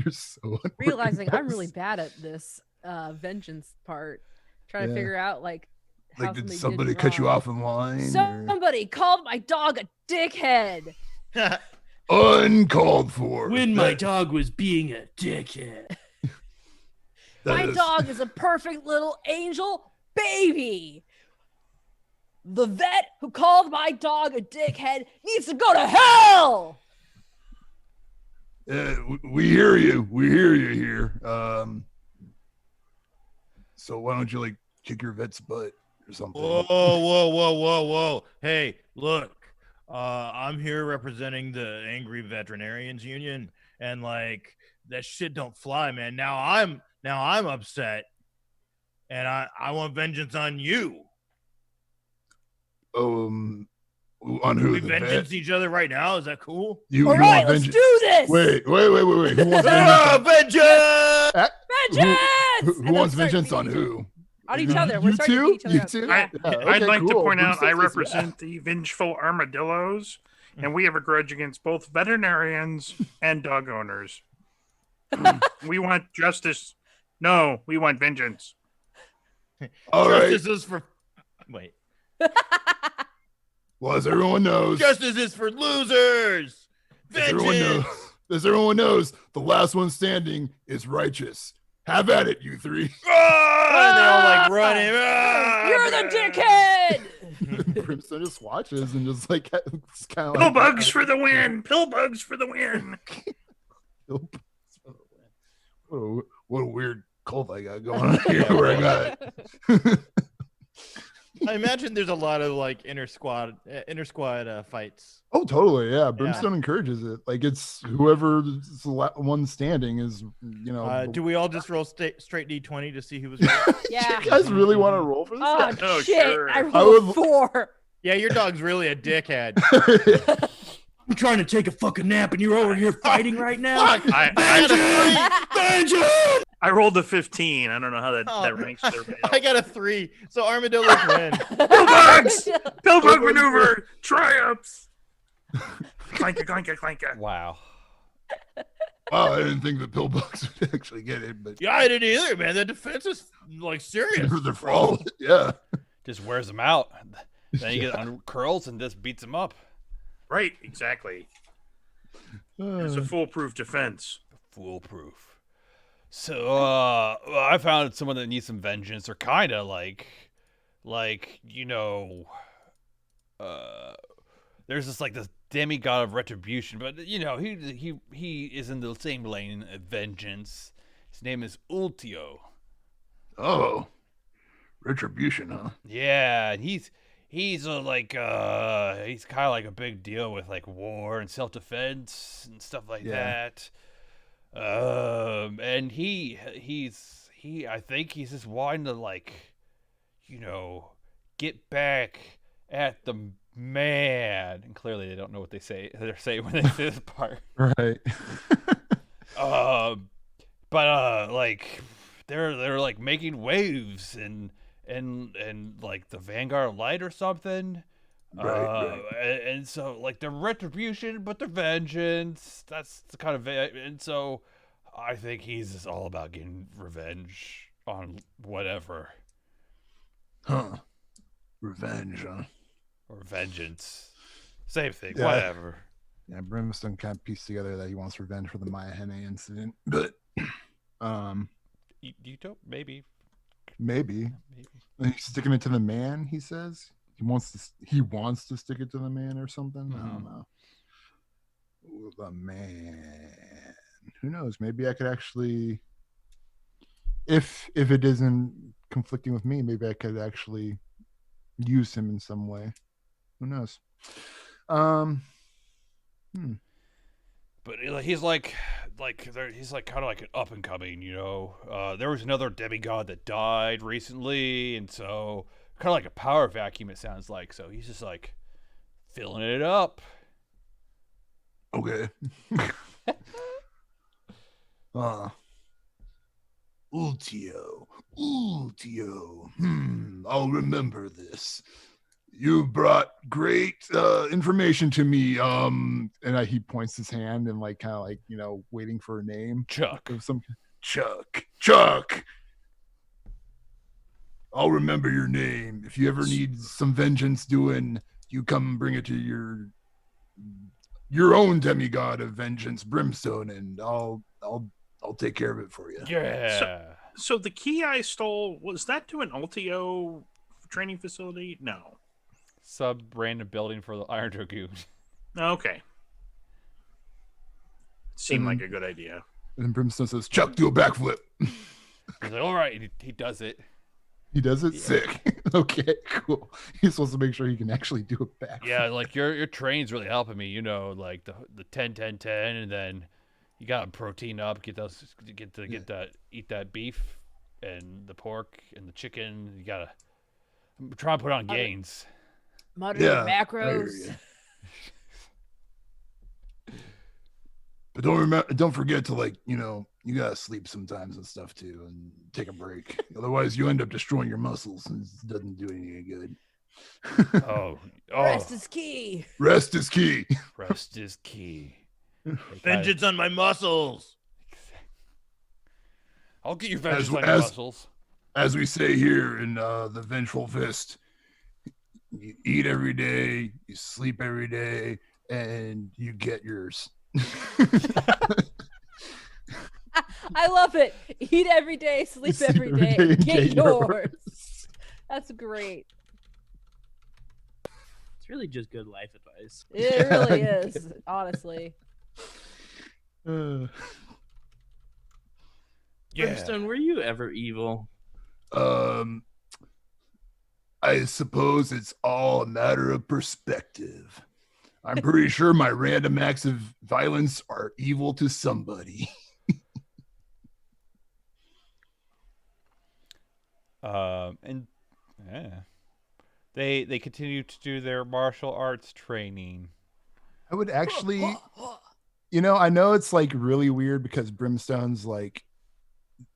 Speaker 5: so
Speaker 3: realizing I'm really bad at this vengeance part. Trying to figure out how
Speaker 5: did somebody cut you off in line?
Speaker 3: Somebody called my dog a dickhead.
Speaker 5: Uncalled for.
Speaker 6: When my dog was being a dickhead.
Speaker 3: My dog is a perfect little angel baby. The vet who called my dog a dickhead needs to go to hell.
Speaker 5: We hear you. We hear you here. So why don't you kick your vet's butt or something?
Speaker 4: Whoa. Hey, look. I'm here representing the Angry Veterinarians Union, and that shit don't fly, man. Now I'm upset, and I want vengeance on you.
Speaker 5: On who?
Speaker 4: We vengeance each other right now. Is that cool?
Speaker 3: All right, let's do this.
Speaker 5: Wait. Who wants
Speaker 4: vengeance?
Speaker 3: Vengeance!
Speaker 5: Who wants vengeance on who?
Speaker 3: On each other. We're starting to beat each other up.
Speaker 5: Too?
Speaker 3: Yeah.
Speaker 1: I'd like to point out I represent the vengeful armadillos, and we have a grudge against both veterinarians and dog owners. We want justice. No, we want vengeance.
Speaker 5: All
Speaker 4: Justice
Speaker 5: right.
Speaker 4: is for... Wait.
Speaker 5: Well, as everyone knows,
Speaker 4: Justice is for losers. Vengeance.
Speaker 5: As everyone knows, the last one standing is righteous. Have at it, you three.
Speaker 4: And they all running.
Speaker 3: You're the dickhead.
Speaker 5: Brimstone just watches and just kind of
Speaker 1: Pill bugs for the win. Pill bugs for the win.
Speaker 5: What a weird cult I got going on here where I got
Speaker 4: I imagine there's a lot of like inter squad fights.
Speaker 5: Oh, totally. Yeah. Brimstone encourages it. Like it's whoever's one standing is, you know.
Speaker 4: Do we all just roll straight D20 to see who was right?
Speaker 3: Yeah.
Speaker 5: Do you guys really want to roll for this?
Speaker 3: Oh,
Speaker 1: Oh,
Speaker 3: shit.
Speaker 1: sure.
Speaker 3: I
Speaker 5: I
Speaker 3: rolled
Speaker 5: would-
Speaker 3: 4.
Speaker 4: Yeah, your dog's really a dickhead.
Speaker 6: I'm trying to take a fucking nap, and you're over here fighting right now.
Speaker 4: Fuck!
Speaker 1: I rolled a 15. I don't know how that
Speaker 4: Oh,
Speaker 1: ranks. With everybody
Speaker 4: I
Speaker 1: else.
Speaker 4: got a 3, so armadillos win.
Speaker 1: Pillbugs! Pillbug maneuver triumphs. Clanka, clanka, clanka.
Speaker 2: Wow.
Speaker 5: Wow, I didn't think the pillbugs would actually get it, but
Speaker 4: Yeah, I didn't either, man. The defense is like serious.
Speaker 5: they're flawless. Yeah.
Speaker 2: Just wears them out. Then you get on curls and just beats them up.
Speaker 1: Right, exactly. It's a foolproof defense.
Speaker 2: Foolproof. So, I found someone that needs some vengeance, or kind of like, you know, there's this demigod of retribution, but you know, he is in the same lane of vengeance. His name is Ultio.
Speaker 5: Oh, retribution, huh?
Speaker 2: Yeah, and he's he's kind of like a big deal with like war and self-defense and stuff like that. And he's I think he's just wanting to, like, you know, get back at the man. And clearly they don't know what they're saying when they say this part.
Speaker 5: Right.
Speaker 2: Like they're like making waves and like the Vanguard Light or something.
Speaker 5: Right.
Speaker 2: And so like the retribution, but the vengeance. That's the kind of and so I think he's just all about getting revenge on whatever.
Speaker 5: Huh. Revenge, huh?
Speaker 2: Or vengeance. Same thing,
Speaker 5: Yeah.
Speaker 2: whatever.
Speaker 5: Yeah, Brimstone kind of pieced together that he wants revenge for the Maya Henne incident, but
Speaker 2: You don't maybe.
Speaker 5: maybe he's sticking it to the man. He says he wants to stick it to the man or something. I don't know. Ooh, the man. Who knows? Maybe I could actually, if it isn't conflicting with me, maybe I could actually use him in some way. Who knows?
Speaker 2: But he's like he's like kind of like an up and coming, you know. There was another demigod that died recently, and so kind of like a power vacuum. It sounds like so he's just like filling it up.
Speaker 5: Okay. Ultio. I'll remember this. You brought great information to me. And he points his hand and like kind of like, you know, waiting for a name.
Speaker 2: Chuck.
Speaker 5: Of some Chuck. I'll remember your name. If you ever need some vengeance doing, you come bring it to your own demigod of vengeance, Brimstone, and I'll take care of it for you.
Speaker 2: Yeah.
Speaker 1: So the key I stole, was that to an Ultio training facility? No.
Speaker 2: Sub random building for the Iron Dragoon.
Speaker 1: Okay. Seemed like a good idea.
Speaker 5: And Brimstone says, Chuck, do a backflip.
Speaker 2: He's like, all right, he does it.
Speaker 5: He does it? Yeah. Sick. Okay, cool. He's supposed to make sure he can actually do a backflip.
Speaker 2: Yeah, like your train's really helping me, you know, like the 10 10 10, and then you got protein up, eat that beef and the pork and the chicken. You gotta try and put on gains.
Speaker 3: Moderate macros.
Speaker 5: But don't forget to, like, you know, you gotta sleep sometimes and stuff too, and take a break. Otherwise, you end up destroying your muscles, and it doesn't do any good.
Speaker 2: Oh,
Speaker 3: Rest is key.
Speaker 5: Rest is key.
Speaker 2: Rest is key.
Speaker 4: Vengeance on my muscles.
Speaker 2: I'll get you vengeance on your muscles.
Speaker 5: As we say here in the Vengeful Fist, you eat every day, you sleep every day, and you get yours.
Speaker 3: I love it. Eat every day, sleep every day, and get yours. That's great.
Speaker 6: It's really just good life advice.
Speaker 3: It really is, honestly.
Speaker 6: Brimstone, were you ever evil?
Speaker 5: I I suppose it's all a matter of perspective. I'm pretty sure my random acts of violence are evil to somebody.
Speaker 2: And yeah, they continue to do their martial arts training.
Speaker 5: I would actually, I know it's like really weird because Brimstone's like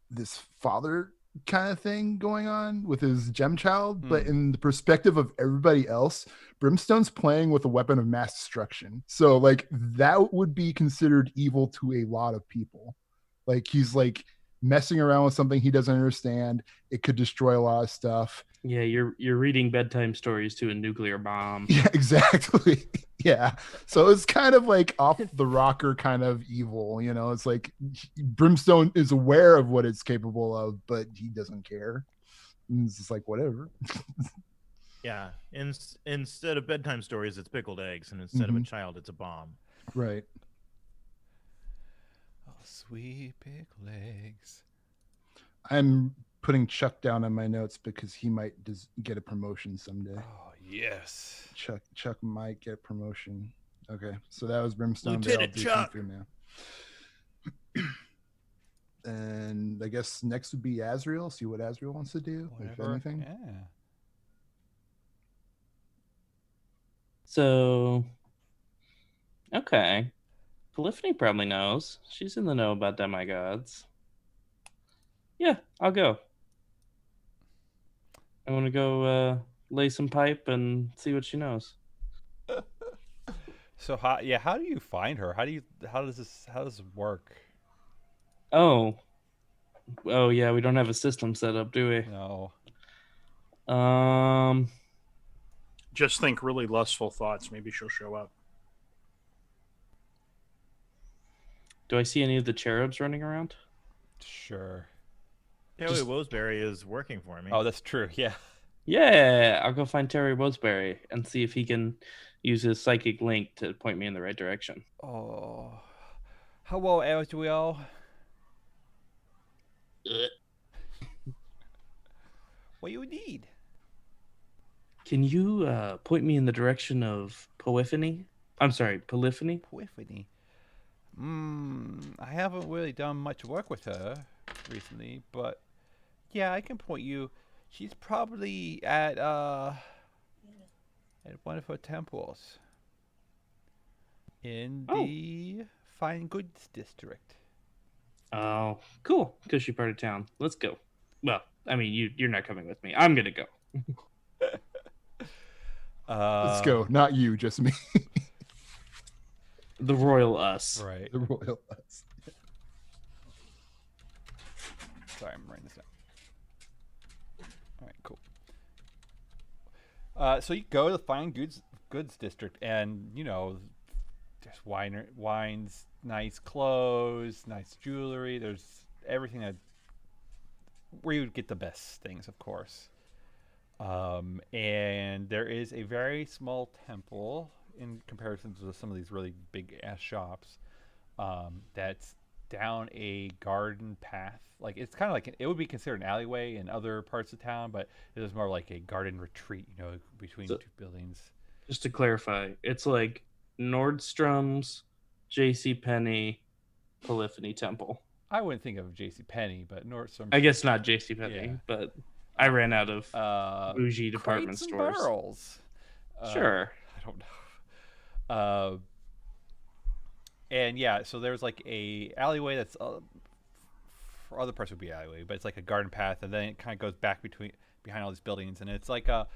Speaker 5: this father kind of thing going on with his gem child, but in the perspective of everybody else, Brimstone's playing with a weapon of mass destruction. So like that would be considered evil to a lot of people. Like he's like messing around with something he doesn't understand. It could destroy a lot of stuff.
Speaker 6: Yeah, you're reading bedtime stories to a nuclear bomb.
Speaker 5: Yeah, exactly. Yeah. So it's kind of like off the rocker kind of evil, it's like Brimstone is aware of what it's capable of, but he doesn't care. And it's just like, whatever.
Speaker 4: Yeah. Instead of bedtime stories, it's pickled eggs. And instead of a child, it's a bomb.
Speaker 5: Right.
Speaker 2: Oh, sweet pickled eggs.
Speaker 5: I'm putting Chuck down on my notes because he might get a promotion someday.
Speaker 2: Oh, yes.
Speaker 5: Chuck might get promotion. Okay, so that was Brimstone.
Speaker 4: Lieutenant Chuck.
Speaker 5: Now. And I guess next would be Azrael. See what Azrael wants to do, if anything.
Speaker 2: Yeah.
Speaker 6: So, okay. Polyphony probably knows. She's in the know about demigods. Yeah, I'll go. I want to go lay some pipe and see what she knows.
Speaker 2: So how do you find her? How does this work?
Speaker 6: Oh yeah, we don't have a system set up, do we?
Speaker 2: No.
Speaker 1: Just think really lustful thoughts. Maybe she'll show up.
Speaker 6: Do I see any of the cherubs running around?
Speaker 2: Sure.
Speaker 4: Terry Woseberry is working for me.
Speaker 2: Oh, that's true. Yeah.
Speaker 6: Yeah, I'll go find Terry Woseberry and see if he can use his psychic link to point me in the right direction.
Speaker 2: Oh. Hello, Azrael. What do you need?
Speaker 6: Can you point me in the direction of Polyphony? I'm sorry, Polyphony?
Speaker 2: Polyphony. I haven't really done much work with her recently, but yeah, I can point you. She's probably at one of her temples in the Fine Goods District.
Speaker 6: Oh, cool. Cushy part of town. Let's go. Well, I mean, you're not coming with me. I'm gonna go.
Speaker 5: Let's go. Not you, just me.
Speaker 6: The royal us.
Speaker 2: Right.
Speaker 5: The royal us.
Speaker 2: Sorry, I'm writing this down. All right, cool. So you go to the Fine Goods District, and there's wines, nice clothes, nice jewelry. There's everything where you would get the best things, of course. And there is a very small temple in comparison to some of these really big ass shops. That's down a garden path. Like it's kind of like it would be considered an alleyway in other parts of town, but it is more like a garden retreat, between two buildings.
Speaker 6: Just to clarify, it's like Nordstrom's, JCPenney, Polyphony Temple.
Speaker 2: I wouldn't think of JCPenney, but Nordstrom.
Speaker 6: I guess not JCPenney, but I ran out of bougie department
Speaker 2: Crates and
Speaker 6: stores.
Speaker 2: Barrels.
Speaker 6: Sure.
Speaker 2: I don't know. And yeah, so there's like a alleyway that's for other parts would be alleyway, but it's like a garden path, and then it kind of goes back behind all these buildings, and it's like it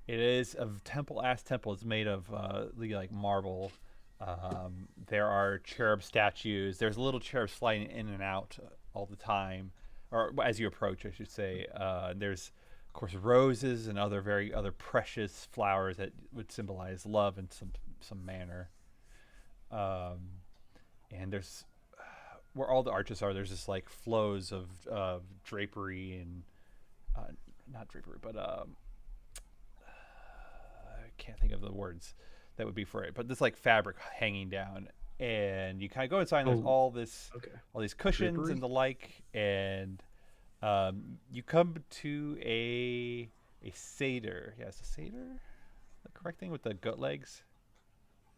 Speaker 2: is a temple. It's made of like marble. There are cherub statues. There's little cherubs flying in and out all the time, or as you approach, I should say. There's of course roses and other precious flowers that would symbolize love in some manner. And there's where all the arches are. There's just like flows of drapery and not drapery, but I can't think of the words that would be for it. But this like fabric hanging down, and you kind of go inside. And there's all these cushions drapery and the like, and you come to a a satyr. Yes, a satyr. The correct thing with the goat legs.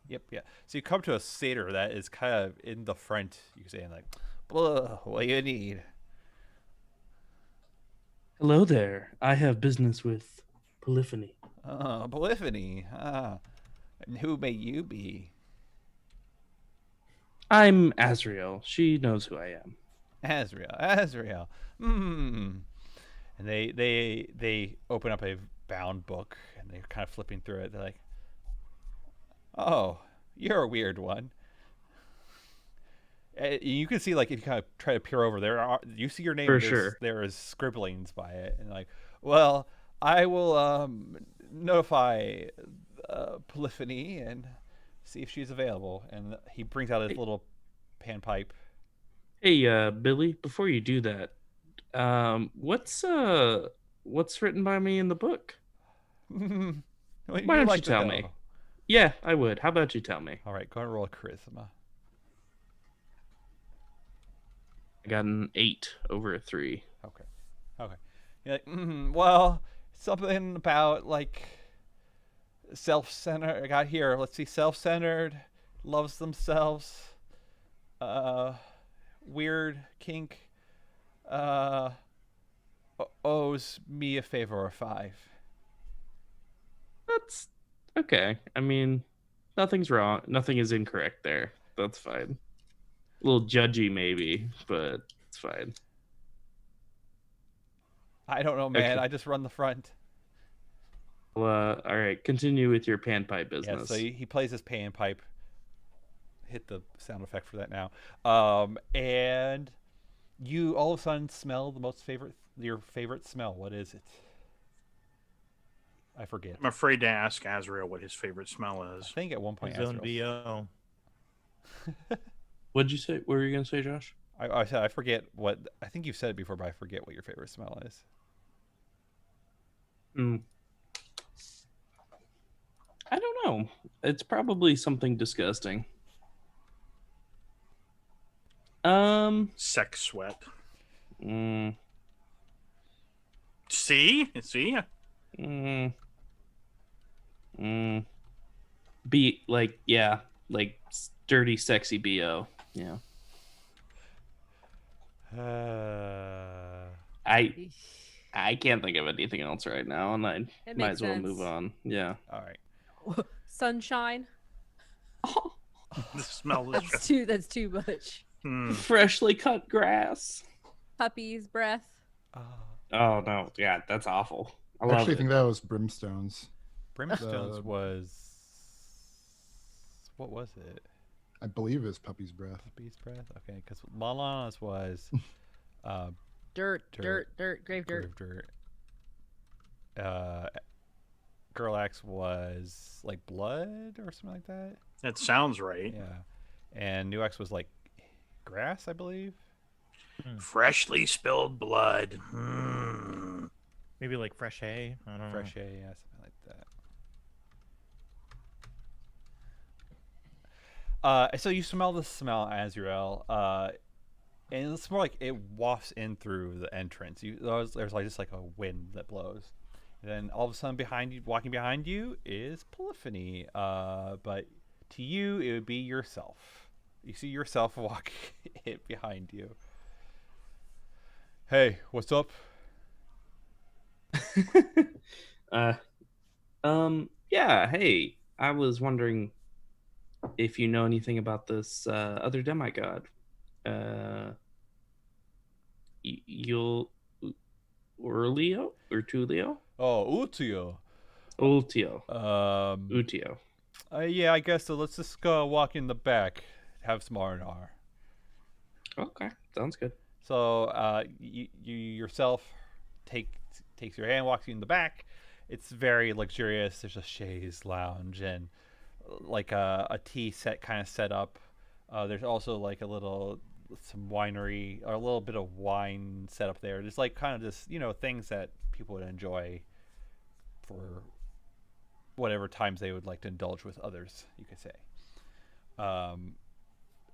Speaker 2: Yep, yeah. So you come to a satyr that is kind of in the front. You can say, like, "Blah, what do you need?"
Speaker 6: Hello there. I have business with Polyphony.
Speaker 2: Polyphony. And who may you be?
Speaker 6: I'm Azrael. She knows who I am.
Speaker 2: Azrael. Hmm. And they open up a bound book and they're kind of flipping through it. They're like, "Oh, you're a weird one." You can see, like, if you kind of try to peer over there, you see your name.
Speaker 6: For sure.
Speaker 2: There is scribblings by it, and like, well, I will notify Polyphony and see if she's available. And he brings out his little panpipe.
Speaker 6: Hey, Billy, before you do that, what's written by me in the book?
Speaker 2: Why
Speaker 6: Why don't you tell me? Yeah, I would. How about you tell me?
Speaker 2: All right, go ahead and roll a charisma.
Speaker 6: I got an 8 over a 3.
Speaker 2: Okay. You're like, well, something about, like, self-centered. I got here. Let's see, self-centered, loves themselves, weird kink, owes me a favor of 5.
Speaker 6: That's okay. I mean, nothing's wrong. Nothing is incorrect there. That's fine. A little judgy, maybe, but it's fine.
Speaker 2: I don't know, man.
Speaker 6: Okay.
Speaker 2: I just run the front.
Speaker 6: Well, all right. Continue with your panpipe business.
Speaker 2: Yeah, so he plays his panpipe. Hit the sound effect for that now. And you all of a sudden smell your favorite smell. What is it? I forget.
Speaker 1: I'm afraid to ask Azrael what his favorite smell
Speaker 2: I
Speaker 1: is.
Speaker 2: think at one point
Speaker 4: His own
Speaker 2: Azrael-
Speaker 4: BO.
Speaker 6: What'd you say? What were you gonna say, Josh?
Speaker 2: I said I forget what. I think you've said it before, but I forget what your favorite smell is.
Speaker 6: I don't know. It's probably something disgusting.
Speaker 1: Sex sweat.
Speaker 6: Mm,
Speaker 1: See?
Speaker 6: mm, mm. Be like, yeah, like dirty, sexy BO. Yeah. I can't think of anything else right now, and I
Speaker 3: It
Speaker 6: might
Speaker 3: makes
Speaker 6: as well
Speaker 3: sense.
Speaker 6: move on. Yeah.
Speaker 2: All right.
Speaker 3: Sunshine.
Speaker 1: The smell is
Speaker 3: That's too much.
Speaker 6: Freshly cut grass.
Speaker 3: Puppy's breath.
Speaker 6: Oh no, yeah, that's awful. I
Speaker 5: I
Speaker 6: love
Speaker 5: actually
Speaker 6: it.
Speaker 5: think that was Brimstone's.
Speaker 2: Brimstone's was. What was it?
Speaker 5: I believe it's Puppy's Breath.
Speaker 2: Puppy's breath. Okay, because Malana's was.
Speaker 3: Dirt, grave dirt.
Speaker 2: Grave dirt. Gerlax was like blood or something like that.
Speaker 1: That sounds right.
Speaker 2: Yeah, and Nuax was like grass, I believe.
Speaker 1: Freshly spilled blood.
Speaker 4: Maybe like fresh hay. I don't know.
Speaker 2: Fresh hay, yeah, something like that. So you smell the smell, Azrael, and it's more like it wafts in through the entrance. There's like just like a wind that blows. And then all of a sudden, walking behind you, is Polyphony. But to you, it would be yourself. You see yourself walking behind you. Hey, what's up?
Speaker 6: Yeah, hey, I was wondering if you know anything about this other demigod. You'll Urlio or Tulio?
Speaker 2: Oh, Utio.
Speaker 6: Ultio.
Speaker 2: Um,
Speaker 6: Utio.
Speaker 2: Yeah, I guess so. Let's just go walk in the back, have some R&R.
Speaker 6: Okay, sounds good.
Speaker 2: So you yourself takes your hand, walks you in the back. It's very luxurious. There's a chaise lounge and like a tea set kind of set up. There's also like some winery or a little bit of wine set up there. Just like kind of just things that people would enjoy for whatever times they would like to indulge with others, you could say.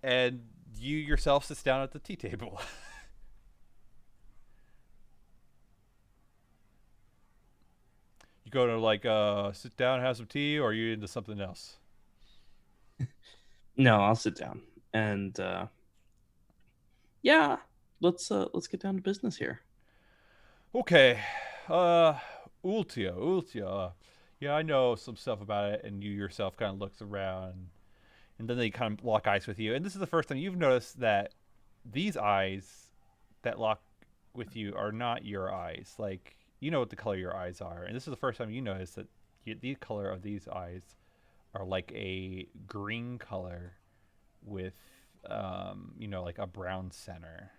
Speaker 2: And you yourself sits down at the tea table. You go to like sit down and have some tea, or are you into something else?
Speaker 6: No, I'll sit down and yeah, let's get down to business here.
Speaker 2: Okay. Ultia. Yeah, I know some stuff about it, and you yourself kind of looks around, and then they kind of lock eyes with you. And this is the first time you've noticed that these eyes that lock with you are not your eyes. Like, you know what the color of your eyes are, and this is the first time you notice that the color of these eyes are like a green color with, like a brown center.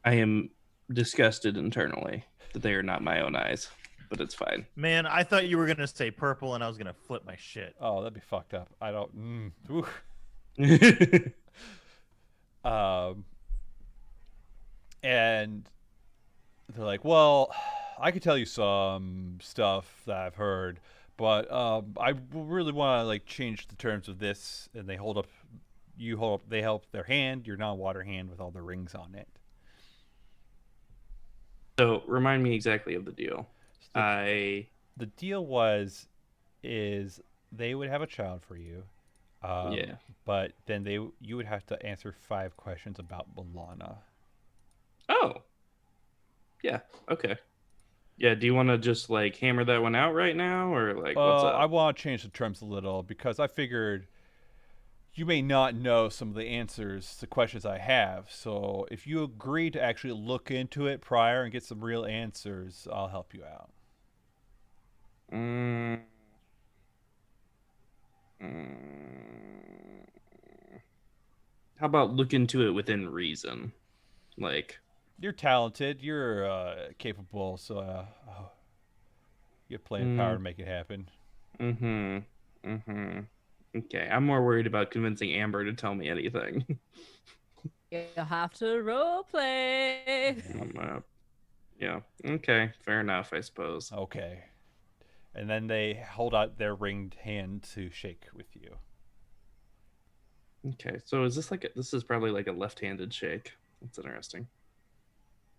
Speaker 6: I am disgusted internally that they are not my own eyes, but it's fine.
Speaker 4: Man, I thought you were gonna say purple, and I was gonna flip my shit.
Speaker 2: Oh, that'd be fucked up. I don't. And they're like, well, I could tell you some stuff that I've heard, but I really want to like change the terms of this. And they hold up, they help their hand, your non-water hand with all the rings on it.
Speaker 6: So remind me exactly of the deal.
Speaker 2: The deal is they would have a child for you.
Speaker 6: Yeah.
Speaker 2: But then you would have to answer 5 questions about Milana.
Speaker 6: Oh. Yeah. Okay. Yeah. Do you want to just like hammer that one out right now, or like what's up?
Speaker 2: I want to change the terms a little because I figured you may not know some of the answers to questions I have. So if you agree to actually look into it prior and get some real answers, I'll help you out.
Speaker 6: How about look into it within reason? Like,
Speaker 2: you're talented, you're capable, so you have plenty of power to make it happen.
Speaker 6: Okay, I'm more worried about convincing Amber to tell me anything.
Speaker 3: You have to role play.
Speaker 6: Yeah. Okay. Fair enough, I suppose.
Speaker 2: Okay. And then they hold out their ringed hand to shake with you.
Speaker 6: Okay. So is this this is probably like a left-handed shake. That's interesting.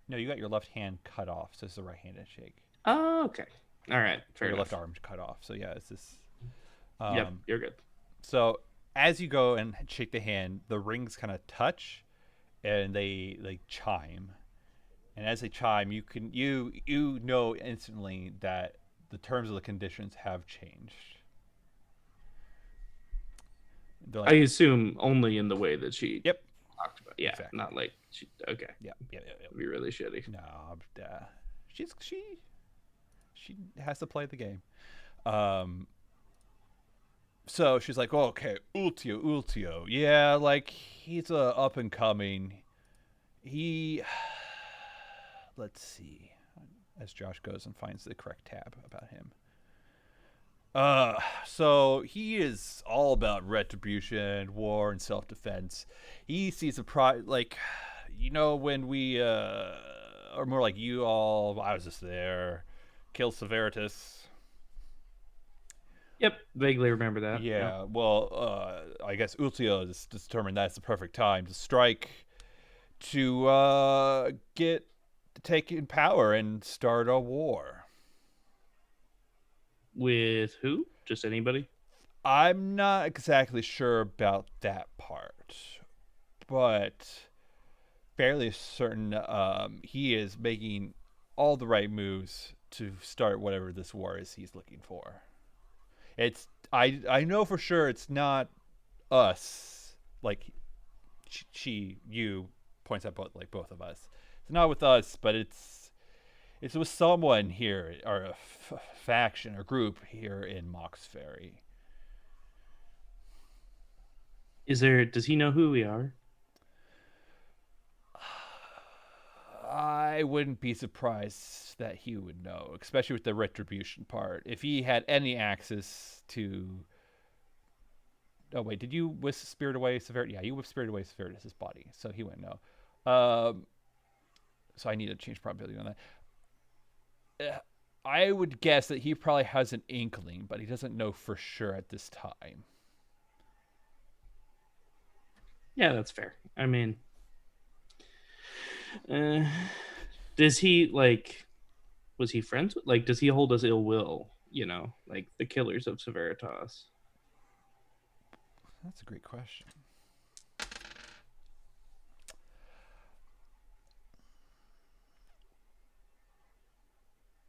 Speaker 2: No, you got your left hand cut off, so it's a right-handed shake.
Speaker 6: Oh, okay. All right. Fair
Speaker 2: your
Speaker 6: enough.
Speaker 2: left arm cut off. So yeah, it's this.
Speaker 6: Yep, you're good.
Speaker 2: So as you go and shake the hand, the rings kind of touch, and they chime. And as they chime, you know instantly that the terms of the conditions have changed.
Speaker 6: Like, I assume only in the way that she
Speaker 2: Yep.
Speaker 6: talked about. Yeah, exactly. Not like she. Okay.
Speaker 2: Yeah.
Speaker 6: It'd be really shitty.
Speaker 2: No, she has to play the game. So she's like, oh, okay, Ultio. Yeah, like he's up and coming. Let's see. As Josh goes and finds the correct tab about him. So he is all about retribution, war, and self-defense. He sees when we, or more like you all, I was just there, kill Severitas.
Speaker 6: Yep, vaguely remember that.
Speaker 2: Yeah, well, I guess Ultio is determined that's the perfect time to strike, to take in power and start a war.
Speaker 6: With who? Just anybody?
Speaker 2: I'm not exactly sure about that part, but fairly certain he is making all the right moves to start whatever this war is he's looking for. I know for sure it's not us. Like you points out both of us. It's not with us, but it's with someone here, or a faction or group here in Mauxferry.
Speaker 6: Does he know who we are?
Speaker 2: I wouldn't be surprised that he would know, especially with the retribution part. If he had any access to... Oh, wait, did you whisk Spirit away Severity? Yeah, you whisk Spirit away Severitas' body, so he wouldn't know. So I need to change probability on that. I would guess that he probably has an inkling, but he doesn't know for sure at this time.
Speaker 6: Yeah, that's fair. I mean... does he Was he friends with? Like, does he hold us ill will? Like the killers of Severitas.
Speaker 2: That's a great question.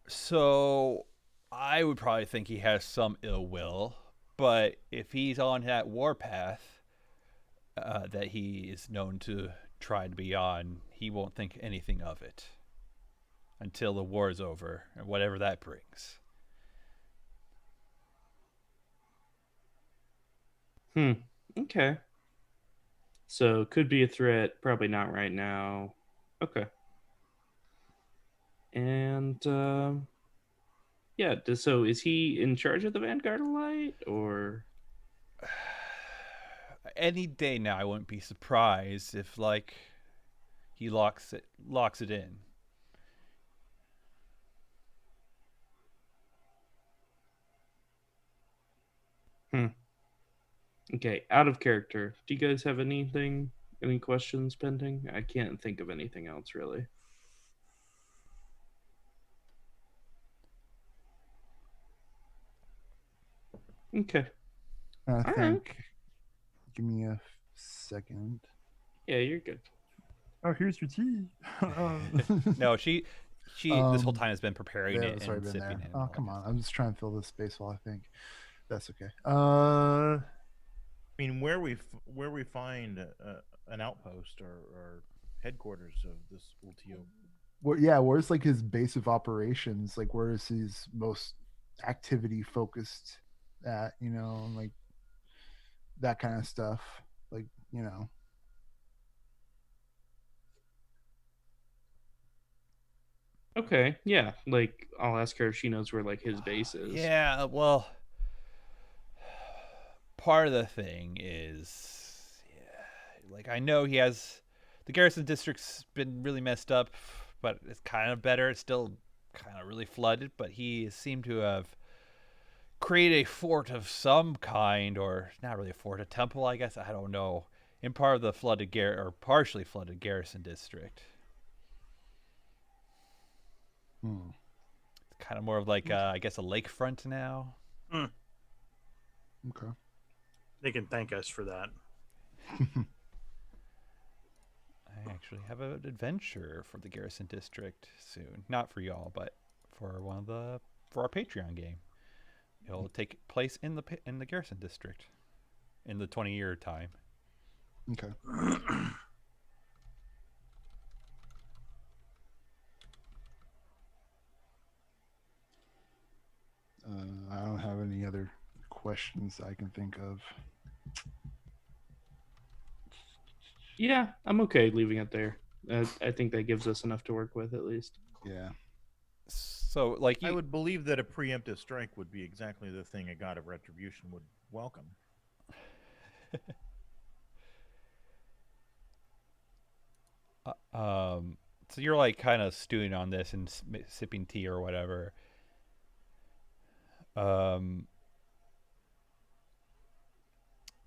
Speaker 2: So, I would probably think he has some ill will, but if he's on that warpath that he is known to try to be on, he won't think anything of it until the war is over, and whatever that brings.
Speaker 6: Okay. So could be a threat, probably not right now. Okay. And yeah, so is he in charge of the Vanguard Light or
Speaker 2: Any day now, I wouldn't be surprised if like he locks it in.
Speaker 6: Okay, out of character. Do you guys have any questions pending? I can't think of anything else really. Okay.
Speaker 5: I
Speaker 6: All
Speaker 5: think.
Speaker 6: right.
Speaker 5: Give me a second.
Speaker 6: Yeah, you're good.
Speaker 5: Oh, here's your tea.
Speaker 2: No, she this whole time has been preparing it
Speaker 5: it's
Speaker 2: and
Speaker 5: already been
Speaker 2: sipping
Speaker 5: there.
Speaker 2: it.
Speaker 5: Oh, come on. I'm just trying to fill this space while I think. That's okay.
Speaker 4: I mean, where we find an outpost or headquarters of this Ultio.
Speaker 5: Where's like his base of operations? Like, where is his most activity focused at? Like that kind of stuff. Like,
Speaker 6: Okay, yeah. Like I'll ask her if she knows where like his base is.
Speaker 2: Yeah, well, part of the thing is, like I know he has the garrison district's been really messed up, but it's kind of better. It's still kind of really flooded, but he seemed to have created a fort of some kind, or not really a fort, a temple, I guess. I don't know. In part of the flooded or partially flooded garrison district. It's kind of more of like I guess a lakefront now.
Speaker 5: Okay.
Speaker 1: They can thank us for that.
Speaker 2: I actually have an adventure for the garrison district soon. Not for y'all, but for our Patreon game. It'll take place in the garrison district in the 20-year time.
Speaker 5: Okay. I don't have any other questions I can think of.
Speaker 6: Yeah, I'm okay leaving it there. I think that gives us enough to work with at least.
Speaker 5: Yeah.
Speaker 2: So, like,
Speaker 4: I would believe that a preemptive strike would be exactly the thing a god of retribution would welcome.
Speaker 2: So you're like kind of stewing on this and sipping tea or whatever.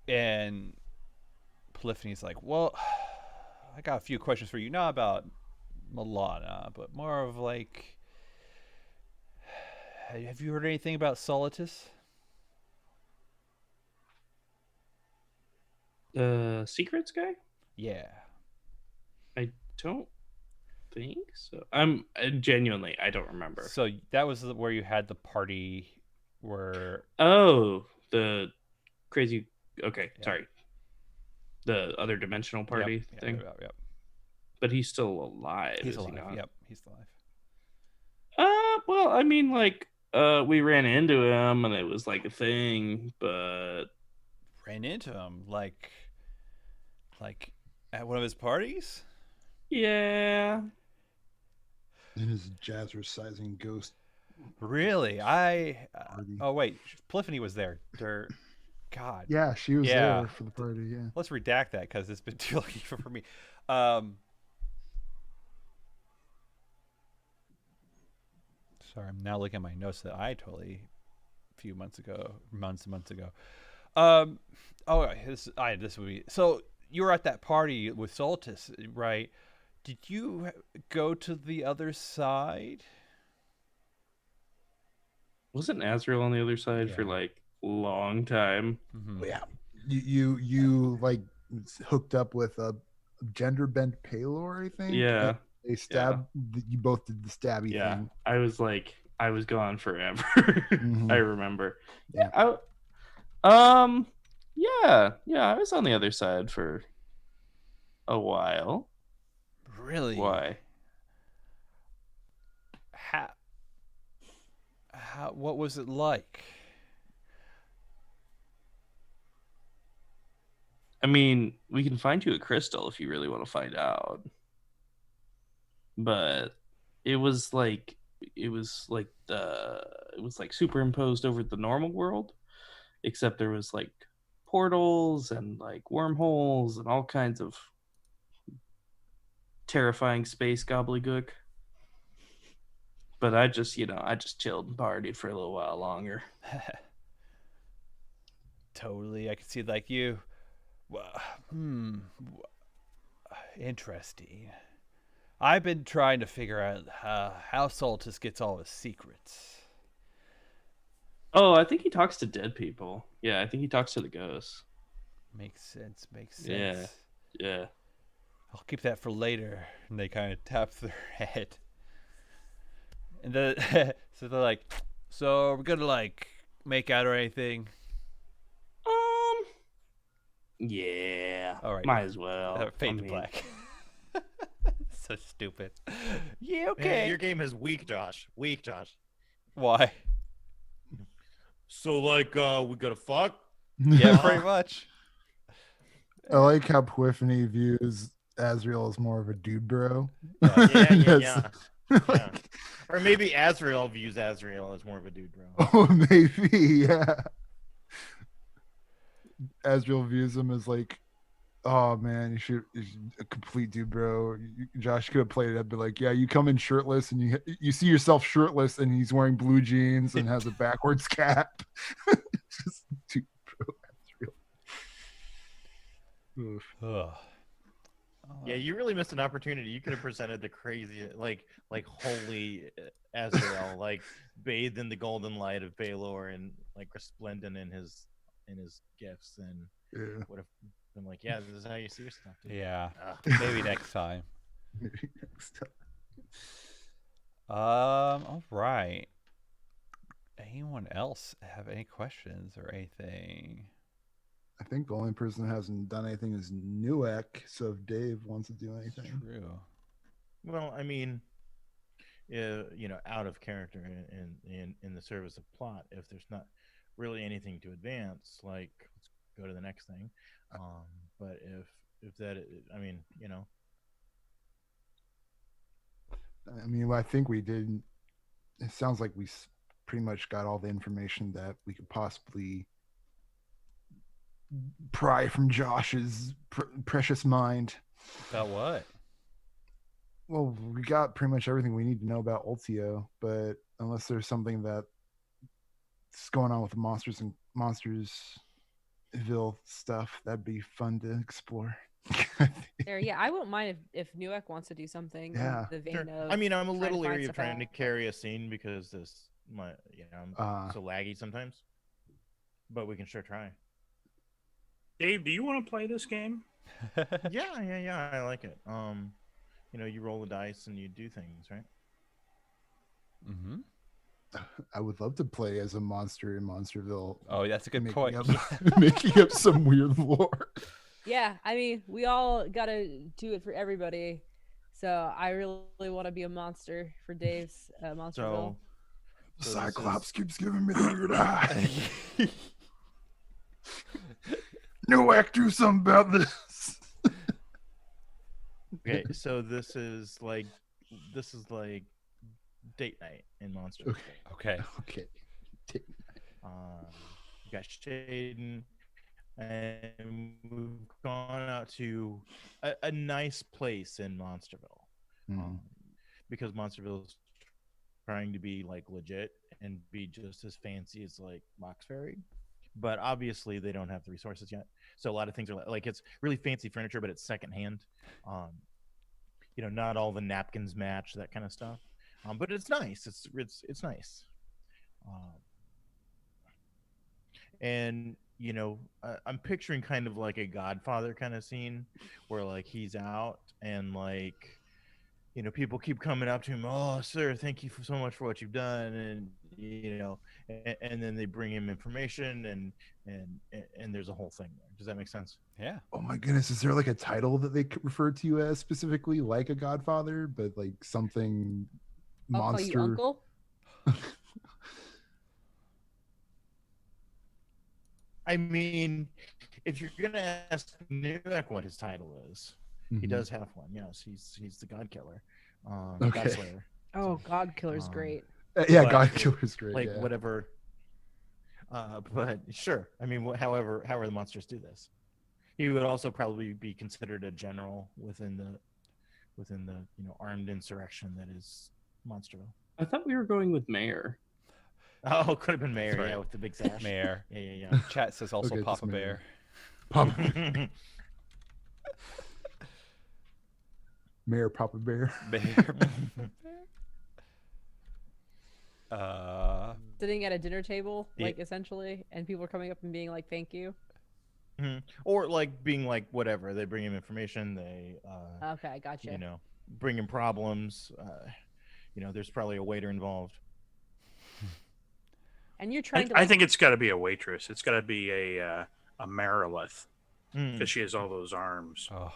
Speaker 2: And Polyphony's like, well, I got a few questions for you, not about Milana, but more of like, have you heard anything about Solitus?
Speaker 6: Secrets guy?
Speaker 2: Yeah.
Speaker 6: I don't think so. I'm genuinely, I don't remember.
Speaker 2: So that was where you had the party where...
Speaker 6: Oh, the crazy... Okay,
Speaker 2: Yeah.
Speaker 6: sorry. The other dimensional party thing?
Speaker 2: Yep.
Speaker 6: But he's still alive.
Speaker 2: He's
Speaker 6: is
Speaker 2: alive.
Speaker 6: He not?
Speaker 2: Yep, he's alive.
Speaker 6: Well, I mean, like, we ran into him and it was like a thing, but...
Speaker 2: Ran into him? Like at one of his parties?
Speaker 6: Yeah.
Speaker 5: In his jazzercising ghost.
Speaker 2: Really? Oh, wait. Polyphony was there. God.
Speaker 5: Yeah, she was there for the party, yeah.
Speaker 2: Let's redact that because it's been too lucky for me. Sorry, I'm now looking at my notes that I totally months and months ago. This would be so. You were at that party with Soltis, right? Did you go to the other side?
Speaker 6: Wasn't Azrael on the other side for
Speaker 2: Yeah.
Speaker 6: like a long time?
Speaker 2: Mhm.
Speaker 5: Yeah, you like hooked up with a gender bent Palor, I think.
Speaker 6: Yeah.
Speaker 5: They stabbed. You both did the stabby
Speaker 6: Yeah.
Speaker 5: thing.
Speaker 6: I was gone forever.
Speaker 5: Mhm.
Speaker 6: I remember.
Speaker 5: Yeah.
Speaker 6: Yeah, I was on the other side for a while.
Speaker 2: Really?
Speaker 6: Why?
Speaker 2: What was it like?
Speaker 6: I mean, we can find you a crystal if you really want to find out. But it was like it was like superimposed over the normal world, except there was like portals and like wormholes and all kinds of terrifying space gobbledygook. But I just chilled and partied for a little while longer.
Speaker 2: Totally, I could see like you. Hmm. Interesting. I've been trying to figure out how Soltis gets all his secrets.
Speaker 6: Oh, I think he talks to dead people. Yeah, I think he talks to the ghosts.
Speaker 2: Makes sense. Makes sense.
Speaker 6: Yeah. Yeah.
Speaker 2: I'll keep that for later. And they kind of tap their head. And then, so they're like, so are we gonna like make out or anything?
Speaker 6: Yeah.
Speaker 2: All right.
Speaker 6: Might as well.
Speaker 2: Fade to black. So stupid. Yeah,
Speaker 4: Man,
Speaker 2: okay.
Speaker 4: your game is weak, Josh. Weak, Josh.
Speaker 2: Why?
Speaker 4: So like, we gotta fuck.
Speaker 2: Yeah, pretty much.
Speaker 5: I like how Poiphony views Azrael as more of a dude bro.
Speaker 4: Yeah. Or maybe Azrael views Azrael as more of a dude bro.
Speaker 5: Oh, maybe, yeah. Azrael views him as like, oh man, you should a complete dude, bro. Josh could have played it. I'd be like, yeah, you come in shirtless and you see yourself shirtless and he's wearing blue jeans and has a backwards cap. Just dude, bro, Azrael. Oof.
Speaker 2: Ugh.
Speaker 4: Yeah, you really missed an opportunity. You could have presented the crazy, like holy Azrael, like bathed in the golden light of Baelor and like resplendent in his gifts, and
Speaker 5: Yeah.
Speaker 4: would have been like, yeah, this is how you see yourself. Dude.
Speaker 2: Yeah. Maybe next time.
Speaker 5: Maybe next time.
Speaker 2: All right. Anyone else have any questions or anything?
Speaker 5: I think the only person that hasn't done anything is Newek. So if Dave wants to do anything,
Speaker 2: True.
Speaker 4: Well, I mean, out of character in the service of plot, if there's not really anything to advance, like let's go to the next thing. But if that, I mean,
Speaker 5: I think we did. It sounds like we pretty much got all the information that we could possibly pry from Josh's precious mind.
Speaker 2: About what?
Speaker 5: Well, we got pretty much everything we need to know about Ultio, but unless there's something that's going on with the Monstersville stuff, that'd be fun to explore.
Speaker 3: There, yeah, I won't mind if Newek wants to do something.
Speaker 5: Yeah.
Speaker 3: In the vein
Speaker 4: sure.
Speaker 3: of
Speaker 4: I mean, I'm a
Speaker 3: trying to
Speaker 4: little
Speaker 3: find
Speaker 4: leery of
Speaker 3: stuff
Speaker 4: trying to
Speaker 3: out.
Speaker 4: carry a scene because I'm so laggy sometimes. But we can sure try.
Speaker 1: Dave, do you want to play this game?
Speaker 4: Yeah. I like it. You roll the dice and you do things, right?
Speaker 2: Mm-hmm.
Speaker 5: I would love to play as a monster in Monsterville.
Speaker 2: Oh, that's a good point.
Speaker 5: Making up some weird lore.
Speaker 3: Yeah, I mean, we all gotta do it for everybody. So I really want to be a monster for Dave's Monsterville.
Speaker 4: So
Speaker 5: Cyclops keeps giving me the weird eye. Newek, do something about this.
Speaker 4: Okay, so this is like date night in Monster.
Speaker 2: Okay.
Speaker 4: You got Shaden, and we've gone out to a nice place in Monsterville, because Monsterville is trying to be like legit and be just as fancy as like Mauxferry, but obviously they don't have the resources yet. So a lot of things are like it's really fancy furniture, but it's secondhand. Not all the napkins match, that kind of stuff. But it's nice. It's nice. And I'm picturing kind of like a Godfather kind of scene where like he's out and like people keep coming up to him, oh sir, thank you so much for what you've done, and and then they bring him information, and there's a whole thing there. Does that make sense?
Speaker 2: Yeah.
Speaker 5: Oh my goodness, is there like a title that they refer to you as specifically, like a Godfather, but like something
Speaker 3: I'll
Speaker 5: monster?
Speaker 3: call you Uncle.
Speaker 4: I mean, if you're gonna ask Newek what his title is, he does have one. Yes, he's the God Killer.
Speaker 5: Okay.
Speaker 4: God Slayer.
Speaker 3: Oh, God Killer's great.
Speaker 5: Yeah,
Speaker 4: But
Speaker 5: God Killer's great.
Speaker 4: Like
Speaker 5: yeah.
Speaker 4: whatever. But sure. I mean, however the monsters do this, he would also probably be considered a general within the armed insurrection that is Monsterville.
Speaker 6: I thought we were going with mayor.
Speaker 4: Oh, could have been Mayor,
Speaker 2: That's right.
Speaker 4: yeah, with the big sash.
Speaker 2: Mayor.
Speaker 4: Yeah.
Speaker 2: Chat says also
Speaker 5: Okay,
Speaker 2: Papa
Speaker 5: just
Speaker 2: Bear.
Speaker 5: Papa Mayor Papa Bear.
Speaker 2: Bear.
Speaker 3: Sitting at a dinner table,
Speaker 2: Yeah.
Speaker 3: like essentially, and people are coming up and being like, "Thank you."
Speaker 4: Or like being like whatever, they bring him information, they
Speaker 3: Okay, gotcha.
Speaker 4: bring him problems. There's probably a waiter involved.
Speaker 3: And you're trying to.
Speaker 1: I think it's got to be a waitress. It's got to be a Marilith because she has all those arms.
Speaker 2: Oh.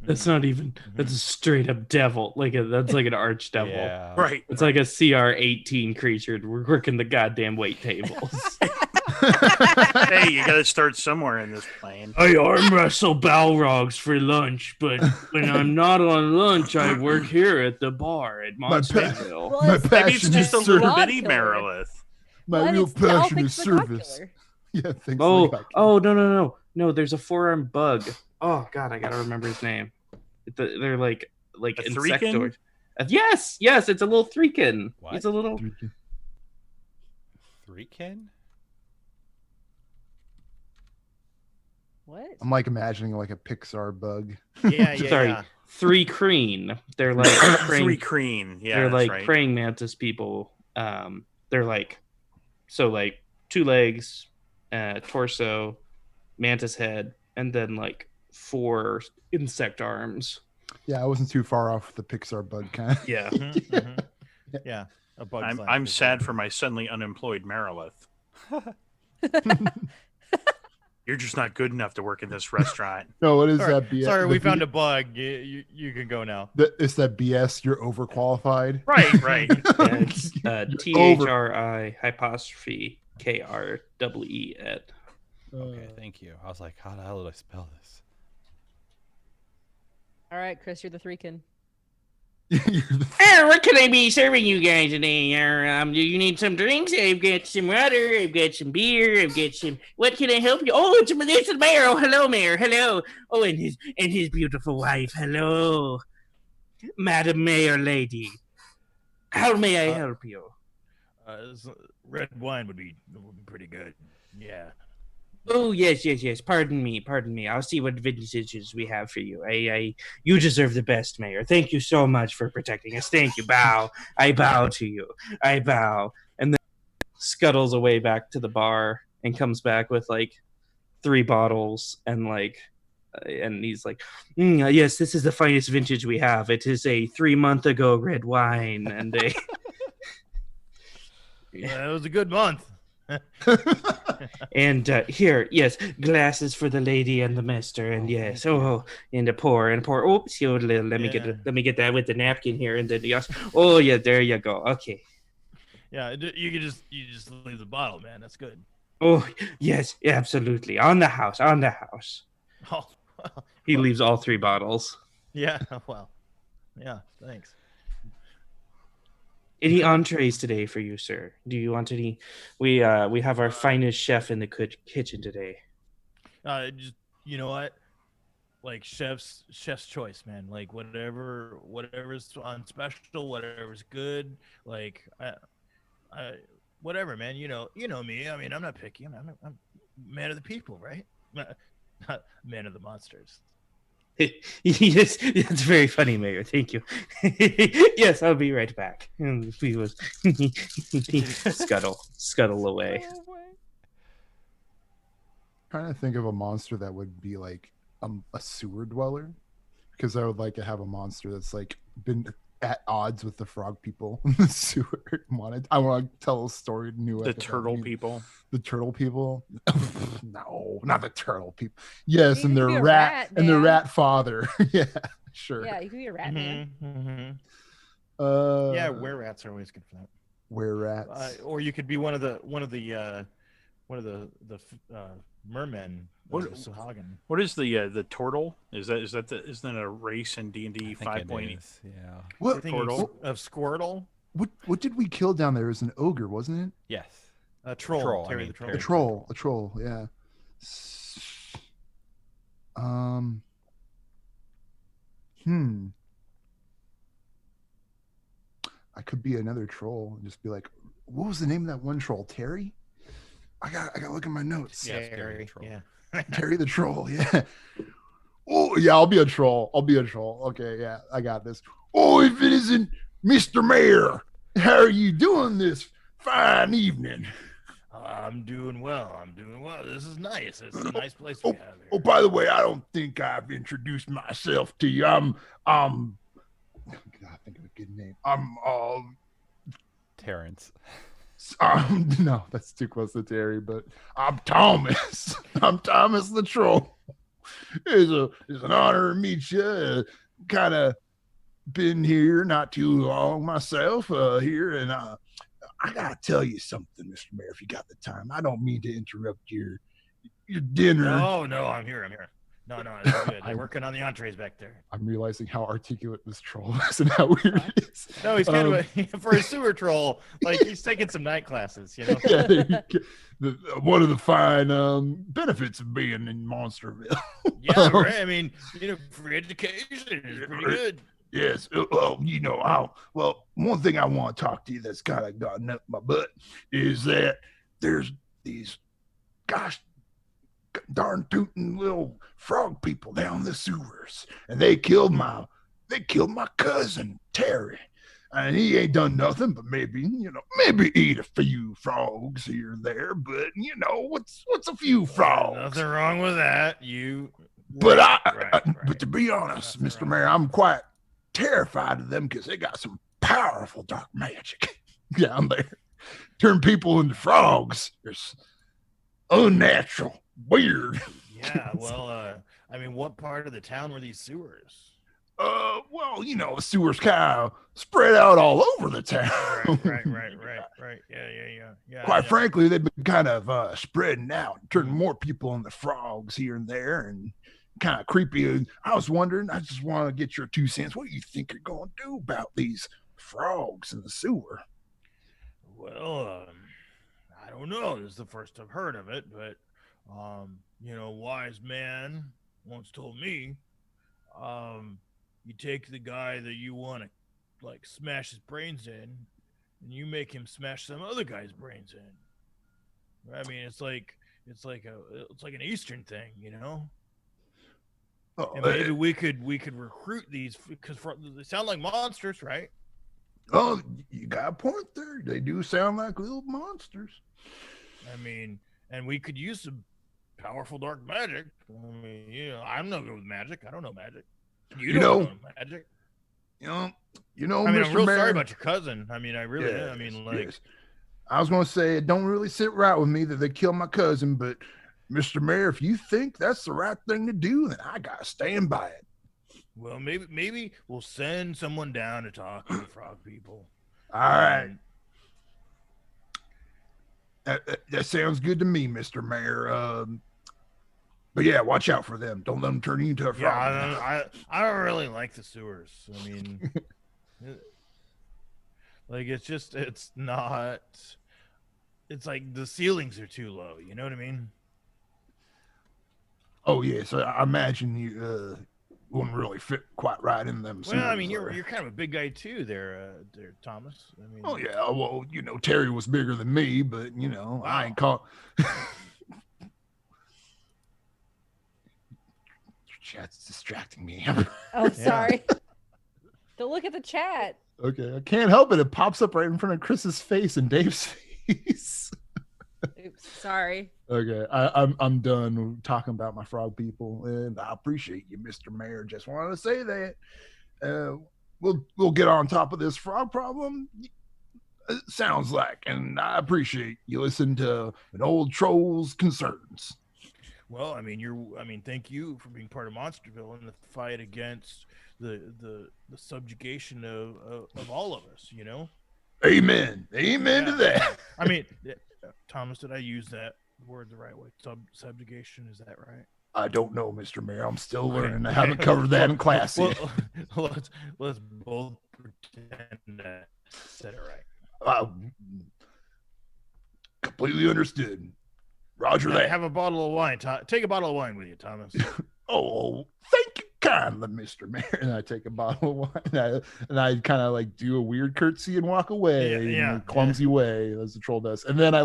Speaker 6: That's not even. That's a straight up devil. That's like an archdevil.
Speaker 2: Yeah.
Speaker 1: Right.
Speaker 6: It's like a CR-18 creature. We're working the goddamn wait tables.
Speaker 1: Hey, you got to start somewhere in this plane.
Speaker 6: I arm wrestle Balrogs for lunch, but when I'm not on lunch, I work here at the bar at Monsterville.
Speaker 3: Well,
Speaker 5: My
Speaker 3: it's-
Speaker 1: Maybe it's
Speaker 5: passion
Speaker 1: just a
Speaker 5: is
Speaker 1: little
Speaker 5: service.
Speaker 1: bitty
Speaker 3: God killer.
Speaker 1: Marilith.
Speaker 5: My
Speaker 3: Well,
Speaker 5: real
Speaker 3: it's the
Speaker 5: passion
Speaker 3: Elfix
Speaker 5: is
Speaker 3: the God
Speaker 5: service.
Speaker 3: Killer.
Speaker 5: Yeah, thanks.
Speaker 6: Oh, no! There's a four-armed bug. Oh God, I gotta remember his name. They're like
Speaker 1: A
Speaker 6: insectoids. Yes, it's a little threekin.
Speaker 2: What?
Speaker 6: He's a little.
Speaker 2: Threekin?
Speaker 3: What?
Speaker 5: I'm like imagining like a Pixar bug.
Speaker 4: Yeah.
Speaker 6: Sorry, three creen. They're like
Speaker 1: Three Creen. Yeah,
Speaker 6: they're
Speaker 1: that's
Speaker 6: like
Speaker 1: right.
Speaker 6: praying mantis people. They're like two legs, torso, mantis head, and then like four insect arms.
Speaker 5: Yeah, I wasn't too far off the Pixar bug kind.
Speaker 6: Yeah.
Speaker 4: Yeah. A bug
Speaker 1: I'm sad for my suddenly unemployed Marilith. You're just not good enough to work in this restaurant.
Speaker 5: No, what is
Speaker 4: Sorry,
Speaker 5: that BS?
Speaker 4: sorry, we found a bug. You can go now.
Speaker 5: It's that BS. You're overqualified.
Speaker 1: Right.
Speaker 6: It's THRI apostrophe KREE at.
Speaker 2: Okay, thank you. I was like, how the hell did I spell this?
Speaker 3: All right, Chris, you're the threekin.
Speaker 6: What can I be serving you guys today? Do you need some drinks? I've got some water. I've got some beer. I've got some. What can I help you? Oh, it's the mayor. Oh, hello, mayor. Hello. Oh, and his beautiful wife. Hello, Madam Mayor Lady. How may I help you?
Speaker 4: Red wine would be pretty good. Yeah.
Speaker 6: Oh, yes. Pardon me. I'll see what vintages we have for you. You deserve the best, Mayor. Thank you so much for protecting us. Thank you. Bow. I bow to you. I bow. And then scuttles away back to the bar and comes back with like 3 bottles and like, and he's like, yes, this is the finest vintage we have. It is a 3-month ago red wine. And
Speaker 4: Yeah, it was a good month.
Speaker 6: And here, yes, glasses for the lady and the mister, and yes, and a pour. Oops, let me get that with the napkin here, and then yes, oh yeah, there you go. Okay.
Speaker 4: Yeah, you just leave the bottle, man. That's good.
Speaker 6: Oh yes, absolutely. On the house.
Speaker 4: Oh,
Speaker 6: He leaves all 3 bottles.
Speaker 4: yeah. Well, yeah. Thanks.
Speaker 6: Any entrees today for you, sir? Do you want any? We have our finest chef in the kitchen today.
Speaker 4: Just you know what? Like chef's choice, man. Like whatever's on special, whatever's good. Like I whatever, man. You know me. I mean, I'm not picky. I'm man of the people, right? Not man of the monsters.
Speaker 6: Yes, that's very funny, Mayor. Thank you. Yes, I'll be right back. And we will scuttle away.
Speaker 5: Trying to think of a monster that would be like a sewer dweller, because I would like to have a monster that's like been at odds with the frog people in the sewer. I want to tell a story new.
Speaker 1: The turtle people.
Speaker 5: The turtle people. No, not the turtle people. Yes,
Speaker 3: You
Speaker 5: and
Speaker 3: could
Speaker 5: their
Speaker 3: be a
Speaker 5: rat and their
Speaker 3: man.
Speaker 5: rat father. Yeah, sure.
Speaker 3: Yeah, you could be a rat man.
Speaker 4: Yeah, were rats are always good for that.
Speaker 5: Were rats.
Speaker 4: Or you could be one of the mermen.
Speaker 1: What is the turtle? Isn't that a race in D&D 5.8?
Speaker 2: Yeah.
Speaker 5: What
Speaker 1: Turtle?
Speaker 4: Of Squirtle?
Speaker 5: What did we kill down there? It was an ogre, wasn't it?
Speaker 2: Yes.
Speaker 4: A troll. Terry the troll.
Speaker 5: A troll. Yeah. I could be another troll and just be like, what was the name of that one troll? Terry? I got to look at my notes.
Speaker 2: Yeah, Terry the troll.
Speaker 4: Yeah.
Speaker 5: Terry the troll. Yeah. Oh yeah, I'll be a troll. Okay, yeah, I got this. Oh, if it isn't Mr. Mayor, how are you doing this fine evening?
Speaker 4: I'm doing well. This is nice. It's a nice place we have here.
Speaker 5: Oh, by the way, I don't think I've introduced myself to you. I think of a good name.
Speaker 2: Terrence.
Speaker 5: No, that's too close to Terry, but I'm Thomas. I'm Thomas the Troll. It's an honor to meet you. Kind of been here not too long myself here, and I gotta tell you something, Mr. Mayor, if you got the time. I don't mean to interrupt your dinner.
Speaker 4: No, I'm here. No, it's good. I'm working on the entrees back there.
Speaker 5: I'm realizing how articulate this troll is and how weird it is.
Speaker 4: No, he's kind of for a sewer troll. Like he's taking some night classes, you know.
Speaker 5: Yeah, one of the fine benefits of being in Monsterville.
Speaker 4: Yeah, right. I mean, free education is pretty good.
Speaker 5: Yes. One thing I want to talk to you that's kind of gotten up my butt is that there's these darn tootin' little frog people down the sewers, and they killed my cousin Terry, and he ain't done nothing but maybe eat a few frogs here and there, but what's a few frogs?
Speaker 4: Nothing wrong with that.
Speaker 5: But to be honest, Mr. Mayor, I'm quite terrified of them because they got some powerful dark magic down there. Turn people into frogs. It's unnatural. Weird.
Speaker 4: Yeah, well, what part of the town were these sewers?
Speaker 5: Sewers kind of spread out all over the town.
Speaker 4: Right. Yeah.
Speaker 5: Quite frankly, they've been kind of spreading out, turning more people into frogs here and there, and kind of creepy. And I was wondering, I just want to get your 2 cents. What do you think you're going to do about these frogs in the sewer?
Speaker 4: Well, I don't know. This is the first I've heard of it, but wise man once told me, you take the guy that you want to like smash his brains in, and you make him smash some other guy's brains in. I mean, it's like an Eastern thing,
Speaker 5: Oh,
Speaker 4: and maybe we could recruit these because they sound like monsters, right?
Speaker 5: Oh, you got a point there. They do sound like little monsters.
Speaker 4: I mean, and we could use some powerful dark magic. I mean, I'm no good with magic. I don't know magic. You don't know magic.
Speaker 5: I mean,
Speaker 4: Mr. I'm real
Speaker 5: Mayor,
Speaker 4: sorry about your cousin. I mean, I really am. I mean,
Speaker 5: yes. I was going to say it don't really sit right with me that they killed my cousin, but Mr. Mayor, if you think that's the right thing to do, then I got to stand by it.
Speaker 4: Well, maybe we'll send someone down to talk to the frog people.
Speaker 5: All right. That sounds good to me, Mr. Mayor. But yeah, watch out for them. Don't let them turn you into a frog.
Speaker 4: Yeah, I don't really like the sewers. I mean, it's not. It's like the ceilings are too low. You know what I mean?
Speaker 5: Oh yeah, so I imagine you wouldn't really fit quite right in them.
Speaker 4: Well, I mean, you're kind of a big guy too, there, Thomas. I mean,
Speaker 5: oh yeah, well, Terry was bigger than me, but
Speaker 4: wow.
Speaker 5: I ain't caught. Chat's distracting me.
Speaker 3: Oh, sorry. Don't look at the chat.
Speaker 5: Okay, I can't help it. It pops up right in front of Chris's face and Dave's face.
Speaker 3: Oops, sorry.
Speaker 5: Okay, I'm done talking about my frog people, and I appreciate you, Mr. Mayor. Just wanted to say that. We'll get on top of this frog problem. It sounds like, and I appreciate you listening to an old troll's concerns.
Speaker 4: Well, I mean, thank you for being part of Monsterville in the fight against the subjugation of all of us. You know.
Speaker 5: Amen. Amen to that.
Speaker 4: I mean, Thomas, did I use that word the right way? Subjugation, is that right?
Speaker 5: I don't know, Mr. Mayor. I'm still learning. I haven't covered that in class yet.
Speaker 4: Well, let's both pretend that I said it right.
Speaker 5: Completely understood. Roger that.
Speaker 4: Have a bottle of wine. Take a bottle of wine with you, Thomas.
Speaker 5: Oh, thank you kindly, Mr. Mayor. And I take a bottle of wine and I kind of like do a weird curtsy and walk away in a clumsy way, as the troll does. And then I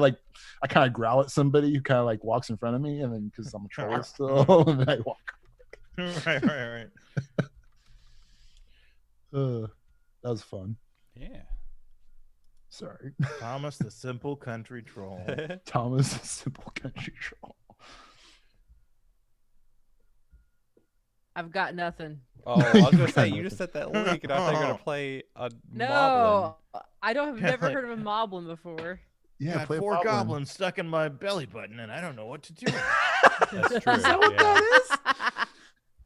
Speaker 5: kind of growl at somebody who kind of like walks in front of me, and then because I'm a troll still, and then I walk
Speaker 4: away. Right.
Speaker 5: That was fun.
Speaker 2: Yeah.
Speaker 5: Sorry.
Speaker 4: Thomas the Simple Country Troll.
Speaker 5: Thomas the Simple Country Troll.
Speaker 3: I've got nothing.
Speaker 2: Oh, I was gonna say you just said that link, and I thought you were gonna play a
Speaker 3: No, I have never heard of a moblin before.
Speaker 5: Yeah,
Speaker 4: play 4 goblins stuck in my belly button, and I don't know what to do.
Speaker 2: That's true.
Speaker 5: Is that what that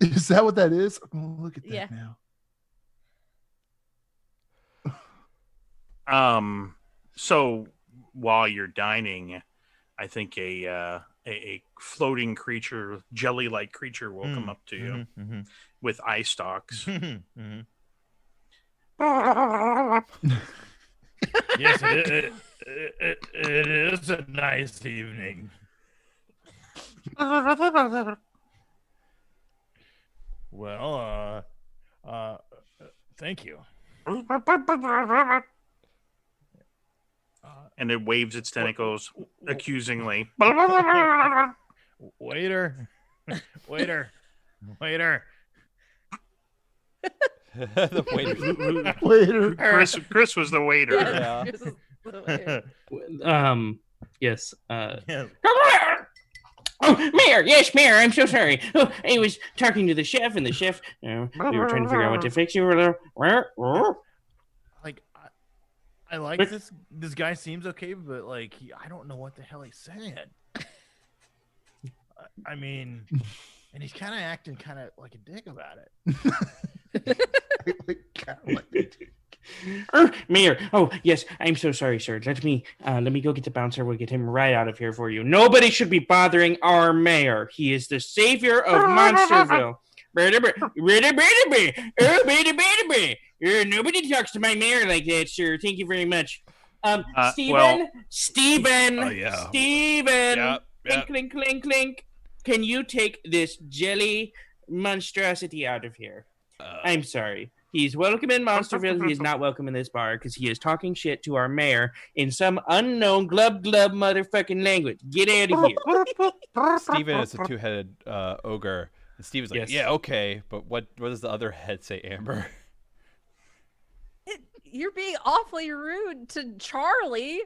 Speaker 5: is? Is that what that is? Oh, look at that now.
Speaker 1: So while you're dining, I think a floating creature, jelly-like creature, will come up to you with eye stalks.
Speaker 4: Yes, it is a nice evening. Well, thank you.
Speaker 1: And it waves its tentacles accusingly.
Speaker 4: Waiter.
Speaker 2: The
Speaker 5: waiter.
Speaker 1: Chris was the waiter.
Speaker 2: Yeah.
Speaker 6: Yes.
Speaker 4: Yeah.
Speaker 6: Oh, Mayor! Yes, Mayor. I'm so sorry. Oh, I was talking to the chef, and the chef. We were trying to figure out what to fix. You were
Speaker 4: like, I like this. This guy seems okay, but like, I don't know what the hell he's saying. I mean, and he's kind of acting kind of like a dick about it.
Speaker 6: Mayor. Oh, yes. I'm so sorry, sir. Let me go get the bouncer. We'll get him right out of here for you. Nobody should be bothering our mayor. He is the savior of Monsterville. Nobody talks to my mayor like that, sir. Thank you very much. Steven.
Speaker 2: Oh, yeah.
Speaker 6: Steven.
Speaker 2: Yep.
Speaker 6: Clink, clink, clink. Can you take this jelly monstrosity out of here? I'm sorry. He's welcome in Monsterville. He is not welcome in this bar because he is talking shit to our mayor in some unknown glub motherfucking language. Get out of here.
Speaker 2: Steven is a two-headed ogre. And Steven's like, yeah, okay, but what does the other head say, Amber?
Speaker 3: You're being awfully rude to Charlie,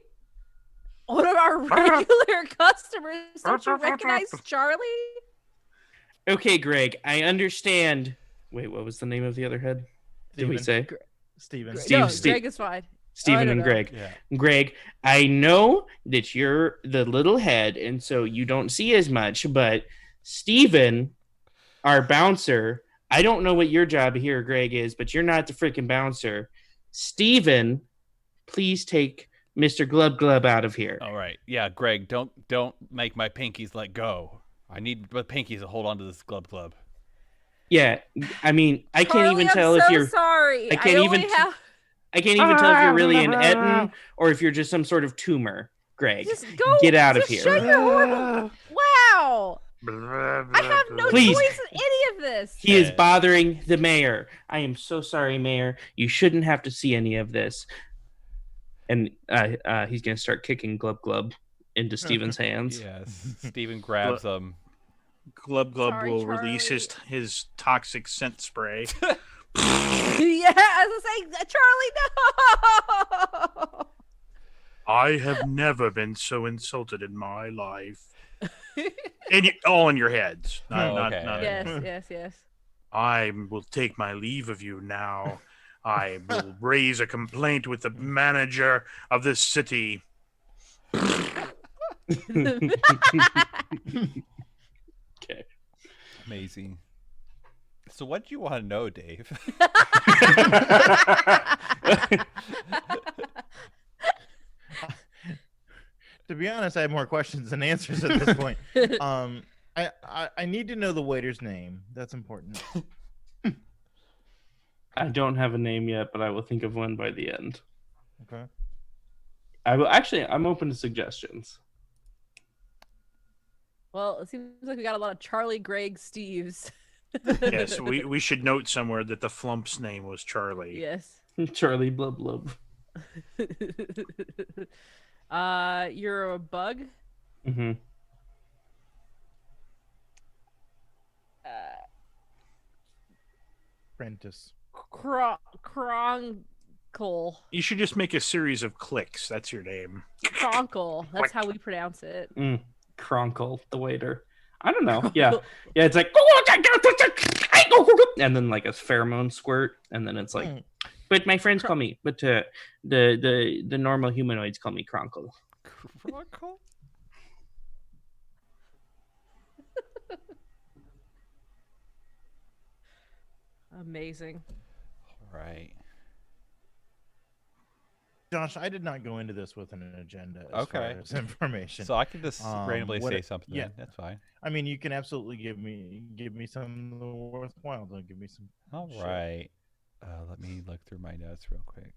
Speaker 3: one of our regular customers. Don't you recognize Charlie?
Speaker 6: Okay, Greg, I understand. Wait, what was the name of the other head? Did we say?
Speaker 4: Steven.
Speaker 3: Greg is fine.
Speaker 6: Steven and Greg.
Speaker 2: Yeah.
Speaker 6: Greg, I know that you're the little head, and so you don't see as much, but Steven, our bouncer, I don't know what your job here, Greg, is, but you're not the freaking bouncer. Steven, please take Mr. Glub out of here.
Speaker 2: All right. Yeah, Greg, don't make my pinkies let go. I need my pinkies to hold on to this glub.
Speaker 6: Yeah, I mean, I can't even tell if you're
Speaker 3: sorry.
Speaker 6: I can't even tell if you're really an Etten or if you're just some sort of tumor, Greg.
Speaker 3: Just go.
Speaker 6: Get out of here.
Speaker 3: Shut your horrible... Wow. I have no
Speaker 6: Please.
Speaker 3: choice in any of this.
Speaker 6: He is bothering the mayor. I am so sorry, Mayor. You shouldn't have to see any of this. And he's going to start kicking Glub into Steven's hands.
Speaker 2: Yes. Steven grabs
Speaker 1: Glub Glub
Speaker 3: Sorry,
Speaker 1: will release his toxic scent spray.
Speaker 3: Yeah, I was saying, Charlie, no.
Speaker 1: I have never been so insulted in my life. All in your heads. Not.
Speaker 3: Yes, yes.
Speaker 1: I will take my leave of you now. I will raise a complaint with the manager of this city.
Speaker 6: Okay.
Speaker 2: Amazing. So what do you want to know, Dave?
Speaker 4: To be honest, I have more questions than answers at this point. I need to know the waiter's name. That's important.
Speaker 6: I don't have a name yet, but I will think of one by the end.
Speaker 4: Okay.
Speaker 6: I will actually. I'm open to suggestions.
Speaker 3: Well, it seems like we got a lot of Charlie, Greg, Steves.
Speaker 1: Yes, we should note somewhere that the flump's name was Charlie.
Speaker 3: Yes.
Speaker 6: Charlie Blub Blub.
Speaker 3: You're a bug.
Speaker 6: Mm-hmm.
Speaker 4: Prentice.
Speaker 3: Cronkle.
Speaker 1: You should just make a series of clicks. That's your name.
Speaker 3: Cronkle. That's how we pronounce it.
Speaker 6: Cronkle, the waiter. I don't know. Yeah. It's like, and then like a pheromone squirt, and then it's like, but my friends call me, but the normal humanoids call me Cronkle.
Speaker 2: Cronkle?
Speaker 3: Amazing.
Speaker 2: All right.
Speaker 4: Josh, I did not go into this with an agenda as far as information.
Speaker 2: So I can just randomly say something.
Speaker 4: Yeah,
Speaker 2: that's fine.
Speaker 4: I mean, you can absolutely give me something worthwhile. Don't give me some.
Speaker 2: All
Speaker 4: shit.
Speaker 2: right. Let me look through my notes real quick.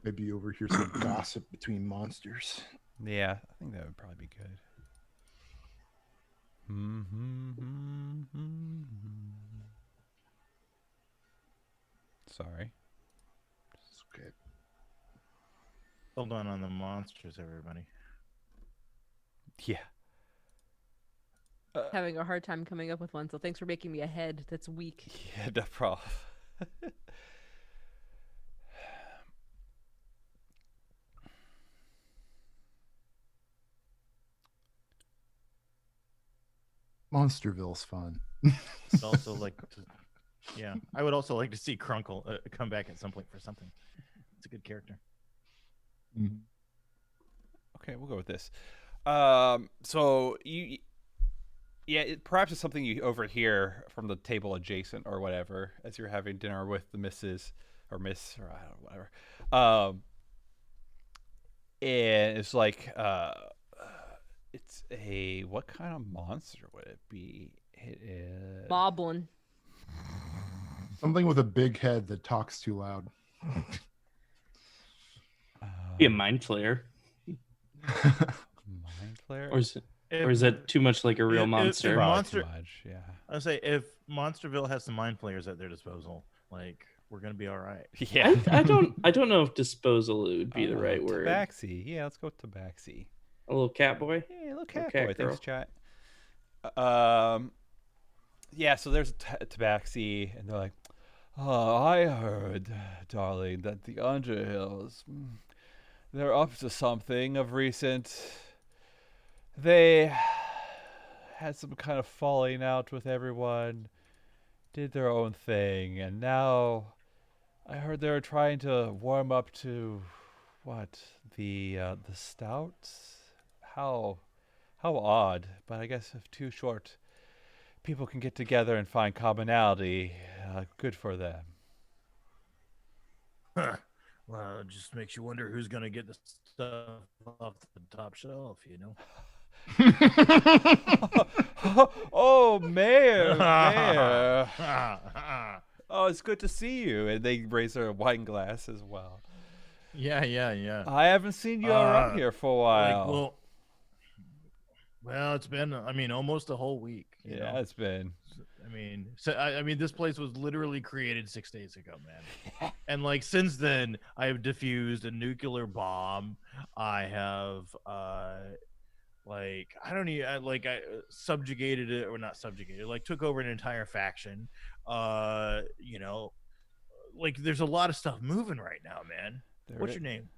Speaker 5: Maybe overhear some gossip between monsters.
Speaker 2: Yeah, I think that would probably be good. Sorry.
Speaker 5: It's okay.
Speaker 4: Hold on the monsters, everybody.
Speaker 2: Yeah.
Speaker 3: Having a hard time coming up with one, so thanks for making me a head that's weak.
Speaker 2: Yeah, no problem.
Speaker 5: Monsterville's fun.
Speaker 4: I'd also like to, yeah, I would also like to see Crunkle come back at some point for something. It's a good character.
Speaker 5: Mhm.
Speaker 2: Okay, we'll go with this. So you, yeah, perhaps it's something you overhear from the table adjacent or whatever as you're having dinner with the missus or miss or I don't know, whatever. And it's like, it's a, what kind of monster would it be? It is
Speaker 3: Moblin.
Speaker 5: Something with a big head that talks too loud.
Speaker 6: Be a mind flayer.
Speaker 2: Mind flayer?
Speaker 6: Or is that too much like a real monster?
Speaker 2: Probably
Speaker 4: Monster-
Speaker 2: too much, yeah.
Speaker 4: I say if Monsterville has some mind players at their disposal, like we're gonna be all right.
Speaker 2: Yeah.
Speaker 6: I don't know if disposal would be the right word.
Speaker 2: Tabaxi. Yeah, let's go with Tabaxi.
Speaker 6: A little cat boy.
Speaker 2: Yeah, little cat
Speaker 6: cat
Speaker 2: boy.
Speaker 6: girl.
Speaker 2: Thanks, chat. Yeah, so there's a Tabaxi, and they're like, "Oh, I heard, darling, that the Underhills, they're up to something of recent. They had some kind of falling out with everyone, did their own thing, and now I heard they were trying to warm up to what, the stouts? How odd, but I guess if two short people can get together and find commonality, good for them."
Speaker 4: Well, it just makes you wonder who's gonna get the stuff off the top shelf, you know.
Speaker 2: Oh, Mayor. Oh, it's good to see you. And they raise their wine glass as well.
Speaker 4: Yeah.
Speaker 2: I haven't seen you around here for a while.
Speaker 4: Like, well, it's been, I mean, almost a whole week. You know?
Speaker 2: It's been.
Speaker 4: I mean, this place was literally created 6 days ago, man. And like since then, I have diffused a nuclear bomb. I have Like I don't even I subjugated it, or not subjugated, like took over an entire faction. You know, like there's a lot of stuff moving right now, man. What's your name?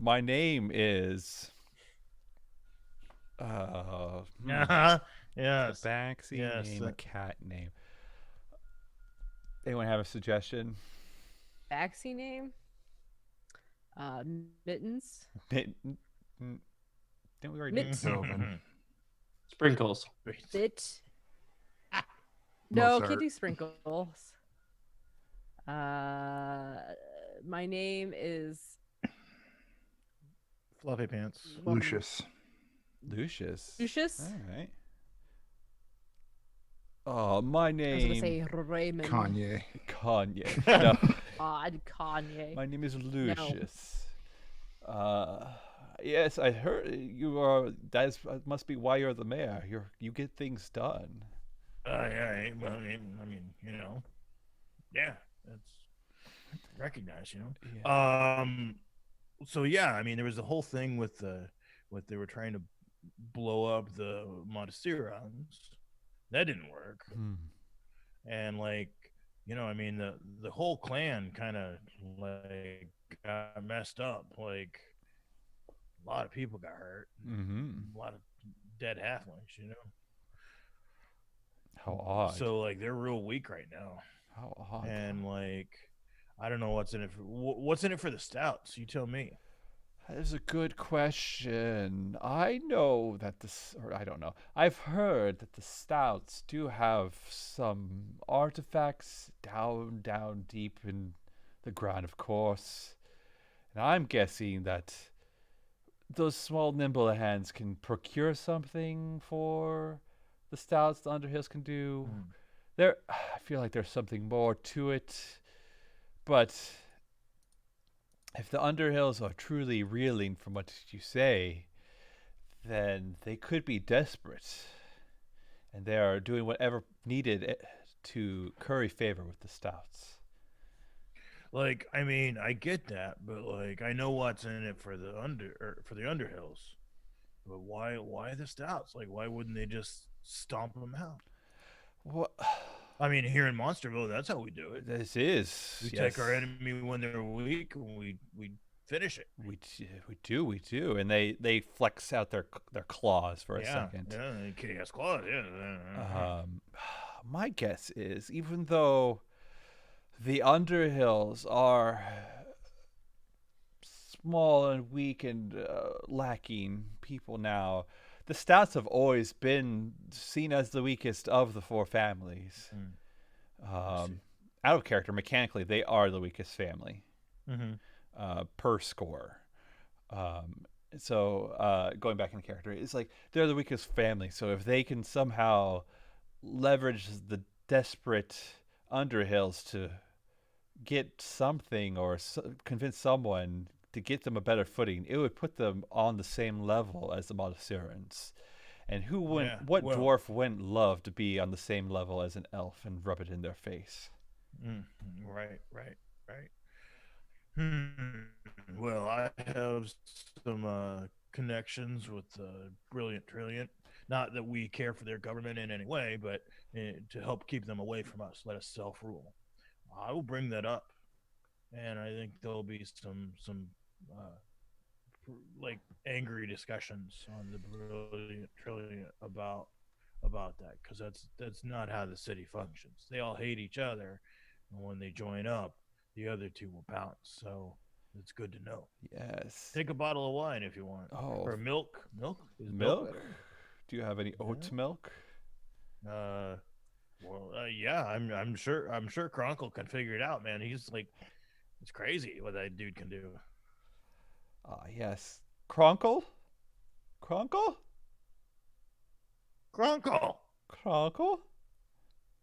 Speaker 2: My name is
Speaker 4: Yes.
Speaker 2: a Baxi
Speaker 4: Yes.
Speaker 2: name, a cat name. Anyone have a suggestion?
Speaker 3: Baxi name? Mittens.
Speaker 2: Didn't we already do
Speaker 5: Sylvan.
Speaker 6: Sprinkles.
Speaker 3: Bit.
Speaker 5: No,
Speaker 3: No,
Speaker 5: sir.
Speaker 3: can't do sprinkles. My name is
Speaker 4: Fluffy pants.
Speaker 5: Lucius.
Speaker 2: Lucius?
Speaker 3: Lucius.
Speaker 2: All right. Oh, my
Speaker 3: I was
Speaker 2: name.
Speaker 3: gonna say Raymond.
Speaker 5: Kanye.
Speaker 2: Kanye. No,
Speaker 3: Odd Kanye.
Speaker 2: my name is Lucius. Yes, I heard you are. That must be why you're the mayor. You get things done.
Speaker 4: Yeah. Well, I mean, you know, yeah, that's recognized. You know.
Speaker 2: Yeah.
Speaker 4: So yeah, I mean, there was the whole thing with what they were trying to blow up the Montestirons. That didn't work. And like, you know, I mean, the whole clan kind of like got messed up. Like a lot of people got hurt. A lot of dead halflings, you know.
Speaker 2: How odd.
Speaker 4: So like they're real weak right now.
Speaker 2: How odd.
Speaker 4: And like I don't know what's in it for the stouts. You tell me.
Speaker 2: That is a good question. I know that I don't know. I've heard that the stouts do have some artifacts down deep in the ground, of course. And I'm guessing that those small, nimble hands can procure something for the stouts the Underhills can do. I feel like there's something more to it, but if the Underhills are truly reeling from what you say, then they could be desperate, and they are doing whatever needed to curry favor with the stouts.
Speaker 4: Like, I mean, I get that, but like, I know what's in it for the Underhills. But why the stouts? Like, why wouldn't they just stomp them out?
Speaker 2: What?
Speaker 4: I mean, here in Monsterville, that's how we do it.
Speaker 2: This is.
Speaker 4: We take our enemy when they're weak, and we finish it.
Speaker 2: We do, and they flex out their claws for a second.
Speaker 4: Yeah, chaos claws. Yeah.
Speaker 2: My guess is, even though the Underhills are small and weak and lacking people now, the stouts have always been seen as the weakest of the four families. Out of character, mechanically, they are the weakest family per score. So going back in character, it's like they're the weakest family. So if they can somehow leverage the desperate Underhills to get something or convince someone to get them a better footing, it would put them on the same level as the Montestirans. And who wouldn't? What dwarf wouldn't love to be on the same level as an elf and rub it in their face?
Speaker 4: Right. Well, I have some connections with Brilliant Trilliant. Not that we care for their government in any way, but to help keep them away from us, let us self-rule. I will bring that up, and I think there'll be some like angry discussions on the Brilliant Trilliant about that, because that's not how the city functions. They all hate each other, and when they join up, the other two will pounce. So it's good to know.
Speaker 2: Yes.
Speaker 4: Take a bottle of wine if you want.
Speaker 2: Oh.
Speaker 4: Or milk.
Speaker 2: Milk? Do you have any oat milk?
Speaker 4: Yeah. I'm sure Chronicle can figure it out, man. He's like, it's crazy what that dude can do.
Speaker 2: Yes. Cronkle?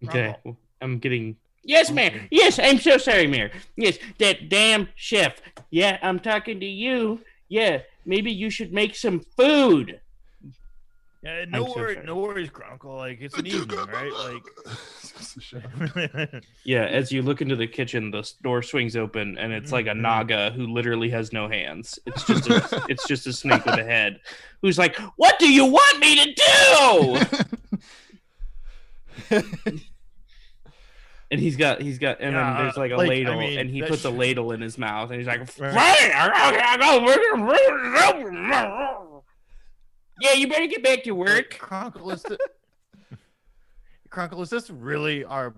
Speaker 6: Okay, I'm getting. Yes, Mayor. Yes, I'm so sorry, Mayor. Yes, that damn chef. Yeah, I'm talking to you. Yeah, maybe you should make some food.
Speaker 4: Yeah,
Speaker 6: I'm so sorry.
Speaker 4: no worries, Chronicle. Like it's an evening, right? Like,
Speaker 6: Yeah, as you look into the kitchen, the door swings open, and it's like a Naga who literally has no hands. It's just a snake with a head, who's like, "What do you want me to do?" And he's got, and then there's like a
Speaker 4: like,
Speaker 6: ladle,
Speaker 4: I mean,
Speaker 6: and he
Speaker 4: that
Speaker 6: puts a
Speaker 4: sh-
Speaker 6: ladle in his mouth, and he's like,
Speaker 4: Right.
Speaker 6: "Yeah, you better get back to work."
Speaker 4: Chronicle is this really our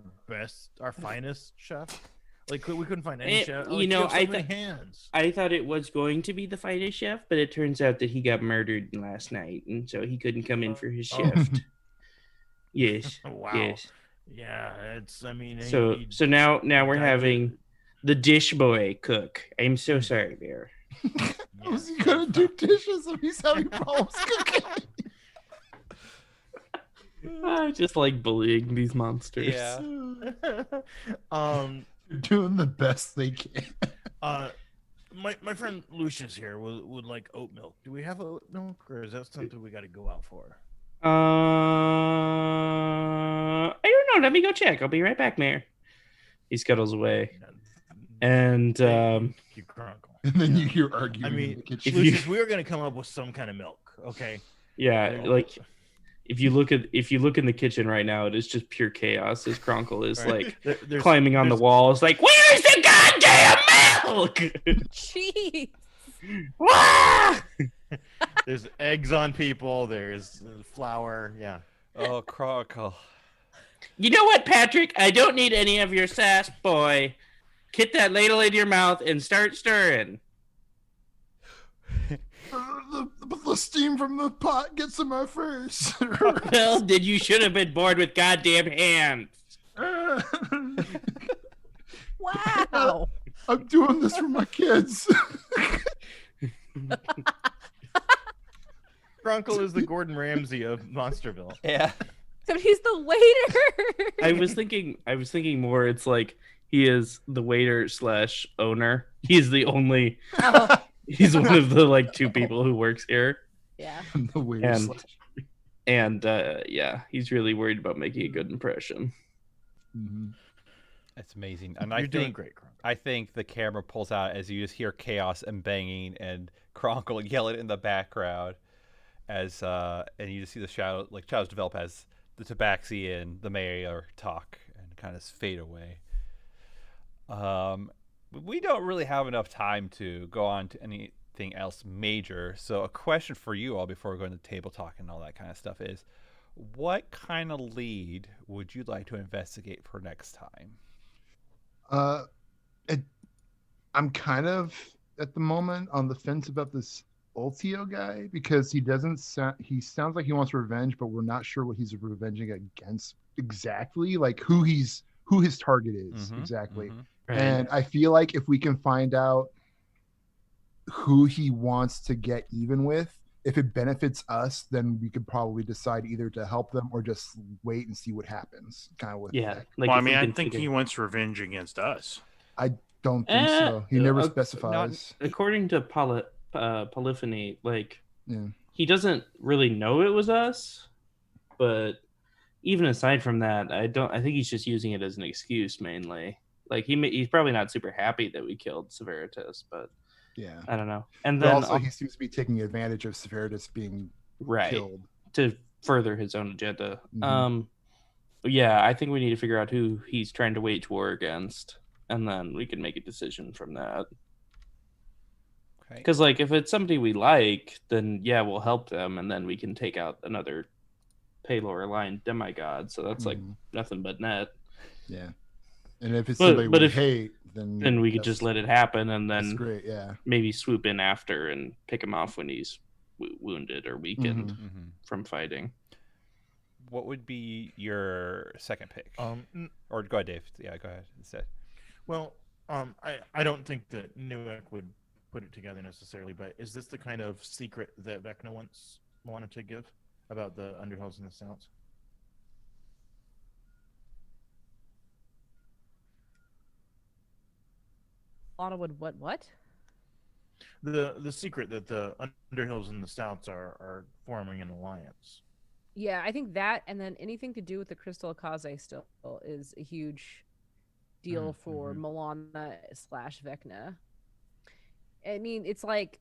Speaker 4: finest chef? Like we couldn't find any chef.
Speaker 6: You know,
Speaker 4: have so many hands.
Speaker 6: I thought it was going to be the finest chef, but it turns out that he got murdered last night, and so he couldn't come in for his shift. Yes.
Speaker 4: Wow.
Speaker 6: Yes.
Speaker 4: Yeah, it's. I mean,
Speaker 6: So now we're having the dish boy cook. I'm so sorry, Bear.
Speaker 5: How's he gonna do dishes if he's having problems cooking?
Speaker 6: I just like bullying these monsters.
Speaker 2: Yeah.
Speaker 5: Doing the best they can.
Speaker 4: My friend Lucius here would like oat milk. Do we have oat milk, or is that something we got to go out for?
Speaker 6: I don't know. Let me go check. I'll be right back, Mayor. He scuttles away. And
Speaker 4: you Chronicle.
Speaker 5: And then you hear arguing.
Speaker 4: I mean,
Speaker 5: in the kitchen.
Speaker 4: Lucius, we are going to come up with some kind of milk, okay?
Speaker 6: yeah, like if you look in the kitchen right now, it is just pure chaos. As Chronicle is like climbing on the walls, like, "Where's the goddamn milk?"
Speaker 3: Jeez.
Speaker 6: Wah!
Speaker 4: There's eggs on people. There's flour. Yeah.
Speaker 2: Oh, Chronicle.
Speaker 6: You know what, Patrick? I don't need any of your sass, boy. Get that ladle in your mouth and start stirring.
Speaker 5: The steam from the pot gets in my face.
Speaker 6: Well, then you should have been born with goddamn hands.
Speaker 3: Wow.
Speaker 5: I'm doing this for my kids.
Speaker 4: Chronicle is the Gordon Ramsay of Monsterville.
Speaker 2: Yeah.
Speaker 3: So he's the waiter.
Speaker 6: I was thinking more. It's like he is the waiter / owner. He's the only.
Speaker 3: Oh.
Speaker 6: He's one of the like two people who works here.
Speaker 3: Yeah.
Speaker 5: The waiter
Speaker 6: And yeah, he's really worried about making a good impression.
Speaker 5: Mm-hmm.
Speaker 2: It's amazing. And
Speaker 4: You're doing great, Chronicle.
Speaker 2: I think the camera pulls out as you just hear chaos and banging and Chronicle yelling in the background as and you just see the shadows develop as the Tabaxi and the mayor talk and kind of fade away. We don't really have enough time to go on to anything else major. So a question for you all before we go into table talk and all that kind of stuff is, what kind of lead would you like to investigate for next time?
Speaker 5: I'm kind of at the moment on the fence about this Ultio guy because he sounds like he wants revenge, but we're not sure what he's revenging against exactly, like who his target is exactly.
Speaker 6: Right.
Speaker 5: And I feel like if we can find out who he wants to get even with, if it benefits us, then we could probably decide either to help them or just wait and see what happens. Kind of with that.
Speaker 1: Well, I mean, I think he wants revenge against us.
Speaker 5: I don't think so. He never specifies.
Speaker 6: According to Polyphony, like
Speaker 5: Yeah.
Speaker 6: he doesn't really know it was us, but even aside from that, I think he's just using it as an excuse mainly. Like he's probably not super happy that we killed Severitas, but
Speaker 5: Yeah.
Speaker 6: I don't know. And
Speaker 5: But
Speaker 6: then
Speaker 5: also, he seems to be taking advantage of Severitas being killed.
Speaker 6: to further his own agenda.
Speaker 5: Mhm.
Speaker 6: Yeah, I think we need to figure out who he's trying to wage war against, and then we can make a decision from that.
Speaker 2: Okay.
Speaker 6: Because, like, if it's somebody we like, then yeah, we'll help them, and then we can take out another Palor aligned demigod. So that's like nothing but net.
Speaker 5: Yeah. And if it's somebody we hate,
Speaker 6: then we could just let it happen, and then
Speaker 5: that's great. Yeah.
Speaker 6: maybe swoop in after and pick him off when he's wounded or weakened from fighting.
Speaker 2: What would be your second pick? Or go ahead, Dave. Yeah, go ahead instead.
Speaker 4: Well, I don't think that Newek would put it together necessarily, but is this the kind of secret that Vecna once wanted to give about the Underhills and the Stouts?
Speaker 3: Lana would what?
Speaker 4: The secret that the Underhills and the Stouts are forming an alliance.
Speaker 3: Yeah, I think that, and then anything to do with the Crystal Akaze still is a huge deal for Milana / Vecna. I mean, it's like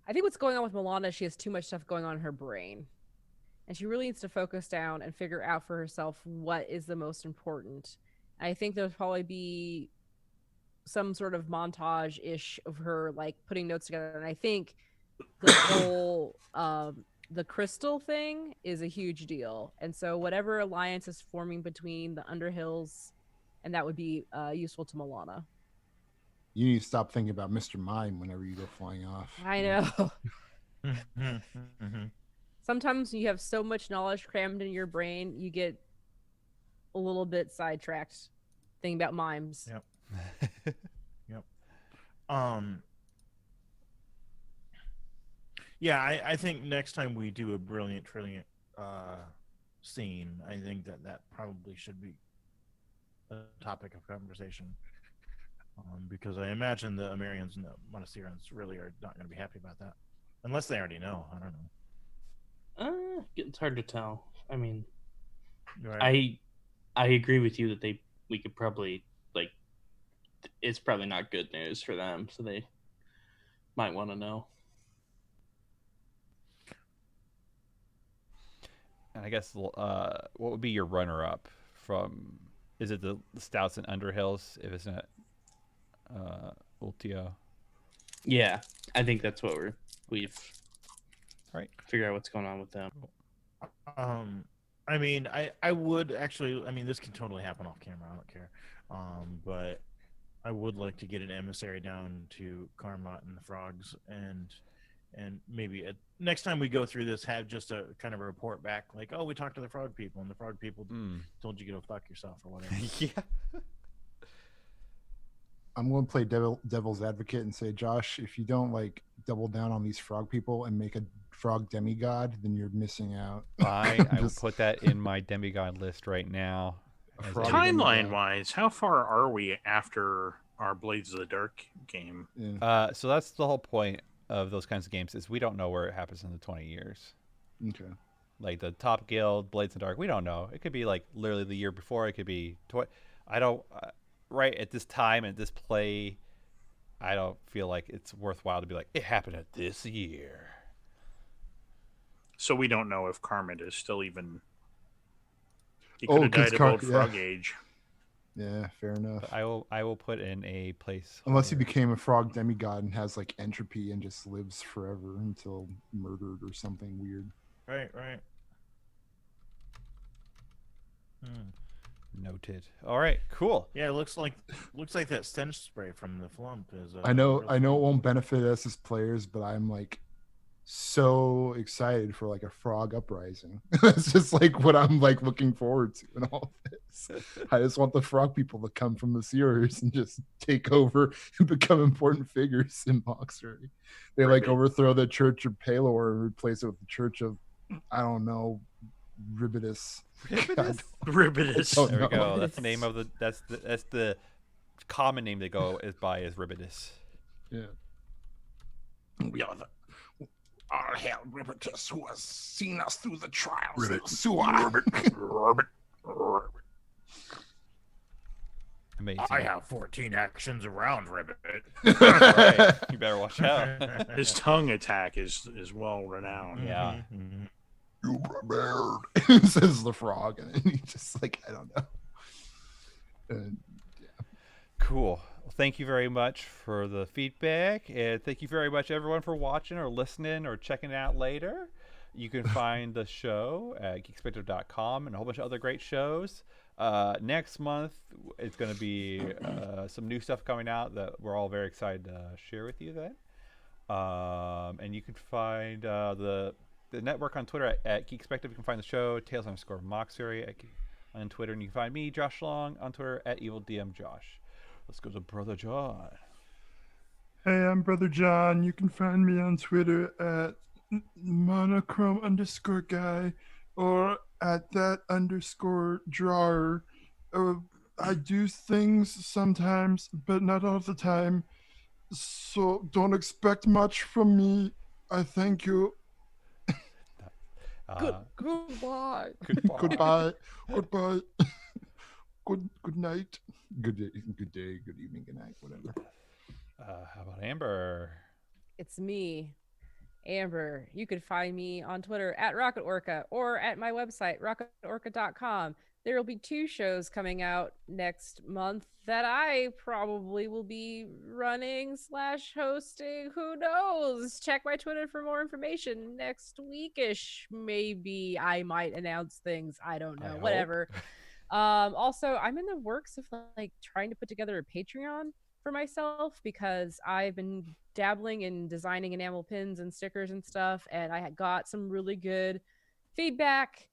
Speaker 3: I think what's going on with Milana, she has too much stuff going on in her brain. And she really needs to focus down and figure out for herself what is the most important. I think there'll probably be some sort of montage ish of her like putting notes together. And I think the whole the crystal thing is a huge deal. And so whatever alliance is forming between the Underhills, and that would be useful to Milana.
Speaker 5: You need to stop thinking about Mr. Mime whenever you go flying off.
Speaker 3: I know.
Speaker 4: Mm-hmm.
Speaker 3: Sometimes you have so much knowledge crammed in your brain, you get a little bit sidetracked thinking about mimes.
Speaker 4: Yep. Yep. Yeah, I think next time we do a brilliant scene, I think that probably should be a topic of conversation. Because I imagine the Amerians and the Montessorians really are not going to be happy about that, unless they already know. I don't know.
Speaker 6: It's hard to tell. I mean,
Speaker 4: Right.
Speaker 6: I agree with you that we could probably like it's probably not good news for them, so they might want to know.
Speaker 2: And I guess what would be your runner-up from? Is it the Stouts and Underhills? If it's not Ultio.
Speaker 6: Yeah, I think that's what we've
Speaker 2: Right.
Speaker 6: figure out what's going on with them.
Speaker 4: I mean, I would actually. I mean, this can totally happen off camera. I don't care. But I would like to get an emissary down to Carmot and the frogs, and maybe next time we go through this, have just a kind of a report back, like, oh, we talked to the frog people, and the frog people told you to go fuck yourself or whatever.
Speaker 2: Yeah.
Speaker 5: I'm going to play devil's advocate and say, Josh, if you don't like double down on these frog people and make a frog demigod, then you're missing out.
Speaker 2: I will put that in my demigod list right now.
Speaker 1: Timeline wise, how far are we after our Blades of the Dark game?
Speaker 5: Yeah.
Speaker 2: So that's the whole point of those kinds of games is we don't know where it happens in the 20 years.
Speaker 5: Okay.
Speaker 2: Like the Top Guild, Blades of the Dark, we don't know. It could be like literally the year before. It could be I don't right at this time at this play. I don't feel like it's worthwhile to be like it happened at this year.
Speaker 1: So we don't know if Carmen is still even. He could have died of old frog age.
Speaker 5: Yeah, fair enough.
Speaker 2: But I will put in a place.
Speaker 5: Unless he became a frog demigod and has like entropy and just lives forever until murdered or something weird.
Speaker 4: Right.
Speaker 2: Noted. All right, cool.
Speaker 4: Yeah, it looks like that stench spray from the flump is.
Speaker 5: I know it won't benefit us as players, but I'm like so excited for like a frog uprising. It's just like what I'm like looking forward to in all of this. I just want the frog people to come from the sewers and just take over and become important figures in Mauxferry. They like overthrow the Church of Palor and replace it with the Church of, I don't know, Ribidus.
Speaker 1: Ribidus.
Speaker 2: There we go. That's the name of that's the common name they go is Ribidus.
Speaker 5: Yeah. We are the our hail Ribidus who has seen us through the trials of the sewer.
Speaker 2: Amazing.
Speaker 4: I have 14 actions around Ribbit.
Speaker 2: Right. You better watch out.
Speaker 1: His tongue attack is well renowned.
Speaker 2: Yeah.
Speaker 5: You prepared, says the frog, and he just like I don't know. Yeah.
Speaker 2: Cool. Well, thank you very much for the feedback, and thank you very much everyone for watching or listening or checking it out later. You can find the show at geekspective.com and a whole bunch of other great shows. Next month, it's going to be some new stuff coming out that we're all very excited to share with you then. And you can find the network on Twitter at Geekspective. You can find the show, Tales_Mauxferry on Twitter. And you can find me, Josh Long, on Twitter at EvilDMJosh. Let's go to Brother John.
Speaker 7: Hey, I'm Brother John. You can find me on Twitter at monochrome_guy or at that_drawer. I do things sometimes, but not all the time. So don't expect much from me. I thank you.
Speaker 3: Goodbye.
Speaker 7: Goodbye. Goodbye. Good night. Good day. Good day. Good evening. Good night. Whatever.
Speaker 2: How about Amber?
Speaker 3: It's me, Amber. You can find me on Twitter at Rocket Orca or at my website, rocketorca.com. There will be 2 shows coming out next month that I probably will be running / hosting. Who knows? Check my Twitter for more information. Next weekish, maybe I might announce things. I don't know. Whatever. Also, I'm in the works of like trying to put together a Patreon for myself because I've been dabbling in designing enamel pins and stickers and stuff, and I had got some really good feedback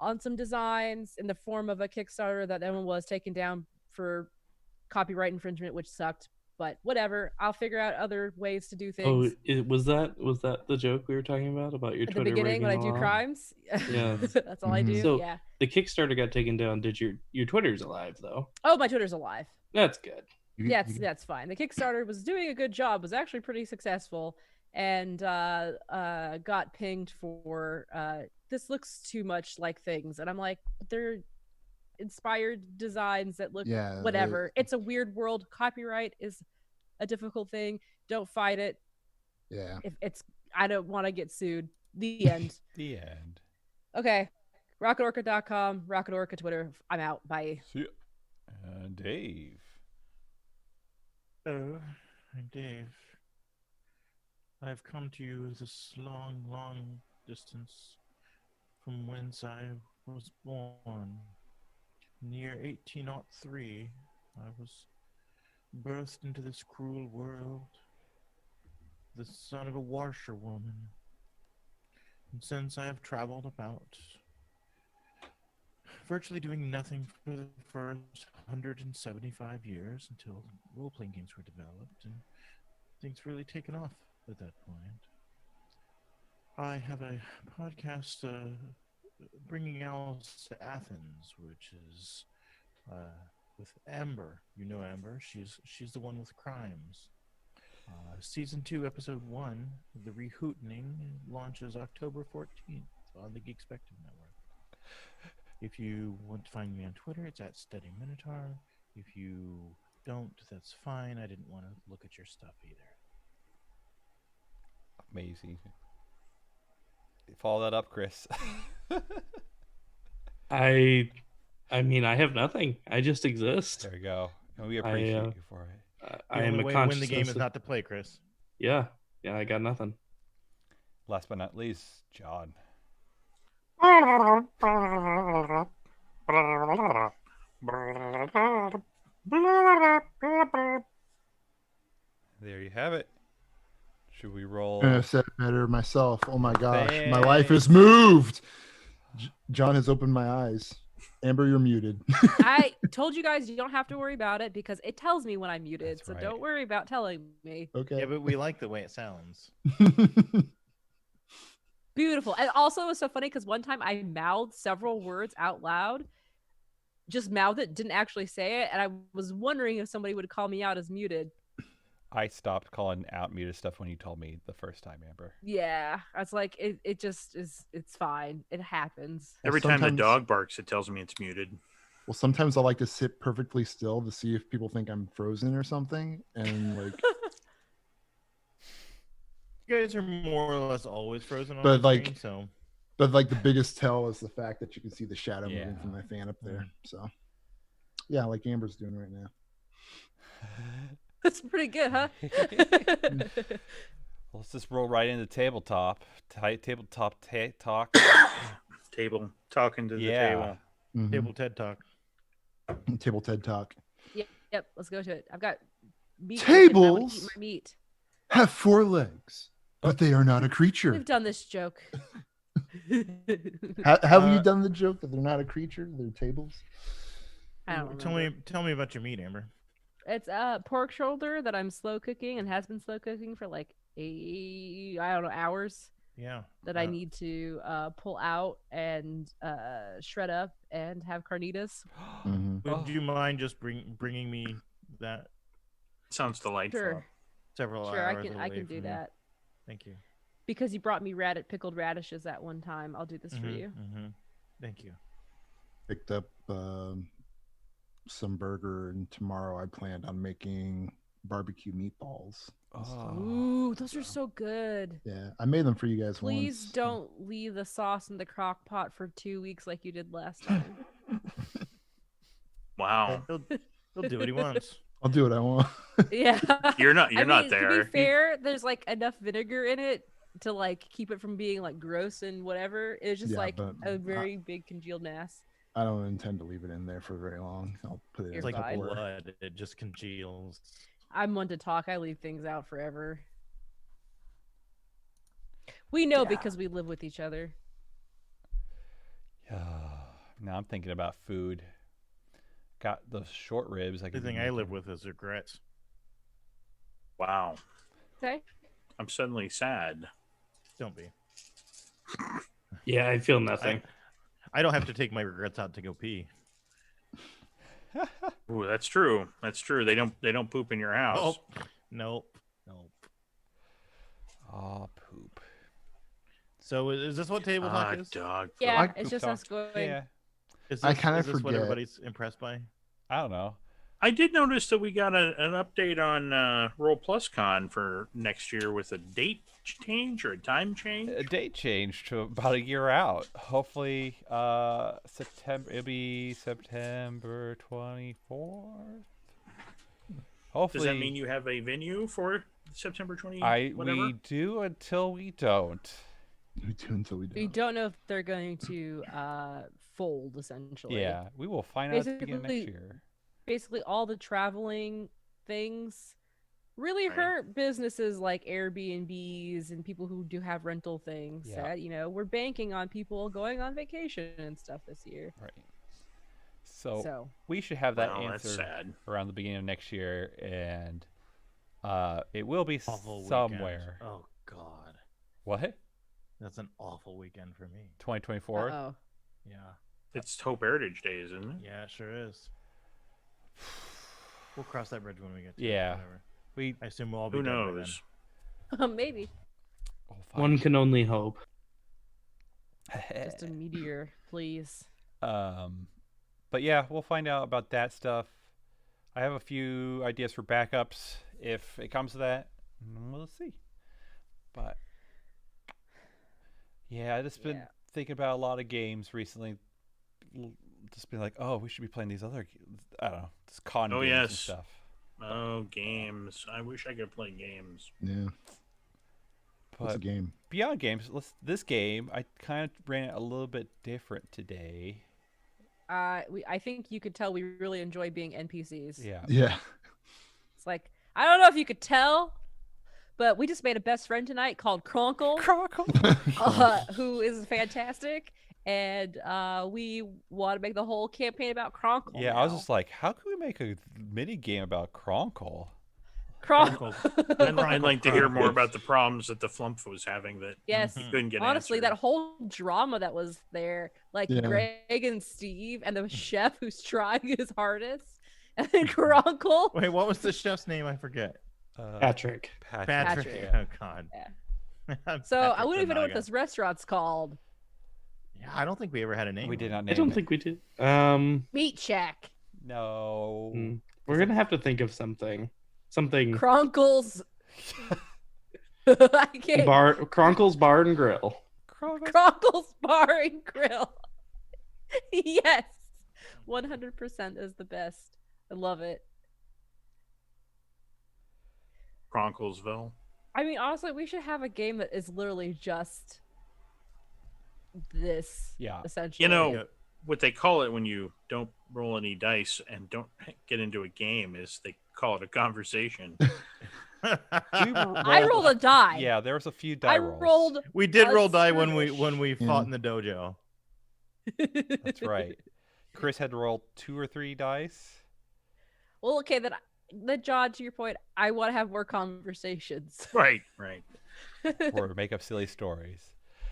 Speaker 3: on some designs in the form of a Kickstarter that then was taken down for copyright infringement, which sucked. But whatever, I'll figure out other ways to do
Speaker 6: Oh,
Speaker 3: things.
Speaker 6: was that the joke we were talking about your
Speaker 3: At the
Speaker 6: Twitter
Speaker 3: beginning, when I
Speaker 6: breaking
Speaker 3: do
Speaker 6: law?
Speaker 3: crimes,
Speaker 6: Yeah.
Speaker 3: that's all I do.
Speaker 6: So
Speaker 3: Yeah.
Speaker 6: the Kickstarter got taken down. Did your Twitter's alive though?
Speaker 3: Oh, my Twitter's alive.
Speaker 6: That's good.
Speaker 3: That's fine. The Kickstarter was doing a good job, was actually pretty successful, and got pinged for this looks too much like things, and I'm like, they're inspired designs that look whatever. It's a weird world. Copyright is a difficult thing. Don't fight it.
Speaker 5: Yeah.
Speaker 3: If it's, I don't want to get sued. The end.
Speaker 2: The end.
Speaker 3: Okay. RocketOrca.com, RocketOrca Twitter. I'm out. Bye.
Speaker 2: See ya. Dave.
Speaker 4: Oh, Dave. I've come to you this long, long distance from whence I was born. In the year 1803, I was birthed into this cruel world, the son of a washerwoman. And since I have traveled about, virtually doing nothing for the first 175 years until role-playing games were developed and things really taken off at that point. I have a podcast bringing Alice to Athens, which is with Amber. You know Amber. She's the one with crimes. Season 2, Episode 1, The Rehootening, launches October 14th on the Geekspective Network. If you want to find me on Twitter, it's at Steady Minotaur. If you don't, that's fine. I didn't want to look at your stuff either.
Speaker 2: Amazing. Follow that up, Chris.
Speaker 6: I mean, I have nothing. I just exist.
Speaker 2: There we go. And we appreciate you for it.
Speaker 4: The only way to win the game is not to play, Chris.
Speaker 6: Yeah, I got nothing.
Speaker 2: Last but not least, John. There you have it. Should we roll?
Speaker 5: I said it better myself. Oh my gosh, my life is moved. John has opened my eyes. Amber, you're muted.
Speaker 3: I told you guys you don't have to worry about it because it tells me when I'm muted.
Speaker 2: That's
Speaker 3: so
Speaker 2: right.
Speaker 3: Don't worry about telling me.
Speaker 5: Okay.
Speaker 4: Yeah, but we like the way it sounds.
Speaker 3: Beautiful. And also it was so funny because one time I mouthed several words out loud. Just mouthed it, didn't actually say it. And I was wondering if somebody would call me out as muted.
Speaker 2: I stopped calling out muted stuff when you told me the first time, Amber.
Speaker 3: Yeah. I was like, it just is, it's fine. It happens.
Speaker 5: Well,
Speaker 1: Every time the
Speaker 5: sometimes-
Speaker 1: dog barks, it tells me it's muted.
Speaker 5: Well, sometimes I like to sit perfectly still to see if people think I'm frozen or something. And like,
Speaker 4: You guys are more or less always frozen on
Speaker 5: But,
Speaker 4: the
Speaker 5: like-
Speaker 4: screen, so
Speaker 5: but like the biggest tell is the fact that you can see the shadow moving
Speaker 2: Yeah.
Speaker 5: from my fan up there. So, yeah, like Amber's doing right now.
Speaker 3: That's pretty good, huh?
Speaker 2: Let's just roll right into tabletop. Tabletop talk.
Speaker 1: Table talking to the
Speaker 2: Yeah.
Speaker 1: table.
Speaker 5: Mhm.
Speaker 4: table TED Talk.
Speaker 5: Table TED Talk.
Speaker 3: Yep. Let's go to it. I've got meat.
Speaker 5: Tables?
Speaker 3: I wanna eat my meat.
Speaker 5: Have 4 legs, but they are not a creature.
Speaker 3: We've done this joke.
Speaker 5: Have you done the joke that they're not a creature? They're tables.
Speaker 3: I don't
Speaker 4: Tell
Speaker 3: remember.
Speaker 4: me about your meat, Amber.
Speaker 3: It's a pork shoulder that I'm slow cooking and has been slow cooking for like hours
Speaker 4: Yeah.
Speaker 3: that I need to pull out and shred up and have carnitas.
Speaker 5: Mhm.
Speaker 4: Would you mind just bringing me that?
Speaker 1: Sounds delightful.
Speaker 3: Sure.
Speaker 4: several
Speaker 3: Sure, I
Speaker 4: hours
Speaker 3: can
Speaker 4: away
Speaker 3: do
Speaker 4: from you.
Speaker 3: that.
Speaker 4: Thank you.
Speaker 3: Because you brought me pickled radishes at one time. I'll do this for you.
Speaker 4: Thank you.
Speaker 5: Picked up some burger, and tomorrow I planned on making barbecue meatballs.
Speaker 2: Oh.
Speaker 3: Ooh, those are so good.
Speaker 5: Yeah, I made them for you guys
Speaker 3: Please
Speaker 5: once.
Speaker 3: don't leave the sauce in the crock pot for 2 weeks like you did last time.
Speaker 1: Wow.
Speaker 4: He'll do what he wants.
Speaker 5: I'll do what I want.
Speaker 3: Yeah.
Speaker 1: You're not
Speaker 3: To
Speaker 1: there.
Speaker 3: be fair, there's like enough vinegar in it to like keep it from being like gross and whatever. It's just
Speaker 5: Yeah,
Speaker 3: like
Speaker 5: but
Speaker 3: a very big congealed mass.
Speaker 5: I don't intend to leave it in there for very long. I'll put it
Speaker 3: You're
Speaker 4: It's
Speaker 5: in
Speaker 4: like
Speaker 3: fine.
Speaker 4: blood. It just congeals.
Speaker 3: I'm one to talk. I leave things out forever. We know because we live with each other.
Speaker 2: Now I'm thinking about food. Got those short ribs.
Speaker 4: The thing I live with is regrets.
Speaker 1: Wow.
Speaker 3: Okay.
Speaker 1: I'm suddenly sad.
Speaker 4: Don't be.
Speaker 6: Yeah, I feel nothing.
Speaker 4: I don't have to take my regrets out to go pee.
Speaker 1: Ooh, that's true. That's true. They don't poop in your house.
Speaker 4: Oh, nope.
Speaker 2: Oh, poop.
Speaker 4: So is this what table talk is?
Speaker 1: Dog.
Speaker 3: Yeah,
Speaker 2: Poop
Speaker 3: it's just
Speaker 2: talk.
Speaker 3: us going.
Speaker 2: Yeah.
Speaker 5: I kinda
Speaker 4: is this what
Speaker 5: forget.
Speaker 4: everybody's impressed by?
Speaker 2: I don't know.
Speaker 1: I did notice that we got an update on Roll Plus Con for next year with a date change or a time change.
Speaker 2: A date change to about a year out. Hopefully, September. It'll be September 24th. Hopefully.
Speaker 1: Does that mean you have a venue for September 20?
Speaker 2: We do until we don't.
Speaker 5: We do until we don't.
Speaker 3: We don't know if they're going to fold, essentially.
Speaker 2: Yeah, we will find out at the beginning of next year.
Speaker 3: Basically, all the traveling things really hurt businesses like Airbnbs and people who do have rental things.
Speaker 2: Yeah.
Speaker 3: That, we're banking on people going on vacation and stuff this year.
Speaker 2: Right. So we should have that
Speaker 1: That's
Speaker 2: answer
Speaker 1: sad.
Speaker 2: around the beginning of next year, and it will be
Speaker 4: Awful
Speaker 2: somewhere.
Speaker 4: Weekend. Oh God.
Speaker 2: What?
Speaker 4: That's an awful weekend for me.
Speaker 2: 2024.
Speaker 3: Oh.
Speaker 4: Yeah.
Speaker 1: It's Hope Heritage Day, isn't it?
Speaker 4: Yeah, it sure is. We'll cross that bridge when we get to
Speaker 2: Yeah.
Speaker 4: it. Whatever. I assume we'll all be
Speaker 1: Who
Speaker 4: dead by
Speaker 1: knows?
Speaker 3: Maybe.
Speaker 2: We'll
Speaker 6: One can only hope.
Speaker 3: Just a meteor, please.
Speaker 2: But yeah, we'll find out about that stuff. I have a few ideas for backups if it comes to that. We'll see. But yeah, I just been thinking about a lot of games recently. Just been like, oh, we should be playing these other, I don't know, just con games and stuff.
Speaker 1: Oh, games. I wish I could play games.
Speaker 5: Yeah. What's a
Speaker 2: But
Speaker 5: game?
Speaker 2: beyond games, this game, I kind of ran it a little bit different today.
Speaker 3: I think you could tell we really enjoy being NPCs.
Speaker 2: Yeah.
Speaker 5: Yeah.
Speaker 3: It's like, I don't know if you could tell, but we just made a best friend tonight called Cronkle, who is fantastic. And we want to make the whole campaign about Cronkle.
Speaker 2: Yeah,
Speaker 3: now.
Speaker 2: I was just like, how can we make a mini game about Cronkle?
Speaker 3: Cronkle.
Speaker 1: I'd like to hear more about the problems that the Flump was having that
Speaker 3: Yes.
Speaker 1: he couldn't get
Speaker 3: Honestly,
Speaker 1: answered.
Speaker 3: that whole drama that was there, like Greg and Steve and the chef who's trying his hardest, and then Cronkle.
Speaker 4: Wait, what was the chef's name? I forget.
Speaker 6: Patrick.
Speaker 4: Patrick.
Speaker 3: Yeah.
Speaker 4: Oh God.
Speaker 3: Yeah. So I wouldn't even know what this restaurant's called.
Speaker 4: Yeah, I don't think we ever had a name.
Speaker 2: We did not name
Speaker 6: I don't
Speaker 2: it.
Speaker 6: think we did.
Speaker 3: Meat Shack.
Speaker 2: No.
Speaker 6: We're gonna have to think of something. Something.
Speaker 3: Cronkle's. I can't.
Speaker 6: Cronkle's Bar and Grill.
Speaker 3: Cronkle's Bar and Grill. Yes, 100% is the best. I love it.
Speaker 1: Cronklesville.
Speaker 3: I mean, honestly, we should have a game that is literally just this.
Speaker 2: Yeah.
Speaker 3: Essentially.
Speaker 1: You know, what they call it when you don't roll any dice and don't get into a game is they call it a conversation.
Speaker 3: I rolled a die.
Speaker 2: Yeah, there was a few die rolls.
Speaker 3: rolled.
Speaker 4: We did roll die
Speaker 3: skirmish.
Speaker 4: when we fought in the dojo.
Speaker 2: That's right. Chris had to roll 2 or 3 dice.
Speaker 3: Well, okay, then John, to your point, I want to have more conversations.
Speaker 1: Right.
Speaker 2: Or make up silly stories.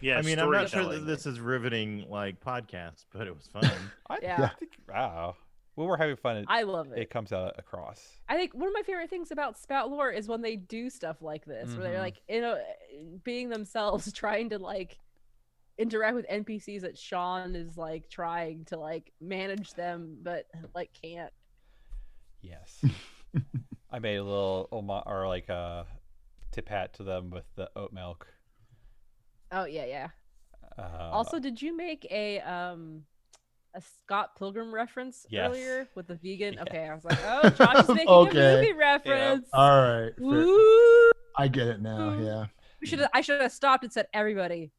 Speaker 1: Yeah,
Speaker 4: I mean, I'm not sure that
Speaker 1: storytelling.
Speaker 4: this is riveting like podcast, but it was fun.
Speaker 2: I
Speaker 3: Yeah.
Speaker 2: think, wow. when we're having fun,
Speaker 3: I love it.
Speaker 2: it comes out across.
Speaker 3: I think one of my favorite things about Spout Lore is when they do stuff like this, where they're like, being themselves, trying to like interact with NPCs that Sean is like trying to like manage them, but like can't.
Speaker 2: Yes. I made a little or like a tip hat to them with the oat milk.
Speaker 3: Oh yeah. Also, did you make a Scott Pilgrim reference earlier with the vegan?
Speaker 2: Yeah.
Speaker 3: Okay, I was like, oh, Josh is making a movie reference.
Speaker 5: All right.
Speaker 3: Woo!
Speaker 5: I get it now. Yeah.
Speaker 3: I should have stopped and said, everybody,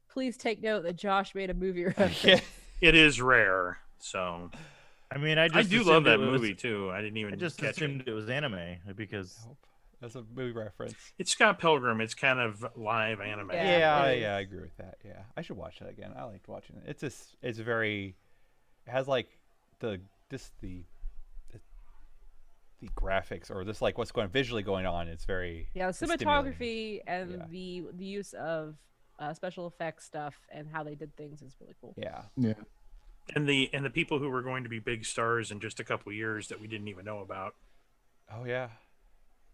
Speaker 3: please take note that Josh made a movie reference.
Speaker 1: It is rare, so.
Speaker 4: I mean, I
Speaker 1: do love that movie too. I didn't even.
Speaker 4: I just assumed it was anime because
Speaker 2: that's a movie reference.
Speaker 1: It's Scott Pilgrim. It's kind of live anime.
Speaker 2: Yeah, I agree with that. Yeah, I should watch that again. I liked watching it. It's just, it's very, it has like the graphics or just like what's visually going on. It's very
Speaker 3: the cinematography and the use of special effects stuff and how they did things is really cool.
Speaker 2: Yeah.
Speaker 1: And the people who were going to be big stars in just a couple years that we didn't even know about.
Speaker 2: Oh yeah.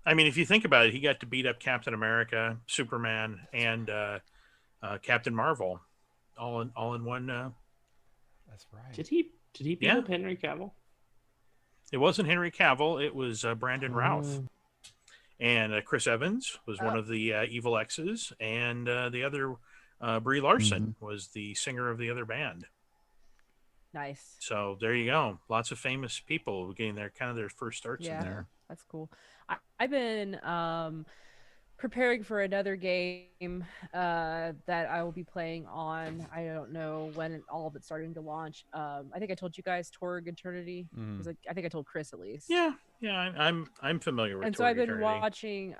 Speaker 1: I mean, if you think about it, he got to beat up Captain America, Superman, and Captain Marvel, all in one.
Speaker 2: That's right.
Speaker 6: Did he beat up Henry Cavill?
Speaker 1: It wasn't Henry Cavill. It was Brandon Routh, and Chris Evans was one of the Evil X's, and the other Brie Larson was the singer of the other band.
Speaker 3: Nice.
Speaker 1: So there you go. Lots of famous people getting their first starts in there.
Speaker 3: That's cool. I've been preparing for another game that I will be playing on. I don't know when all of it's starting to launch. I think I told you guys Torg Eternity. I think I told Chris at least.
Speaker 1: Yeah, I'm familiar with.
Speaker 3: And so I've been watching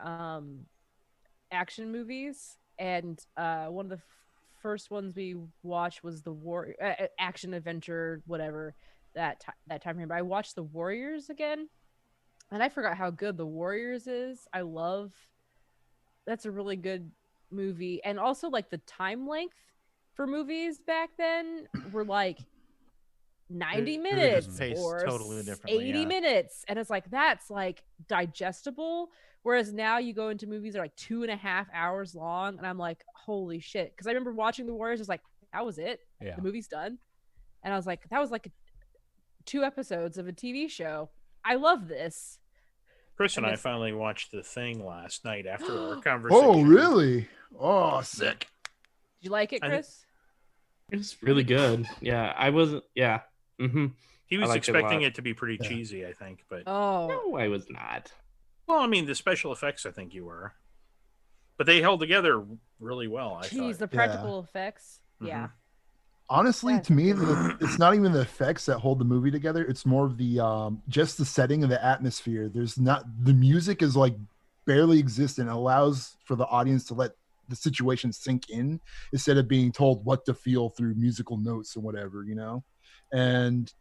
Speaker 3: action movies, and one of the first ones we watched was the action adventure, whatever that time frame. But I watched the Warriors again, and I forgot how good the Warriors is. That's a really good movie, and also like the time length for movies back then were like 90 minutes or
Speaker 4: totally differently,
Speaker 3: 80 minutes, and it's like that's like digestible. Whereas now you go into movies that are like 2.5 hours long, and I'm like, holy shit. Because I remember watching The Warriors, it's like, that was it. The movie's done. And I was like, that was like 2 episodes of a TV show. I love this.
Speaker 1: Chris and I finally watched The Thing last night after our conversation.
Speaker 5: Oh, really? Oh, sick.
Speaker 3: Did you like it, Chris?
Speaker 6: It's really good. Yeah, I wasn't. Yeah. Mm-hmm.
Speaker 1: He was expecting it to be pretty cheesy, I think. But
Speaker 6: no, I was not.
Speaker 1: Well, I mean, the special effects, I think you were. But they held together really well, I thought.
Speaker 3: The practical effects. Yeah.
Speaker 5: Honestly, to me, it's not even the effects that hold the movie together. It's more of the just the setting and the atmosphere. The music is like barely existent. It allows for the audience to let the situation sink in instead of being told what to feel through musical notes and whatever, you know? And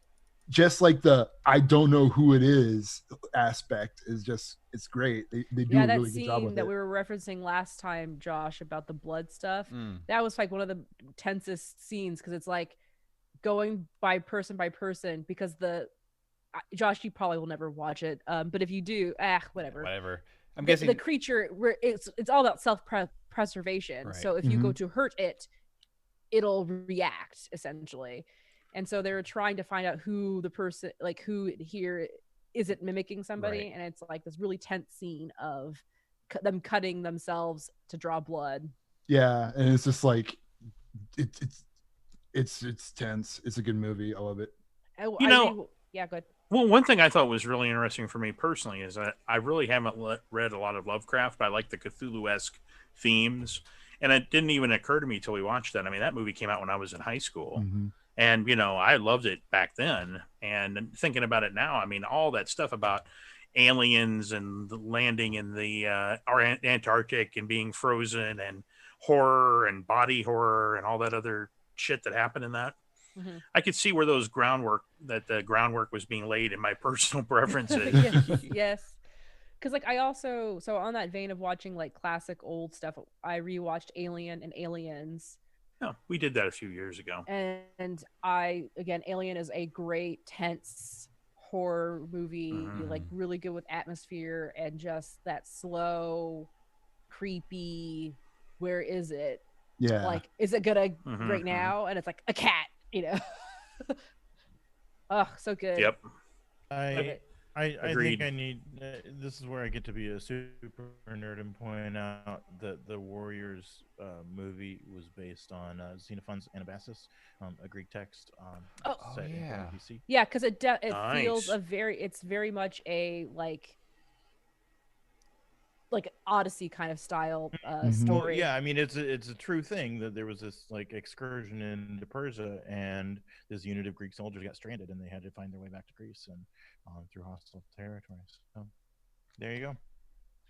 Speaker 5: just like the I don't know who it is aspect is just, it's great. They do a really good job with it.
Speaker 3: That we were referencing last time, Josh, about the blood stuff. That was like one of the tensest scenes because it's like going by person, because Josh, you probably will never watch it. But if you do, whatever.
Speaker 2: I'm guessing
Speaker 3: the creature, it's all about self-preservation.
Speaker 2: Right.
Speaker 3: So if you go to hurt it, it'll react essentially. And so they were trying to find out who the person, like who here is it mimicking somebody, and it's like this really tense scene of them cutting themselves to draw blood.
Speaker 5: Yeah, and it's just like it's tense. It's a good movie. I love it.
Speaker 3: Yeah, good.
Speaker 1: Well, one thing I thought was really interesting for me personally is that I really haven't read a lot of Lovecraft, but I like the Cthulhu-esque themes, and it didn't even occur to me till we watched that. I mean, that movie came out when I was in high school. And, I loved it back then. And thinking about it now, I mean, all that stuff about aliens and the landing in the Antarctic and being frozen and horror and body horror and all that other shit that happened in that. I could see where the groundwork was being laid in my personal preferences.
Speaker 3: Yes. Because like I also, so on that vein of watching like classic old stuff, I rewatched Alien and Aliens.
Speaker 1: No, we did that a few years ago.
Speaker 3: And again, Alien is a great tense horror movie. You like really good with atmosphere and just that slow, creepy. Where is it?
Speaker 5: Yeah.
Speaker 3: Like, is it gonna right now? And it's like a cat, Oh, so good.
Speaker 1: Yep.
Speaker 4: I
Speaker 1: Agreed.
Speaker 4: think I need. This is where I get to be a super nerd and point out that the Warriors movie was based on Xenophon's Anabasis, a Greek text set in BC.
Speaker 3: Yeah, because it feels
Speaker 1: Nice.
Speaker 3: it's very much a like Odyssey kind of style
Speaker 4: Well,
Speaker 3: story.
Speaker 4: yeah, I mean it's a true thing that there was this like excursion into Persia, and this unit of Greek soldiers got stranded, and they had to find their way back to Greece and through hostile territories. So there you go.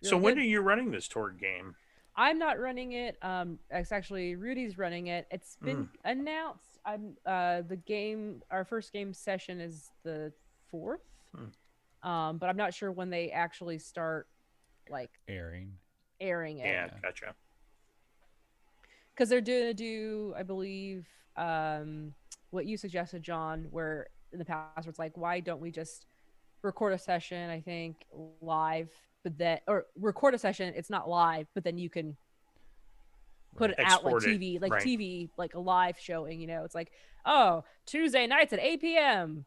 Speaker 1: So when are you running this Torg game?
Speaker 3: I'm not running it. It's actually Rudy's running it. It's been announced. The game. Our first game session is the 4th. But I'm not sure when they actually start like
Speaker 2: airing
Speaker 3: it.
Speaker 1: Yeah, gotcha.
Speaker 3: Because they're going to do, I believe, what you suggested, John, where in the past where it's like, why don't we just record a session, I think, live, but then, or record a session, it's not live, but then you can put it out like TV, like TV, like a live showing, it's like, oh, Tuesday nights at 8 p.m.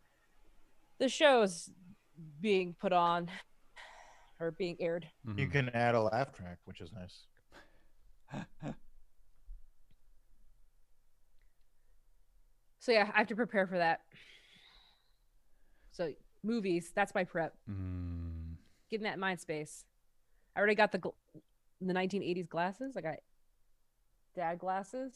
Speaker 3: The show's being put on or being aired.
Speaker 4: You can add a laugh track, which is nice.
Speaker 3: So yeah, I have to prepare for that. So movies, that's my prep. Getting that mind space. I already got the 1980s glasses. I got dad glasses.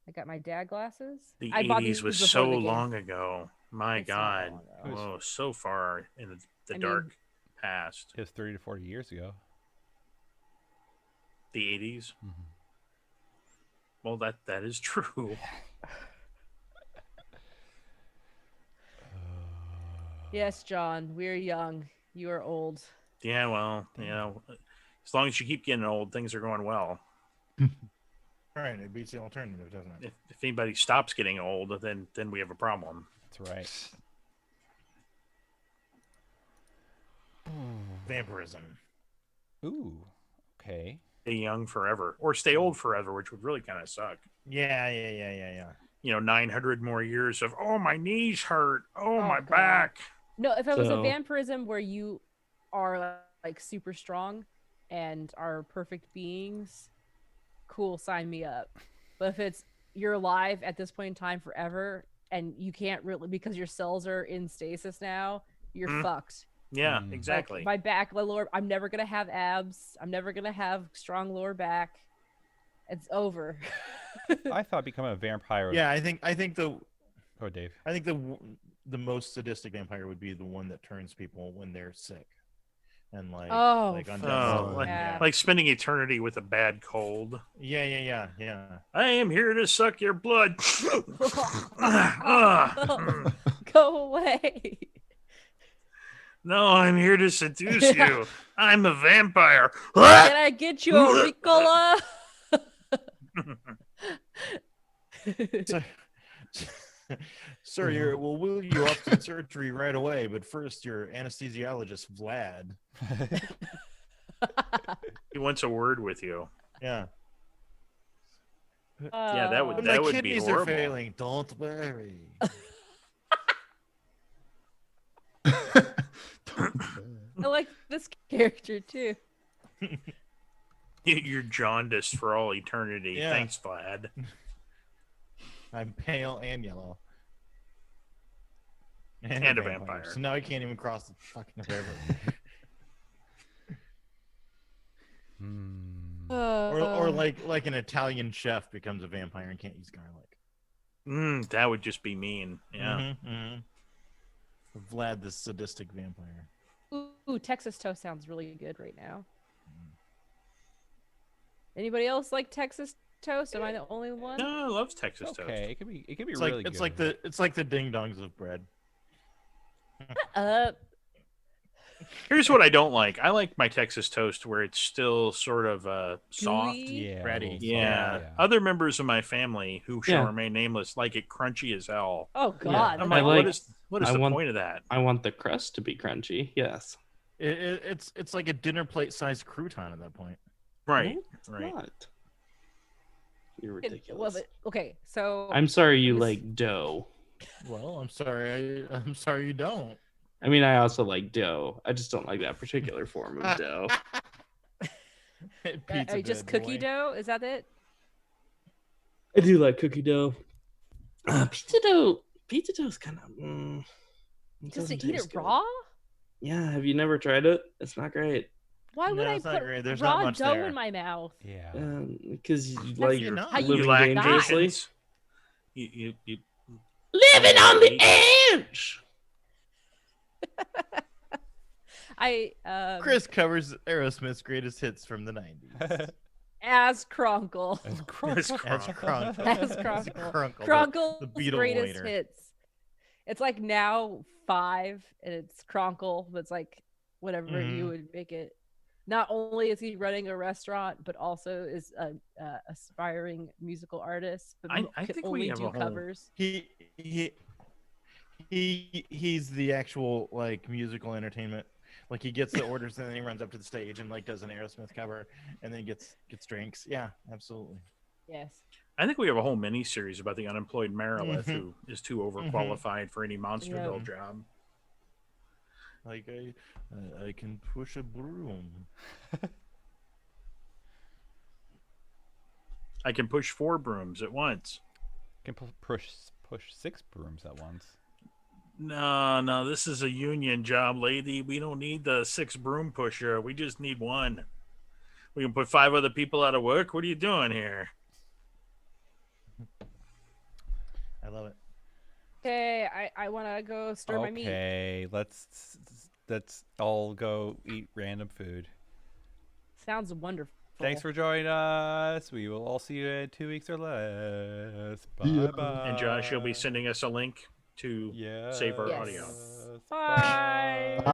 Speaker 3: I got my dad glasses.
Speaker 1: The
Speaker 3: I bought
Speaker 1: 80s was so long ago. My God. Oh, so far in the dark past.
Speaker 2: It was 30 to 40 years ago.
Speaker 1: The 80s? Well, that is true.
Speaker 3: Yes, John, we're young. You are old.
Speaker 1: Yeah, well, as long as you keep getting old, things are going well.
Speaker 4: Right, it beats the alternative, doesn't it?
Speaker 1: If anybody stops getting old, then we have a problem.
Speaker 2: That's right.
Speaker 4: Vampirism.
Speaker 2: Ooh, okay.
Speaker 1: Stay young forever, or stay old forever, which would really kind of suck.
Speaker 4: Yeah.
Speaker 1: 900 more years of, oh, my knees hurt. Oh, my back.
Speaker 3: No, if it was a vampirism where you are like super strong and are perfect beings, cool, sign me up. But if it's you're alive at this point in time forever and you can't really, because your cells are in stasis now, you're fucked.
Speaker 1: Yeah, exactly.
Speaker 3: Like my back, my lower, I'm never gonna have abs. I'm never gonna have strong lower back. It's over.
Speaker 2: I thought becoming a vampire.
Speaker 4: Yeah, I think the.
Speaker 2: Oh, Dave.
Speaker 4: I think the most sadistic vampire would be the one that turns people when they're sick, and like
Speaker 1: like spending eternity with a bad cold.
Speaker 4: Yeah.
Speaker 1: I am here to suck your blood.
Speaker 3: Go away.
Speaker 1: No, I'm here to seduce you. I'm a vampire.
Speaker 3: Can I get you a Ricola?
Speaker 4: Sir, we'll wheel you up to surgery right away, but first, your anesthesiologist, Vlad.
Speaker 1: He wants a word with you.
Speaker 4: Yeah.
Speaker 1: Yeah, that would be
Speaker 4: horrible.
Speaker 1: My
Speaker 4: kidneys are failing. Don't worry.
Speaker 3: I like this character too.
Speaker 1: You're jaundiced for all eternity.
Speaker 4: Yeah.
Speaker 1: Thanks, Vlad.
Speaker 4: I'm pale and yellow.
Speaker 1: And a vampire.
Speaker 4: So now I can't even cross the fucking river. Or like an Italian chef becomes a vampire and can't use garlic.
Speaker 1: That would just be mean. Yeah.
Speaker 4: Vlad, the sadistic vampire.
Speaker 3: Ooh, Texas toast sounds really good right now. Anybody else like Texas toast? Am I the only one?
Speaker 1: No, I love Texas toast.
Speaker 2: Okay, it could be
Speaker 4: It's
Speaker 2: really
Speaker 4: good. It's like the ding dongs of bread.
Speaker 1: Here's what I don't like. I like my Texas toast where it's still sort of soft.
Speaker 3: Gooey?
Speaker 2: Yeah.
Speaker 4: Ready.
Speaker 2: a little
Speaker 1: Yeah.
Speaker 2: soft,
Speaker 1: Other members of my family who shall
Speaker 6: Yeah.
Speaker 1: remain nameless like it crunchy as hell.
Speaker 3: Oh God.
Speaker 1: I'm
Speaker 6: I
Speaker 1: like,
Speaker 6: like-
Speaker 1: what is
Speaker 6: I
Speaker 1: the
Speaker 6: want-
Speaker 1: point of that?
Speaker 6: I want the crust to be crunchy. Yes.
Speaker 4: It's like a dinner plate sized crouton at that point.
Speaker 1: Right.
Speaker 6: No, it's
Speaker 1: Right.
Speaker 6: not. You're
Speaker 3: Well,
Speaker 6: ridiculous.
Speaker 3: but, okay, so
Speaker 6: I'm sorry you
Speaker 3: Yes.
Speaker 6: like dough.
Speaker 4: Well, I'm sorry. I'm sorry you don't.
Speaker 6: I mean, I also like dough. I just don't like that particular form of dough.
Speaker 4: Pizza
Speaker 3: just
Speaker 4: bed,
Speaker 3: cookie
Speaker 4: boy.
Speaker 3: dough? Is that it?
Speaker 6: I do like cookie dough. Pizza dough. Pizza dough's kind of.
Speaker 3: Just to eat it raw?
Speaker 6: Yeah. Have you never tried it? It's not great.
Speaker 3: Why would
Speaker 4: No,
Speaker 3: I
Speaker 4: it's not
Speaker 3: put
Speaker 4: great. There's
Speaker 3: raw
Speaker 4: not much
Speaker 3: dough
Speaker 4: there.
Speaker 3: in my mouth?
Speaker 2: Yeah.
Speaker 6: Because you
Speaker 3: That's
Speaker 6: like
Speaker 4: not
Speaker 3: how you
Speaker 6: living
Speaker 1: You lack
Speaker 6: dangerously.
Speaker 1: patience. You
Speaker 6: Living on the edge.
Speaker 4: Chris covers Aerosmith's greatest hits from the 90s.
Speaker 3: As Kronkle.
Speaker 2: As
Speaker 1: As
Speaker 2: crunch.
Speaker 4: As Kronkle.
Speaker 3: As
Speaker 4: As
Speaker 3: Kronkle.
Speaker 4: Kronkle,
Speaker 3: Kronkle's
Speaker 4: the Beatle
Speaker 3: greatest
Speaker 4: waiter.
Speaker 3: hits. It's like now 5 and it's Kronkle, but it's like whatever you
Speaker 4: Mhm.
Speaker 3: would make it. Not only is he running a restaurant, but also is a aspiring musical artist. But
Speaker 1: I
Speaker 3: can
Speaker 1: think we
Speaker 3: only
Speaker 1: have
Speaker 3: do
Speaker 1: a whole-
Speaker 3: covers.
Speaker 4: He's the actual like musical entertainment. Like he gets the orders and then he runs up to the stage and like does an Aerosmith cover and then gets drinks. Yeah, absolutely.
Speaker 3: Yes.
Speaker 1: I think we have a whole mini series about the unemployed Merilith
Speaker 4: Mhm.
Speaker 1: who is too overqualified for any Monsterville job.
Speaker 4: Like I can push a broom.
Speaker 1: I can push 4 brooms at once.
Speaker 2: Can push 6 brooms at once.
Speaker 1: No, this is a union job, lady. We don't need the 6 broom pusher. We just need 1. We can put 5 other people out of work. What are you doing here?
Speaker 4: I love it.
Speaker 3: Okay, I want to go stir my meat.
Speaker 2: Okay, let's all go eat random food.
Speaker 3: Sounds wonderful.
Speaker 2: Thanks for joining us. We will all see you in 2 weeks or less. Bye
Speaker 5: Yeah.
Speaker 2: bye.
Speaker 1: And Josh, you'll be sending us a link to save our audio.
Speaker 2: Yes.
Speaker 3: Bye.